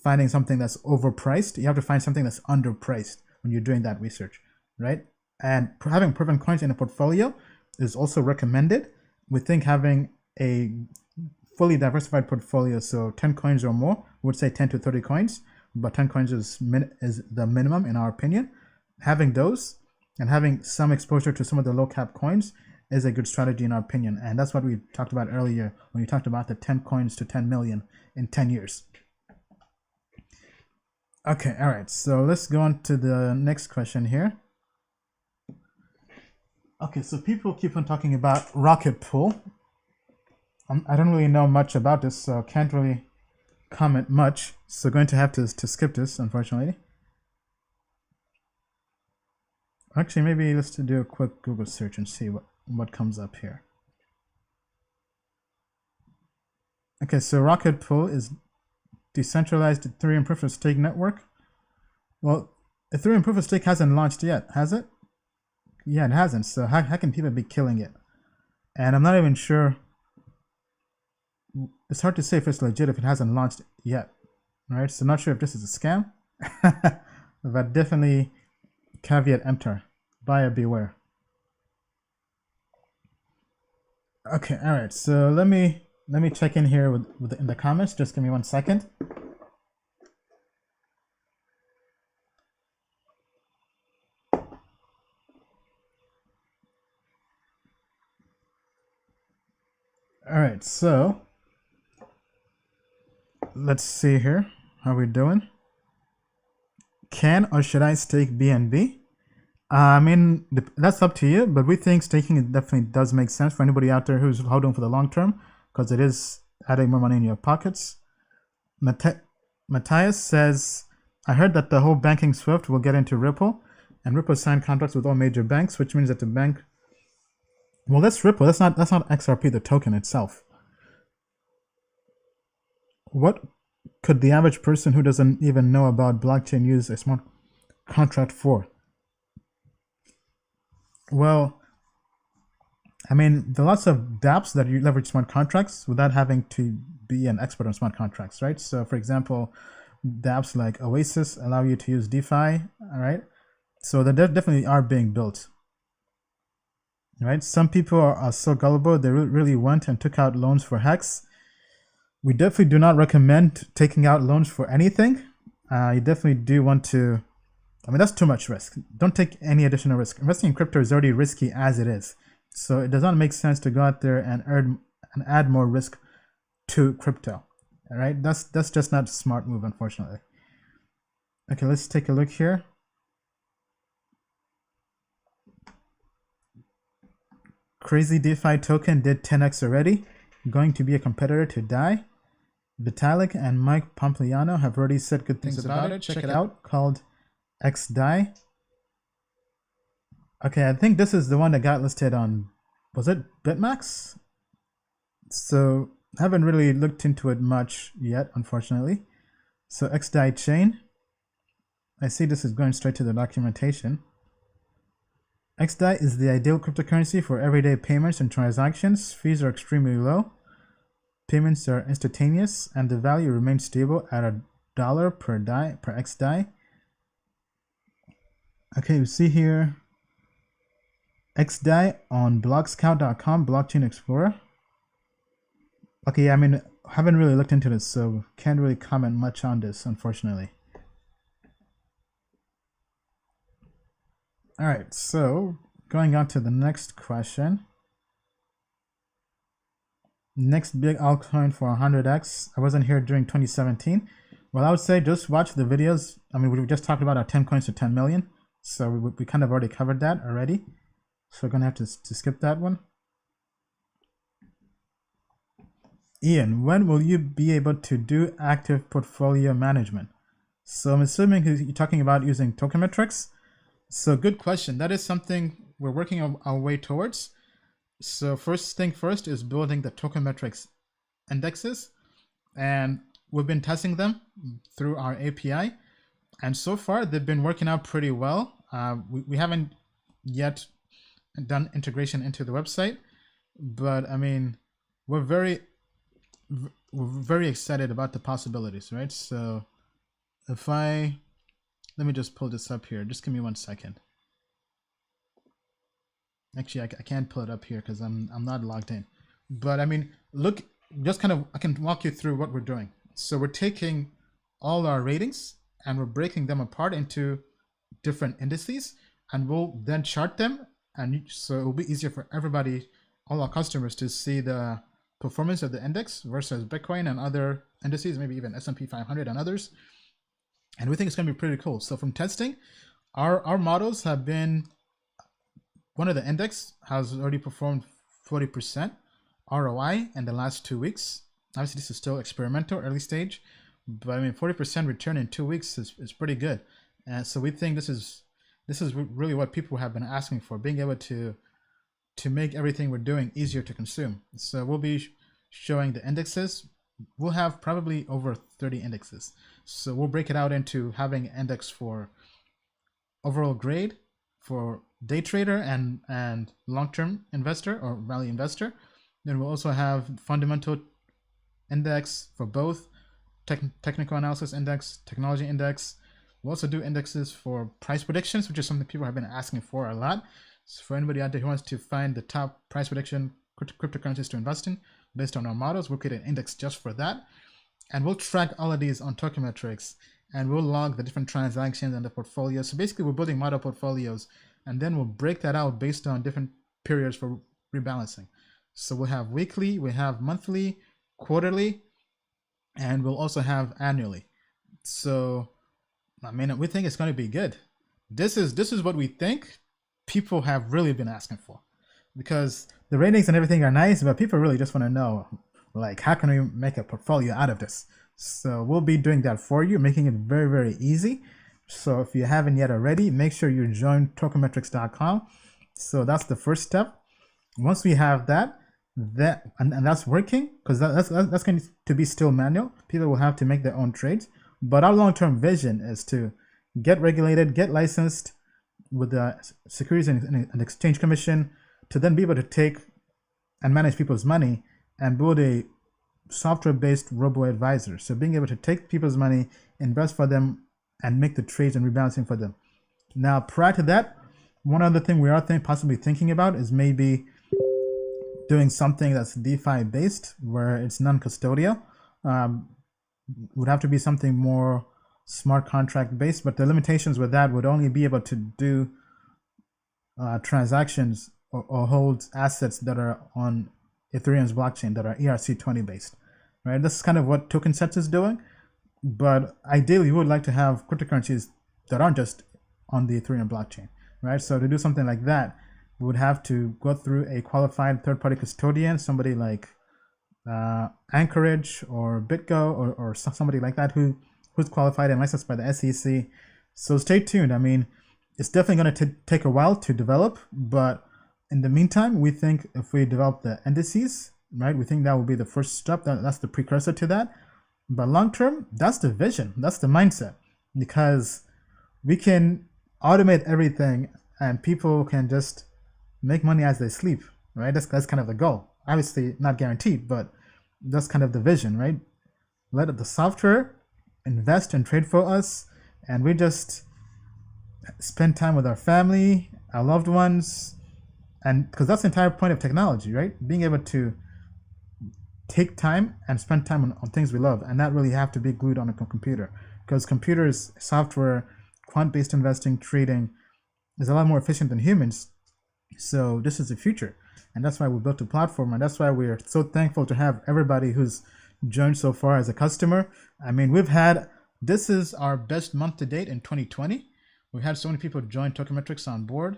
Speaker 3: finding something that's overpriced. You have to find something that's underpriced when you're doing that research, right? And having proven coins in a portfolio is also recommended. We think having a fully diversified portfolio, so 10 coins or more, we would say 10 to 30 coins, but 10 coins is the minimum in our opinion. Having those and having some exposure to some of the low cap coins is a good strategy in our opinion. And that's what we talked about earlier when we talked about the 10 coins to 10 million in 10 years. Okay, all right, so let's go on to the next question here. Okay, so people keep on talking about Rocket Pool. I don't really know much about this, so can't really comment much. So going to have to skip this, unfortunately. Actually, maybe let's do a quick Google search and see what comes up here. Okay, so Rocket Pool is decentralized Ethereum proof of stake network. Well, Ethereum proof of stake hasn't launched yet, has it? Yeah, it hasn't. So how can people be killing it? And I'm not even sure. It's hard to say if it's legit if it hasn't launched yet, right? So not sure if this is a scam, but definitely caveat emptor, buyer beware. Okay, all right. So let me check in here in the comments. Just give me 1 second. All right, so let's see here how we're doing. Can or should I stake BNB? I mean, that's up to you, but we think staking definitely does make sense for anybody out there who's holding for the long term, because it is adding more money in your pockets. Matthias says, I heard that the whole banking SWIFT will get into Ripple, and Ripple signed contracts with all major banks, which means that the bank... Well, that's Ripple. That's not XRP, the token itself. What could the average person who doesn't even know about blockchain use a smart contract for? Well, I mean, there are lots of dApps that you leverage smart contracts without having to be an expert on smart contracts, right? So, for example, dApps like Oasis allow you to use DeFi, all right? So they definitely are being built. Right? Some people are so gullible, they really went and took out loans for Hex. We definitely do not recommend taking out loans for anything. You definitely do want to, I mean, that's too much risk. Don't take any additional risk. Investing in crypto is already risky as it is. So it does not make sense to go out there and add more risk to crypto. All right? That's just not a smart move, unfortunately. Okay, let's take a look here. Crazy DeFi token did 10x already. Going to be a competitor to DAI. Vitalik and Mike Pompliano have already said good things about it. Check it out. Called XDAI. Okay, I think this is the one that got listed on, was it BitMax? So I haven't really looked into it much yet, unfortunately. So XDAI chain. I see this is going straight to the documentation. XDAI is the ideal cryptocurrency for everyday payments and transactions. Fees are extremely low. Payments are instantaneous, and the value remains stable at $1 per XDAI. Okay, you see here XDAI on blockscout.com, Blockchain Explorer. Okay, I mean, I haven't really looked into this, so can't really comment much on this, unfortunately. All right, so going on to the next question. Next big altcoin for 100x. I wasn't here during 2017. Well, I would say just watch the videos. I mean, we just talked about our 10 coins to 10 million. So we kind of already covered that already. So we're going to have to skip that one. Ian, when will you be able to do active portfolio management? So I'm assuming you're talking about using Token Metrics. So good question. That is something we're working our way towards. So first thing first is building the Token Metrics indexes. And we've been testing them through our API. And so far, they've been working out pretty well. We haven't yet done integration into the website. But I mean, we're very excited about the possibilities, right? So let me just pull this up here. Just give me 1 second. Actually, I can't pull it up here because I'm not logged in. But I mean, look, I can walk you through what we're doing. So we're taking all our ratings and we're breaking them apart into different indices. and we'll then chart them, and so it will be easier for everybody, all our customers, to see the performance of the index versus Bitcoin and other indices, maybe even S&P 500 and others. And we think it's going to be pretty cool. So from testing, our models have been, one of the index has already performed 40% ROI in the last 2 weeks. Obviously, this is still experimental, early stage, but I mean, 40% return in 2 weeks is pretty good. And so we think this is really what people have been asking for, being able to make everything we're doing easier to consume. So we'll be showing the indexes. We'll have probably over 30 indexes. So we'll break it out into having an index for overall grade, for day trader and long-term investor or value investor. Then we'll also have fundamental index for both, technical analysis index, technology index. We'll also do indexes for price predictions, which is something people have been asking for a lot. So for anybody out there who wants to find the top price prediction cryptocurrencies to invest in based on our models, we'll create an index just for that. And we'll track all of these on Token Metrics, and we'll log the different transactions and the portfolios. So basically we're building model portfolios, and then we'll break that out based on different periods for rebalancing. So we'll have weekly, we have monthly, quarterly, and we'll also have annually. So I mean, we think it's going to be good. This is what we think people have really been asking for, because the ratings and everything are nice, but people really just want to know, like, how can we make a portfolio out of this? So we'll be doing that for you, making it very, very easy. So if you haven't yet already, make sure you join tokenmetrics.com. So that's the first step. Once we have that, and that's working, because that's going to be still manual. People will have to make their own trades. But our long-term vision is to get regulated, get licensed with the Securities and Exchange Commission, to then be able to take and manage people's money and build a software-based robo-advisor. So being able to take people's money, invest for them, and make the trades and rebalancing for them. Now, prior to that, one other thing we are possibly thinking about is maybe doing something that's DeFi-based, where it's non-custodial. Would have to be something more smart contract based, but the limitations with that would only be able to do transactions or hold assets that are on Ethereum's blockchain that are ERC20 based, right? This is kind of what Token Sets is doing, but ideally we would like to have cryptocurrencies that aren't just on the Ethereum blockchain, right? So to do something like that, we would have to go through a qualified third-party custodian, somebody like Anchorage or BitGo or somebody like that who's qualified and licensed by the SEC. So stay tuned. I mean, it's definitely going to take a while to develop, but in the meantime, we think if we develop the indices, right, we think that will be the first step. That's the precursor to that. But long term, that's the vision, that's the mindset, because we can automate everything and people can just make money as they sleep, right? That's kind of the goal. Obviously not guaranteed, but that's kind of the vision, right? Let the software invest and trade for us, and we just spend time with our family, our loved ones, and because that's the entire point of technology, right? Being able to take time and spend time on things we love, and not really have to be glued on a computer, because computers, software, quant-based investing, trading is a lot more efficient than humans. So this is the future. And that's why we built a platform, and that's why we're so thankful to have everybody who's joined so far as a customer. I mean, this is our best month to date in 2020. We've had so many people join Token Metrics on board.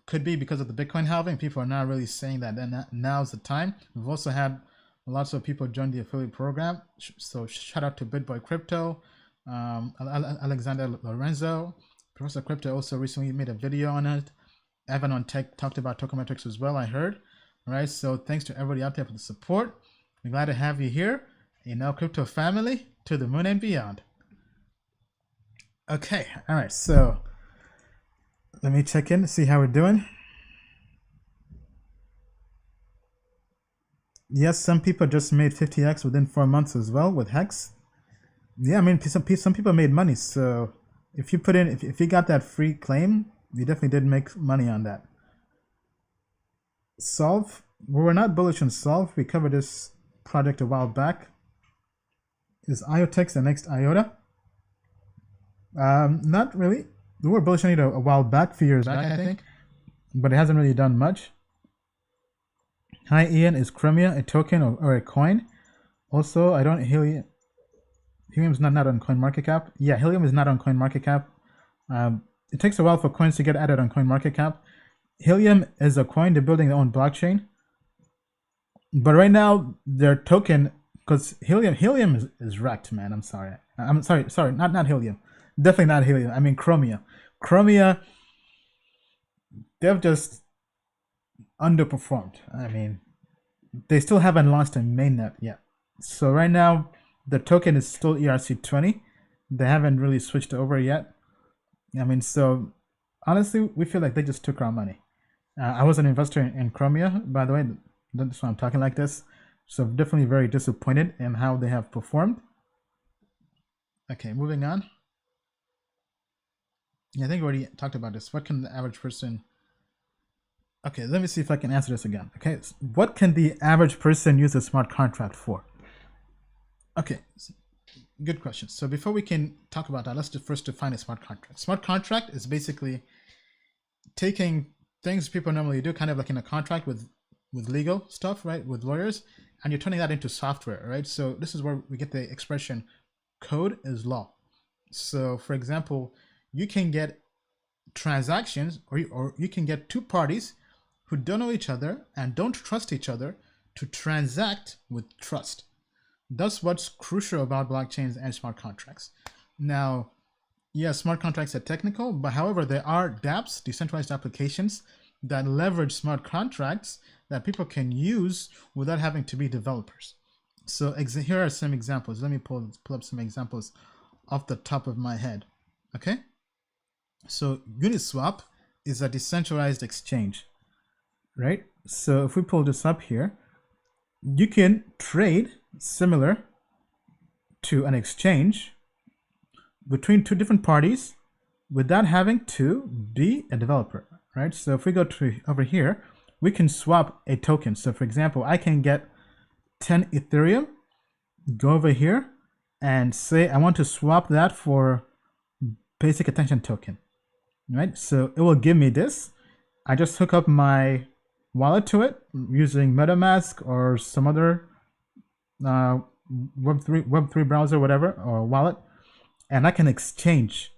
Speaker 3: Could be because of the Bitcoin halving. People are now really saying that now's the time. We've also had lots of people join the affiliate program. So shout out to BitBoy Crypto, Alexander Lorenzo. Professor Crypto also recently made a video on it. Evan on Tech talked about Token Metrics as well, I heard. All right, so thanks to everybody out there for the support. We're glad to have you here in our crypto family, to the moon and beyond. Okay, all right, so let me check in to see how we're doing. Yes, some people just made 50x within 4 months as well with Hex. Yeah, I mean, some people made money. So if you put in, if you got that free claim, you definitely did make money on that. Solve, we were not bullish on Solve. We covered this project a while back. Is IoTex the next IOTA? Not really. we were bullish on it a while back, a few years back, I think, but it hasn't really done much. Herein is Chromia, a token or a coin. Also, I don't Helium's not on CoinMarketCap. Yeah, Helium is not on CoinMarketCap. It takes a while for coins to get added on CoinMarketCap. Helium is a coin. They're building their own blockchain. But right now, their token, because Helium is wrecked, man. I'm sorry. Sorry, not Helium. Definitely not Helium. I mean Chromia. Chromia, they've just underperformed. I mean, they still haven't launched a mainnet yet. So right now, the token is still ERC20. They haven't really switched over yet. I mean, so honestly, we feel like they just took our money. I was an investor in Chromia, by the way. That's why I'm talking like this. So definitely very disappointed in how they have performed. Okay, moving on. Yeah, I think we already talked about this. What can the average person... Okay, let me see if I can answer this again. Okay, what can the average person use a smart contract for? Okay, good question. So before we can talk about that, let's first define a smart contract. Smart contract is basically taking things people normally do, kind of like in a contract with legal stuff, right, with lawyers, and you're turning that into software, right? So this is where we get the expression code is law. So for example, you can get transactions or you can get two parties who don't know each other and don't trust each other to transact with trust. That's what's crucial about blockchains and smart contracts. Now, yeah, smart contracts are technical, but however, there are dApps, decentralized applications, that leverage smart contracts that people can use without having to be developers. So here are some examples. Let me pull up some examples off the top of my head. Okay. So Uniswap is a decentralized exchange, right? So if we pull this up here, you can trade similar to an exchange between two different parties without having to be a developer, right? So if we go to over here, we can swap a token. So for example, I can get 10 Ethereum, go over here and say I want to swap that for basic attention token, right? So it will give me this. I just hook up my wallet to it using MetaMask or some other Web3 browser, whatever, or wallet, and I can exchange,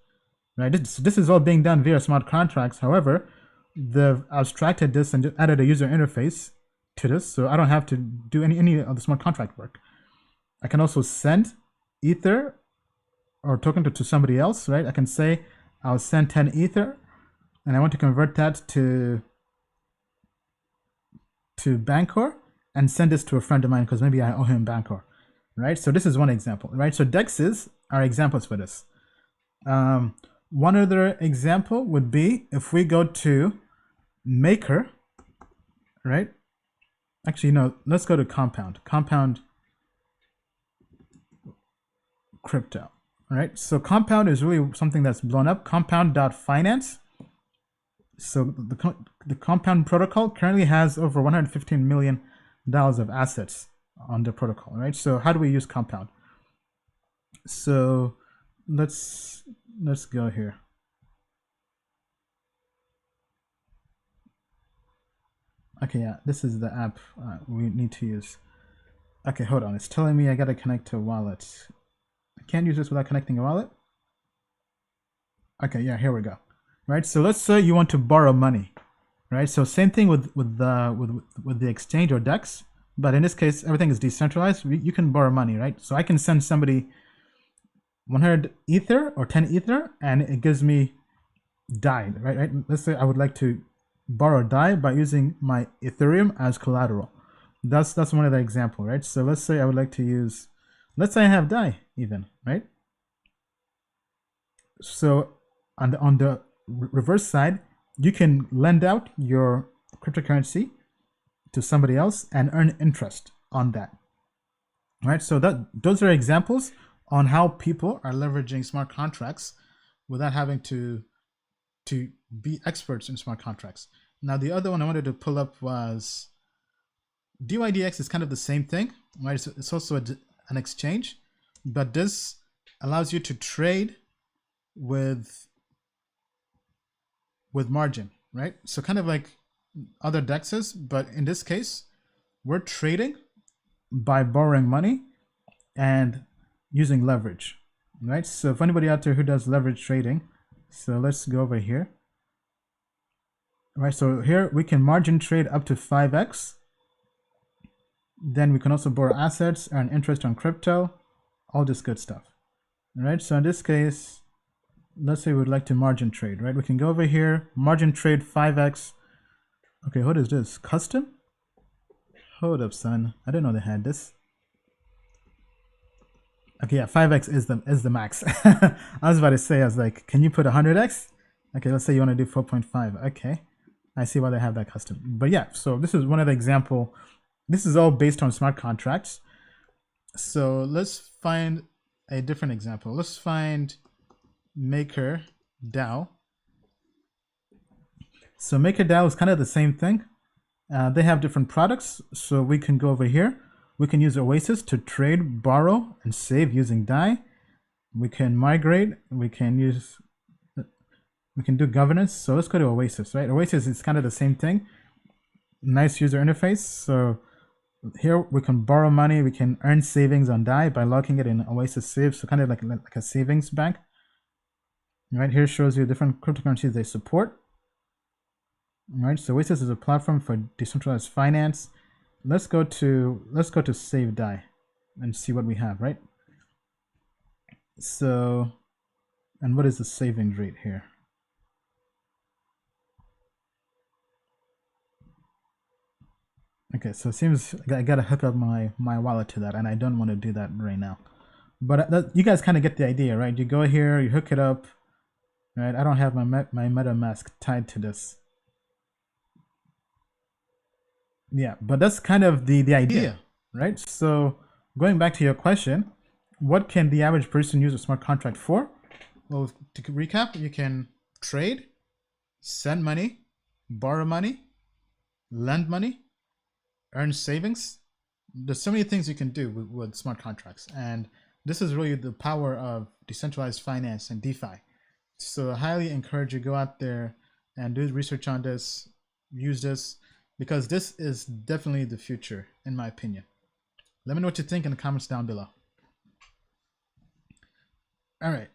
Speaker 3: right? This is all being done via smart contracts. However, they've abstracted this and just added a user interface to this, so I don't have to do any of the smart contract work. I can also send Ether or token to somebody else, right? I can say I'll send 10 Ether, and I want to convert that to Bancor and send this to a friend of mine because maybe I owe him Bancor, right? So this is one example, right? So DEXs are examples for this. One other example would be if we go to Maker, right? Actually, no, let's go to Compound Crypto, right? So Compound is really something that's blown up, compound.finance. So the Compound protocol currently has over $115 million of assets on the protocol, right? So how do we use Compound? So let's go here. Okay, yeah, this is the app we need to use. Okay, hold on. It's telling me I gotta connect to a wallet. I can't use this without connecting a wallet. Okay, yeah, here we go. Right, so let's say you want to borrow money, right? So same thing with the exchange or DEX, but in this case, everything is decentralized. You can borrow money, right? So I can send somebody 100 Ether or 10 Ether, and it gives me DAI, right? Let's say I would like to borrow DAI by using my Ethereum as collateral. That's one of the example, right? So let's say I would like to use, let's say I have DAI even, right? So on the reverse side, you can lend out your cryptocurrency to somebody else and earn interest on that, right? So those are examples on how people are leveraging smart contracts without having to be experts in smart contracts. Now, the other one I wanted to pull up was DYDX is kind of the same thing, right? It's also an exchange, but this allows you to trade with with margin, right? So kind of like other dexes, but in this case, we're trading by borrowing money and using leverage, right? So if anybody out there who does leverage trading, so let's go over here. All right, so here we can margin trade up to 5x. Then we can also borrow assets, earn interest on crypto, all this good stuff. All right, so in this case, let's say we'd like to margin trade, right? We can go over here, margin trade 5x. Okay, what is this? Custom? Hold up, son. I didn't know they had this. Okay, yeah, 5x is the max. I was about to say, I was like, can you put 100x? Okay, let's say you want to do 4.5. Okay, I see why they have that custom. But yeah, so this is one of the example. This is all based on smart contracts. So let's find a different example. Let's find MakerDAO. So MakerDAO is kind of the same thing. They have different products. So we can go over here. We can use Oasis to trade, borrow, and save using DAI. We can migrate. We can do governance. So let's go to Oasis, right? Oasis is kind of the same thing. Nice user interface. So here we can borrow money. We can earn savings on DAI by locking it in Oasis Save. So kind of like a savings bank. Right here shows you different cryptocurrencies they support. All right, so Oasis is a platform for decentralized finance. Let's go to Save DAI and see what we have, right? So, and what is the savings rate here? Okay, so it seems I gotta hook up my wallet to that, and I don't want to do that right now. But you guys kind of get the idea, right? You go here, you hook it up, right? I don't have my MetaMask tied to this. Yeah, but that's kind of the idea, right? So going back to your question, what can the average person use a smart contract for? Well, to recap, you can trade, send money, borrow money, lend money, earn savings. There's so many things you can do with smart contracts. And this is really the power of decentralized finance and DeFi. So I highly encourage you to go out there and do research on this, use this, because this is definitely the future, in my opinion. Let me know what you think in the comments down below. All right.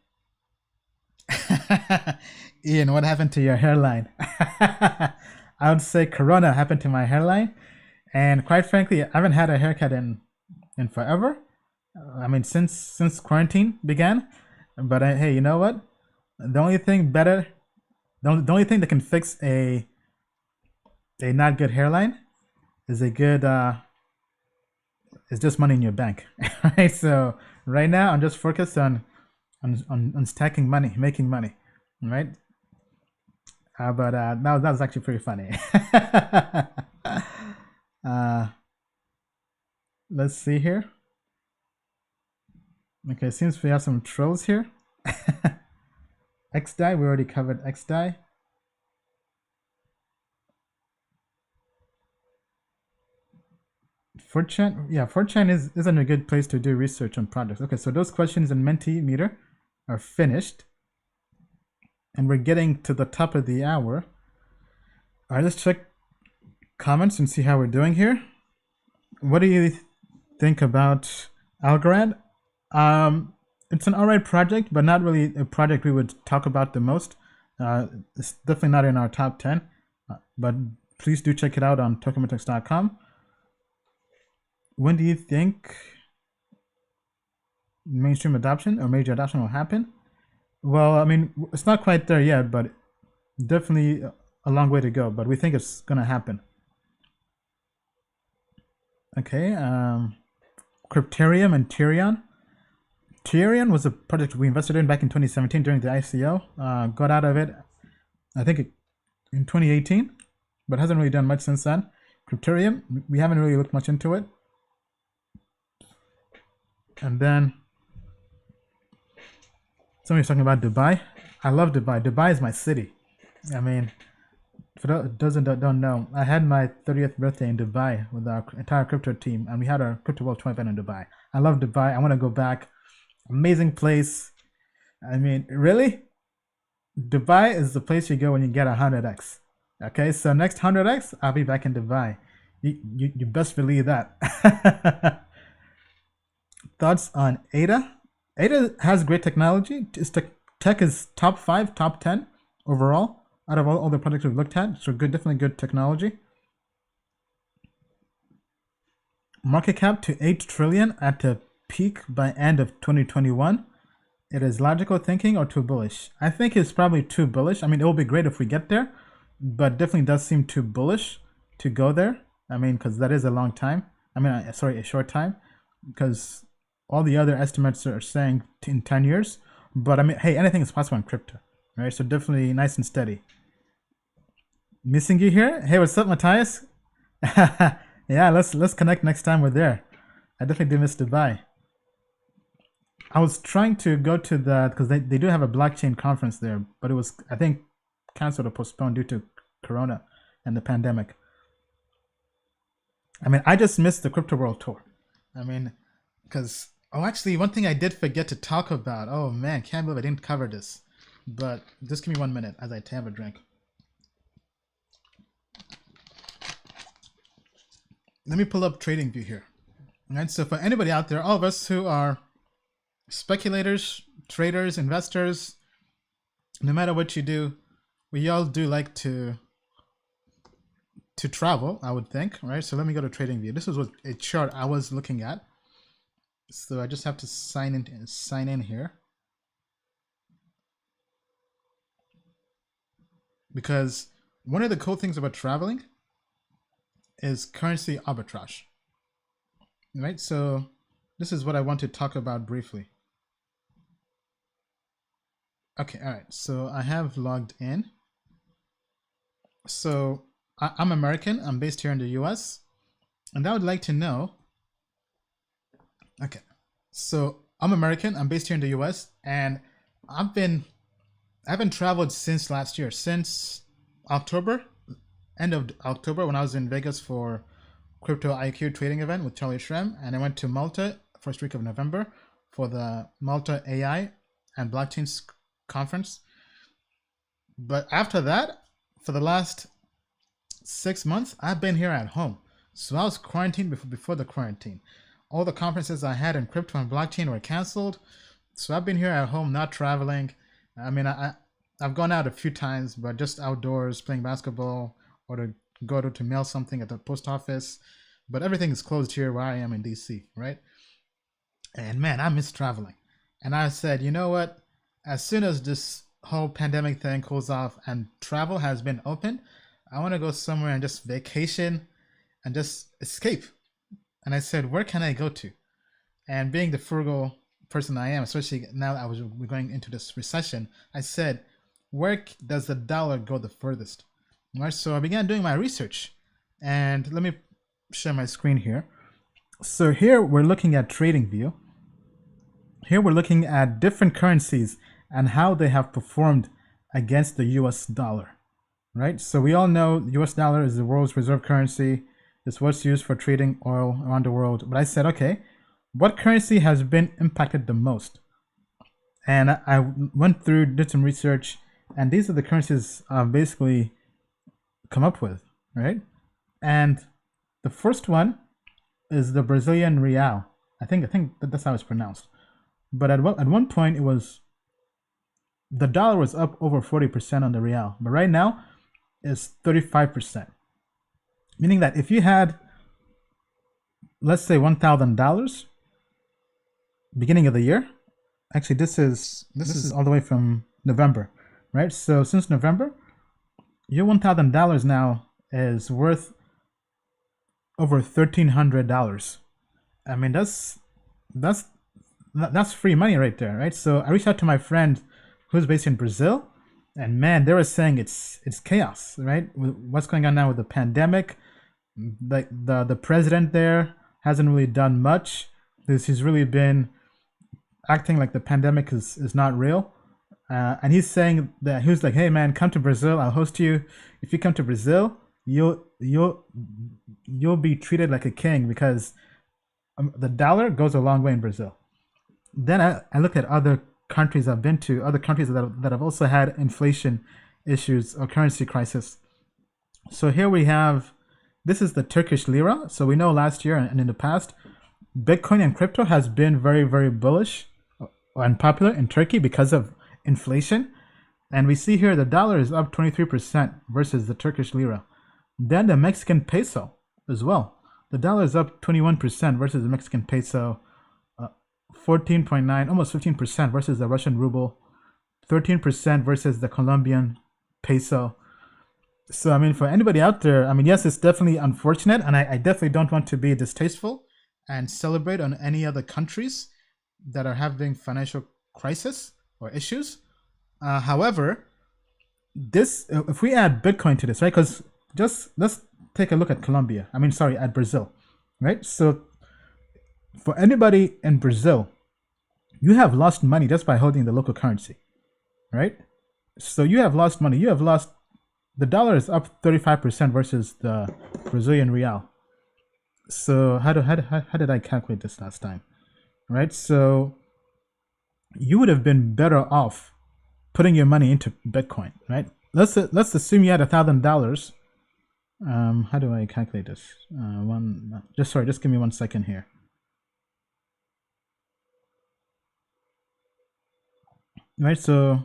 Speaker 3: Ian, what happened to your hairline? I would say Corona happened to my hairline. And quite frankly, I haven't had a haircut in forever. I mean, since quarantine began. But hey, you know what? The only thing better, the only thing that can fix a not good hairline is is just money in your bank. Right? So right now I'm just focused on stacking money, making money, right? But that was actually pretty funny. Let's see here. Okay, seems we have some trolls here. XDAI, we already covered XDAI. Fortran, yeah, Fortran isn't a good place to do research on projects. Okay, so those questions in Mentimeter are finished. And we're getting to the top of the hour. All right, let's check comments and see how we're doing here. What do you think about Algorand? It's an alright project, but not really a project we would talk about the most. It's definitely not in our top 10, but please do check it out on tokenmetrics.com. When do you think mainstream adoption or major adoption will happen? Well, I mean, it's not quite there yet, but definitely a long way to go, but we think it's going to happen. Okay, Crypterium and Tyrion. Tyrion was a project we invested in back in 2017 during the ICO. Got out of it, I think in 2018, but hasn't really done much since then. Crypterium, we haven't really looked much into it. And then somebody's talking about Dubai. I love Dubai. Dubai is my city. I mean, for those that don't know, I had my 30th birthday in Dubai with our entire crypto team, and we had our Crypto World 20 event in Dubai. I love Dubai. I want to go back. Amazing place. I mean, really? Dubai is the place you go when you get 100x. Okay, so next 100x, I'll be back in Dubai. You best believe that. Thoughts on ADA? ADA has great technology. Tech is top 5, top 10 overall out of all the products we've looked at. So good, definitely good technology. Market cap to 8 trillion at the peak by end of 2021. It is logical thinking or too bullish? I think it's probably too bullish. I mean, it will be great if we get there, but definitely does seem too bullish to go there. I mean, because that is a long time. I mean, sorry, a short time, because all the other estimates are saying in 10 years. But I mean, hey, anything is possible in crypto, right? So definitely nice and steady. Missing you here? Hey, what's up, Matthias? Yeah, let's connect next time we're there. I definitely do miss Dubai. I was trying to go to that because they do have a blockchain conference there, but it was, I think, canceled or postponed due to Corona and the pandemic. I mean, I just missed the Crypto World Tour. I mean, because, oh, actually, one thing I did forget to talk about. Oh, man, can't believe I didn't cover this. But just give me 1 minute as I have a drink. Let me pull up TradingView here. All right, so for anybody out there, all of us who are speculators, traders, investors, no matter what you do, we all do like to travel, I would think, right? So let me go to TradingView. This is what a chart I was looking at. So I just have to sign in here. Because one of the cool things about traveling is currency arbitrage, right? So this is what I want to talk about briefly. Okay, all right, so I have logged in. So I'm American, I'm based here in the US, and I would like to know, okay, so I'm American, I'm based here in the US, and I haven't traveled since last year, since October, end of October, when I was in Vegas for Crypto IQ trading event with Charlie Shrem, and I went to Malta first week of November for the Malta AI and blockchain conference. But after that, for the last 6 months, I've been here at home. So I was quarantined before the quarantine. All the conferences I had in crypto and blockchain were canceled. So I've been here at home, not traveling. I mean, I've gone out a few times, but just outdoors playing basketball or to go to mail something at the post office. But everything is closed here where I am in DC, right? And man, I miss traveling. And I said, you know what? As soon as this whole pandemic thing cools off and travel has been open, I want to go somewhere and just vacation and just escape. And I said, where can I go to? And being the frugal person I am, especially now that we're going into this recession, I said, where does the dollar go the furthest? All right, so I began doing my research. And let me share my screen here. So here we're looking at TradingView. Here we're looking at different currencies and how they have performed against the US dollar, right? So we all know the US dollar is the world's reserve currency. It's what's used for trading oil around the world. But I said, okay, what currency has been impacted the most? And I went through, did some research, and these are the currencies I've basically come up with, right? And the first one is the Brazilian real. I think that's how it's pronounced. But at one point, it was, the dollar was up over 40% on the real. But right now, it's 35%. Meaning that if you had, let's say $1,000 beginning of the year, actually this is all the way from November, right? So since November, your $1,000 now is worth over $1,300. I mean, that's free money right there, right? So I reached out to my friend who's based in Brazil, and man, they were saying it's chaos, right? What's going on now with the pandemic? Like the president there hasn't really done much. He's really been acting like the pandemic is not real. And he's saying that he was like, hey man, come to Brazil, I'll host you. If you come to Brazil, you'll be treated like a king because the dollar goes a long way in Brazil. Then I looked at other countries I've been to, other countries that have also had inflation issues or currency crisis. So here we have, this is the Turkish lira. So we know last year and in the past, Bitcoin and crypto has been very, very bullish and popular in Turkey because of inflation. And we see here the dollar is up 23% versus the Turkish lira. Then the Mexican peso as well. The dollar is up 21% versus the Mexican peso, 14.9, almost 15% versus the Russian ruble, 13% versus the Colombian peso. So, I mean, for anybody out there, I mean, yes, it's definitely unfortunate, and I definitely don't want to be distasteful and celebrate on any other countries that are having financial crisis or issues. However, this, if we add Bitcoin to this, right? Because just let's take a look at Colombia. I mean, sorry, at Brazil, right? So for anybody in Brazil, you have lost money just by holding the local currency, right? So you have lost money. You have lost, the dollar is up 35% versus the Brazilian real. So how did I calculate this last time, right? So you would have been better off putting your money into Bitcoin, right? Let's assume you had $1,000. How do I calculate this? Just give me 1 second here. Right, so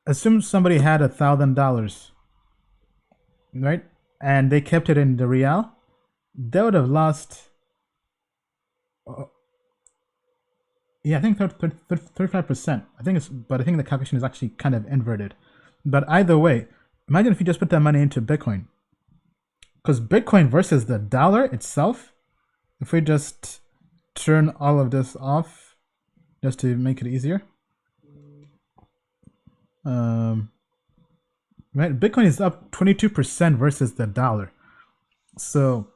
Speaker 3: assume somebody had $1,000, right? And they kept it in the real. They would have lost, I think 35%. I think the calculation is actually kind of inverted. But either way, imagine if you just put that money into Bitcoin. Because Bitcoin versus the dollar itself, if we just turn all of this off just to make it easier. Right, Bitcoin is up 22% versus the dollar. So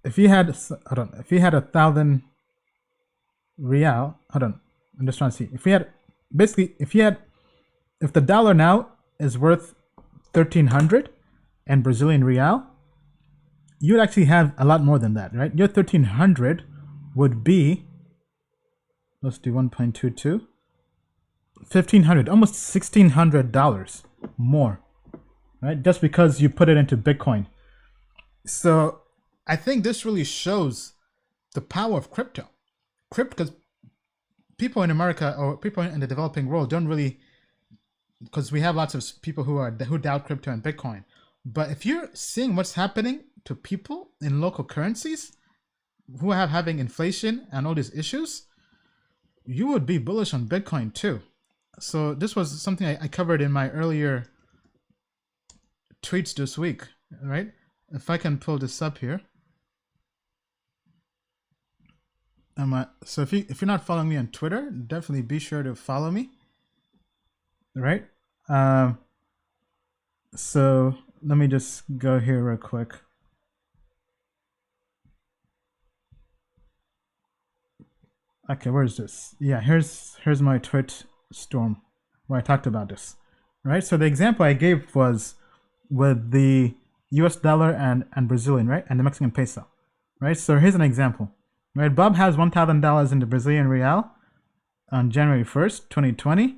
Speaker 3: if you had, if you had 1,000 real, I'm just trying to see. If the dollar now is worth 1,300 and Brazilian real, you would actually have a lot more than that, right? Your 1,300 would be, let's do 1.22, 1,500, almost $1,600 more, right? Just because you put it into Bitcoin. So I think this really shows the power of crypto. Because people in America or people in the developing world don't really, because we have lots of people who doubt crypto and Bitcoin. But if you're seeing what's happening to people in local currencies who are having inflation and all these issues, you would be bullish on Bitcoin too. So this was something I covered in my earlier tweets this week, right? If I can pull this up here. So if you're not following me on Twitter, definitely be sure to follow me. Right? So let me just go here real quick. Okay, where is this? Yeah, here's my tweet storm where I talked about this. Right? So the example I gave was with the US dollar and Brazilian, right? And the Mexican peso. Right? So here's an example. Right, Bob has $1,000 in the Brazilian real on January 1st, 2020.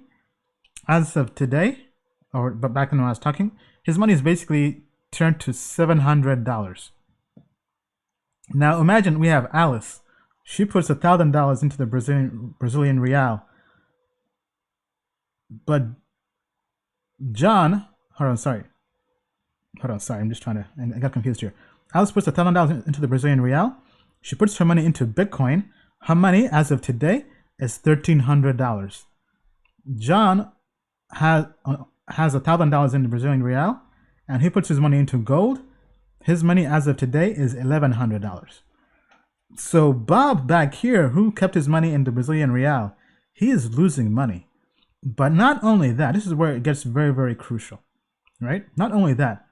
Speaker 3: As of today, but back when I was talking, his money is basically turned to $700. Now imagine we have Alice. She puts $1,000 into the Brazilian real. But John, I'm just trying to, I got confused here. Alice puts $1,000 into the Brazilian real. She puts her money into Bitcoin. Her money, as of today, is $1,300. John has $1,000 in the Brazilian real, and he puts his money into gold. His money, as of today, is $1,100. So Bob back here, who kept his money in the Brazilian real, he is losing money. But not only that, this is where it gets very, very crucial, right? Not only that,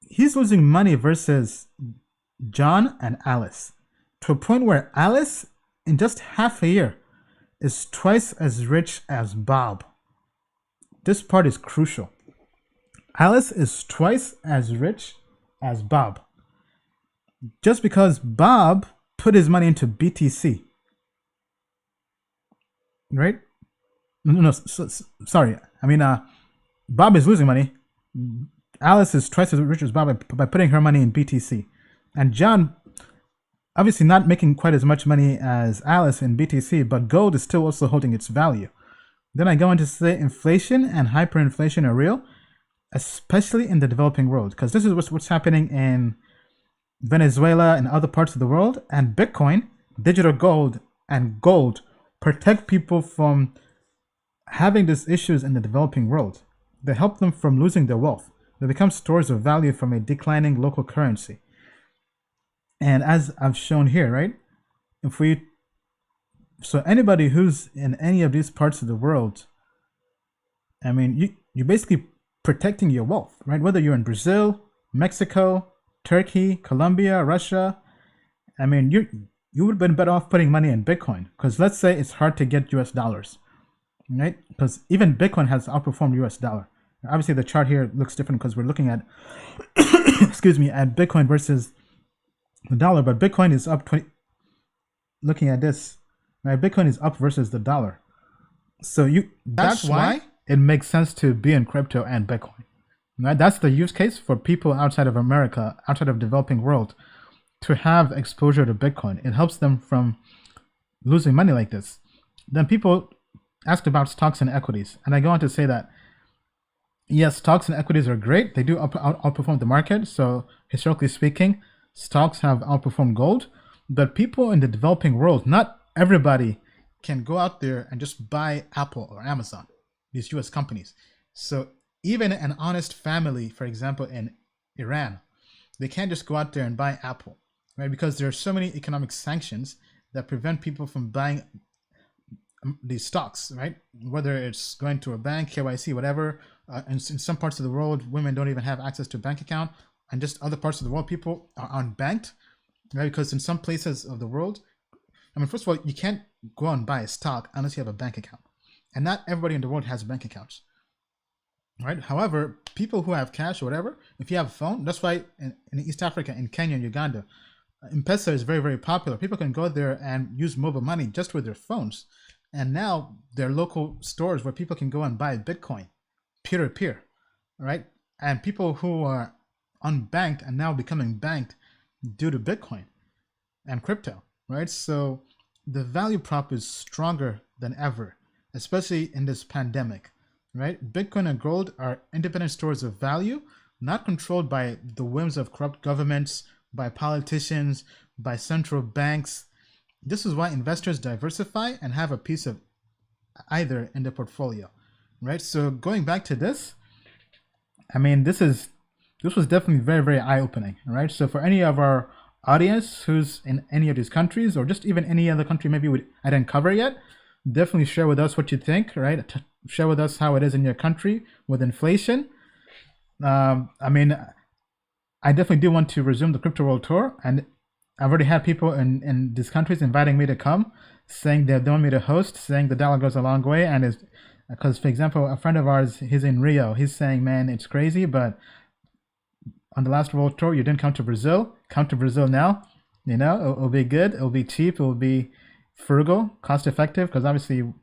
Speaker 3: he's losing money versus John and Alice, to a point where Alice, in just half a year, is twice as rich as Bob. This part is crucial. Alice is twice as rich as Bob. Just because Bob put his money into BTC, right? No, sorry. I mean, Bob is losing money. Alice is twice as rich as Bob by putting her money in BTC. And John, obviously not making quite as much money as Alice in BTC, but gold is still also holding its value. Then I go on to say inflation and hyperinflation are real, especially in the developing world, because this is what's happening in Venezuela and other parts of the world. And Bitcoin, digital gold, and gold protect people from having these issues in the developing world. They help them from losing their wealth. They become stores of value from a declining local currency. And as I've shown here, right? So anybody who's in any of these parts of the world, I mean, you're basically protecting your wealth, right? Whether you're in Brazil, Mexico, Turkey, Colombia, Russia, I mean, you would have been better off putting money in Bitcoin, because let's say it's hard to get US dollars, right? Because even Bitcoin has outperformed US dollar. Obviously, the chart here looks different because we're looking at, excuse me, at Bitcoin versus the dollar, but Bitcoin is up 20. Looking at this, right? Bitcoin is up versus the dollar. So that's why it makes sense to be in crypto and Bitcoin. Right? That's the use case for people outside of America, outside of the developing world, to have exposure to Bitcoin. It helps them from losing money like this. Then people asked about stocks and equities, and I go on to say that yes, stocks and equities are great. They do outperform the market. So historically speaking, stocks have outperformed gold. But people in the developing world, not everybody can go out there and just buy Apple or Amazon, these US companies. So even an honest family, for example, in Iran, they can't just go out there and buy Apple, right? Because there are so many economic sanctions that prevent people from buying these stocks, right? Whether it's going to a bank, KYC, whatever. In some parts of the world, women don't even have access to a bank account. And just other parts of the world, people are unbanked, right? Because in some places of the world, I mean, first of all, you can't go and buy a stock unless you have a bank account. And not everybody in the world has bank accounts, right? However, people who have cash or whatever, if you have a phone, that's why in East Africa, in Kenya and Uganda, M-Pesa is very, very popular. People can go there and use mobile money just with their phones. And now there are local stores where people can go and buy Bitcoin, peer-to-peer, right? And people who are unbanked are now becoming banked due to Bitcoin and crypto, right? So the value prop is stronger than ever, especially in this pandemic, right? Bitcoin and gold are independent stores of value, not controlled by the whims of corrupt governments, by politicians, by central banks. This is why investors diversify and have a piece of either in their portfolio, right? So going back to this, I mean, this was definitely very, very eye-opening, right? So for any of our audience who's in any of these countries, or just even any other country maybe I didn't cover yet, definitely share with us what you think, right? Share with us how it is in your country with inflation. I mean, I definitely do want to resume the Crypto World Tour, and I've already had people in these countries inviting me to come, saying they want me to host, saying the dollar goes a long way, and is because, for example, a friend of ours, he's in Rio, he's saying, man, it's crazy, but on the last World Tour, you didn't come to Brazil. Come to Brazil now. You know, it'll be good. It'll be cheap. It'll be frugal, cost effective, because obviously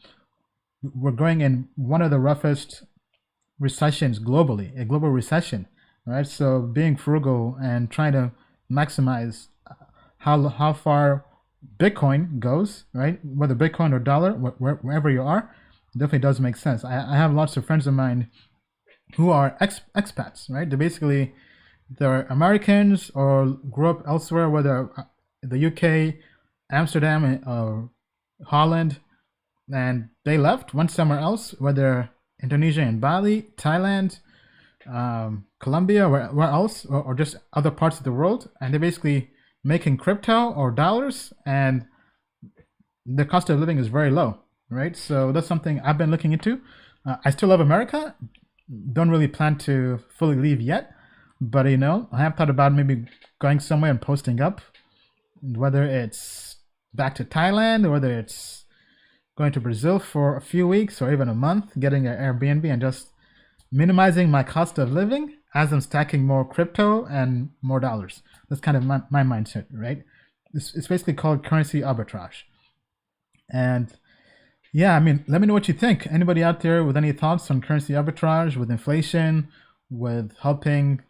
Speaker 3: we're going in one of the roughest recessions globally, a global recession, right? So being frugal and trying to maximize how far Bitcoin goes, right? Whether Bitcoin or dollar, wherever you are, definitely does make sense. I have lots of friends of mine who are expats, right? They're Americans or grew up elsewhere, whether the UK, Amsterdam, or Holland, and they went somewhere else, whether Indonesia and Bali, Thailand, Colombia, where else, or just other parts of the world, and they're basically making crypto or dollars, and the cost of living is very low, right? So that's something I've been looking into. I still love America, don't really plan to fully leave yet, but you know, I have thought about maybe going somewhere and posting up, whether it's back to Thailand or whether it's going to Brazil for a few weeks or even a month, getting an Airbnb and just minimizing my cost of living as I'm stacking more crypto and more dollars. That's kind of my mindset, right? It's basically called currency arbitrage. And yeah, I mean, let me know what you think. Anybody out there with any thoughts on currency arbitrage, with inflation, with helping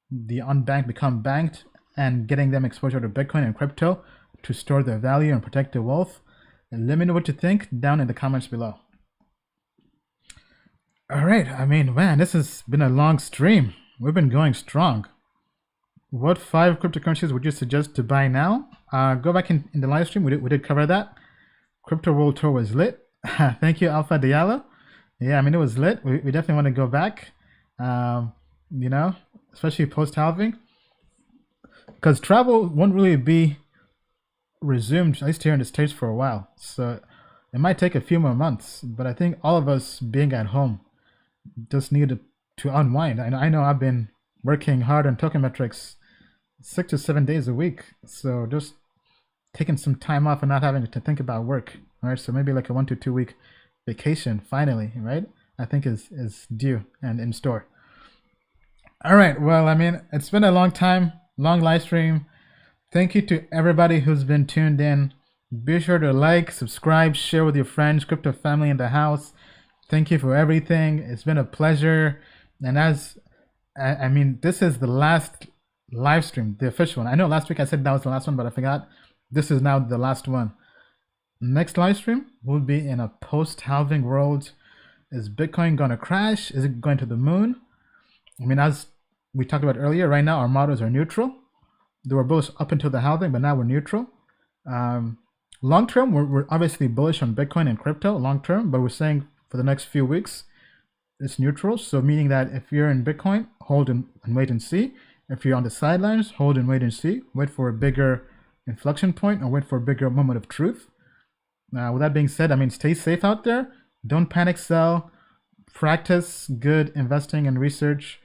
Speaker 3: the unbanked become banked and getting them exposure to Bitcoin and crypto to store their value and protect their wealth? And let me know what you think down in the comments below. All right, I mean, man, this has been a long stream. We've been going strong. What 5 cryptocurrencies would you suggest to buy now? Go back in the live stream. We did cover that. Crypto World Tour was lit. Thank you, Alpha Diallo. Yeah, I mean, it was lit. We definitely want to go back, you know, especially post-halving. Because travel won't really be resumed, at least here in the States, for a while. So it might take a few more months. But I think all of us being at home just need to unwind. I know I've been working hard on Token Metrics 6 to 7 days a week. So just taking some time off and not having to think about work. All right, so maybe like a 1 to 2 week vacation finally, right? I think is due and in store. All right, well, I mean, it's been a long time, long live stream. Thank you to everybody who's been tuned in. Be sure to like, subscribe, share with your friends, crypto family in the house. Thank you for everything. It's been a pleasure. And I mean, this is the last live stream, the official one. I know last week I said that was the last one, but I forgot. This is now the last one. Next live stream will be in a post-halving world. Is Bitcoin going to crash? Is it going to the moon? I mean, as we talked about earlier, right now our models are neutral. They were bullish up until the halving, but now we're neutral. Long term, we're obviously bullish on Bitcoin and crypto long term, but we're saying for the next few weeks, it's neutral. So meaning that if you're in Bitcoin, hold and wait and see. If you're on the sidelines, hold and wait and see. Wait for a bigger inflection point or wait for a bigger moment of truth. With that being said, I mean, stay safe out there. Don't panic sell. Practice good investing and research.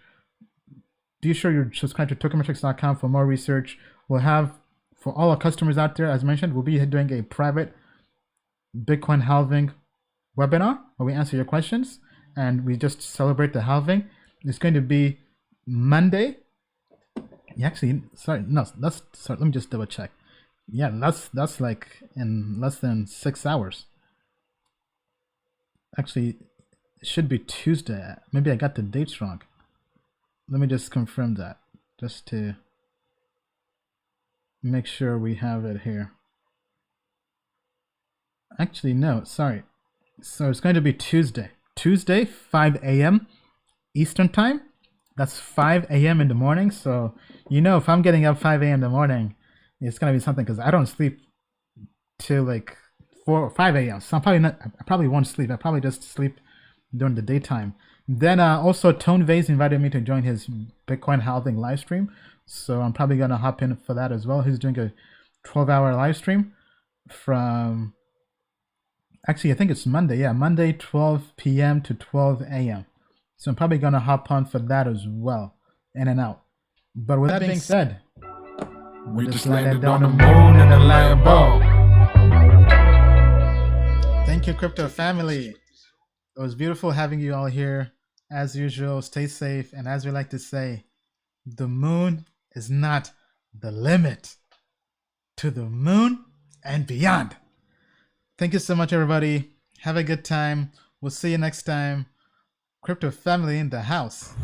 Speaker 3: Be sure you're subscribed to tokenmetrics.com for more research. We'll have, for all our customers out there, as mentioned, we'll be doing a private Bitcoin halving webinar where we answer your questions and we just celebrate the halving. It's going to be Monday. Let me just double check. Yeah, that's like in less than 6 hours. Actually, it should be Tuesday. Maybe I got the dates wrong. Let me just confirm that, just to make sure we have it here. Actually, no, sorry. So it's going to be Tuesday, 5 a.m. Eastern time. That's 5 a.m. in the morning. So, you know, if I'm getting up 5 a.m. in the morning, it's going to be something, because I don't sleep till like 4 or 5 a.m. So I probably won't sleep. I probably just sleep during the daytime. Then also Tone Vase invited me to join his Bitcoin halving live stream. So I'm probably going to hop in for that as well. He's doing a 12-hour live stream from, actually, I think it's Monday. Yeah, Monday, 12 p.m. to 12 a.m. So I'm probably going to hop on for that as well, in and out. But with that being said,
Speaker 1: we just landed on the moon in a Lambo.
Speaker 3: Thank you, crypto family. It was beautiful having you all here. As usual, stay safe. And as we like to say, the moon is not the limit. To the moon and beyond. Thank you so much, everybody. Have a good time. We'll see you next time. Crypto family in the house.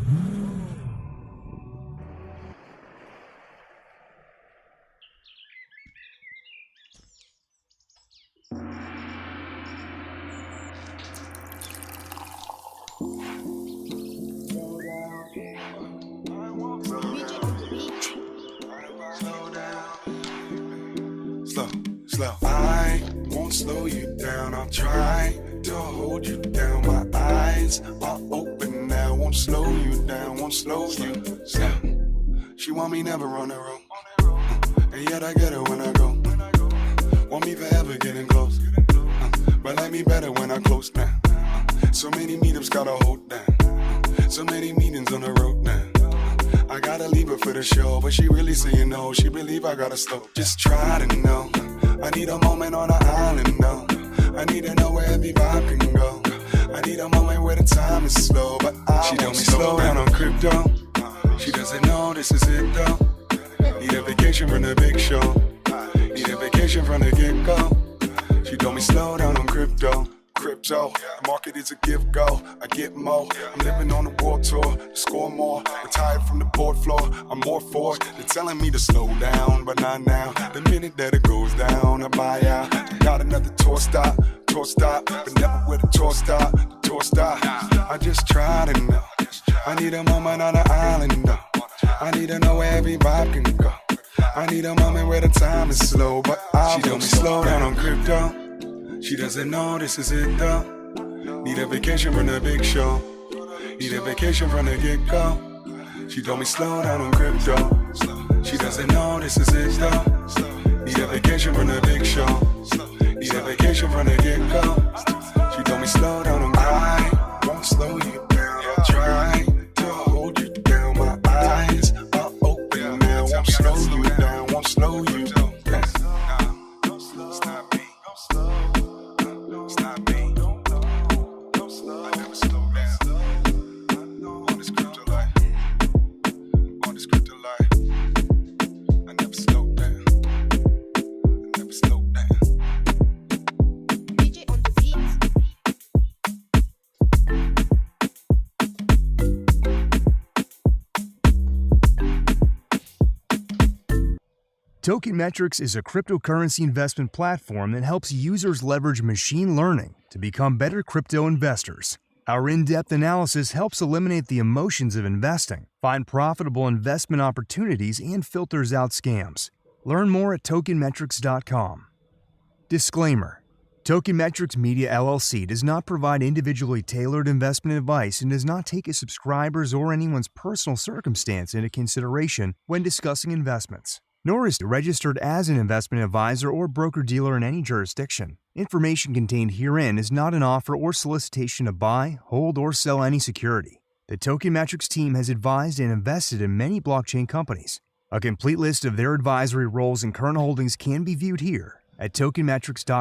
Speaker 1: Slow. I won't slow you down. I'll try to hold you down. My eyes are open now. Won't slow you down. Won't slow you down. She want me never on the road, and yet I get her when I go. Want me forever getting close, but like me better when I close down. So many meetups gotta hold down. So many meetings on the road now. I gotta leave her for the show, but she really saying no. She believe I gotta slow. Just try to know. I need a moment on an island, no. I need to know where every vibe can go. I need a moment where the time is slow, but she told me slow down on crypto. She doesn't know this is it though. Need a vacation from the big show. Need a vacation from the get-go. She told me slow down on crypto. Crypto, the market is a give go. I get more. I'm living on the world tour to score more. Retired from the board floor, I'm more for it. They're telling me to slow down, but not now. The minute that it goes down, I buy out. Got another tour stop, but never with a tour stop. The tour stop. I just try to know. I need a moment on the island, though. I need to know where every vibe can go. I need a moment where the time is slow, but she told me slow down on crypto. She doesn't know this is it though. Need a vacation from the big show. Need a vacation from the get-go. She told me slow down on crypto. She doesn't know this is it though. Need a vacation from the big show. Need a vacation from the get-go. She told me slow down on I won't slow you down. I'll try to hold you down. My eyes are open now. Won't slow you down. Won't slow you down.
Speaker 2: Token Metrics is a cryptocurrency investment platform that helps users leverage machine learning to become better crypto investors. Our in-depth analysis helps eliminate the emotions of investing, find profitable investment opportunities, and filters out scams. Learn more at tokenmetrics.com. Disclaimer: Token Metrics Media LLC does not provide individually tailored investment advice and does not take a subscriber's or anyone's personal circumstance into consideration when discussing investments, nor is it registered as an investment advisor or broker-dealer in any jurisdiction. Information contained herein is not an offer or solicitation to buy, hold, or sell any security. The Token Metrics team has advised and invested in many blockchain companies. A complete list of their advisory roles and current holdings can be viewed here at tokenmetrics.com.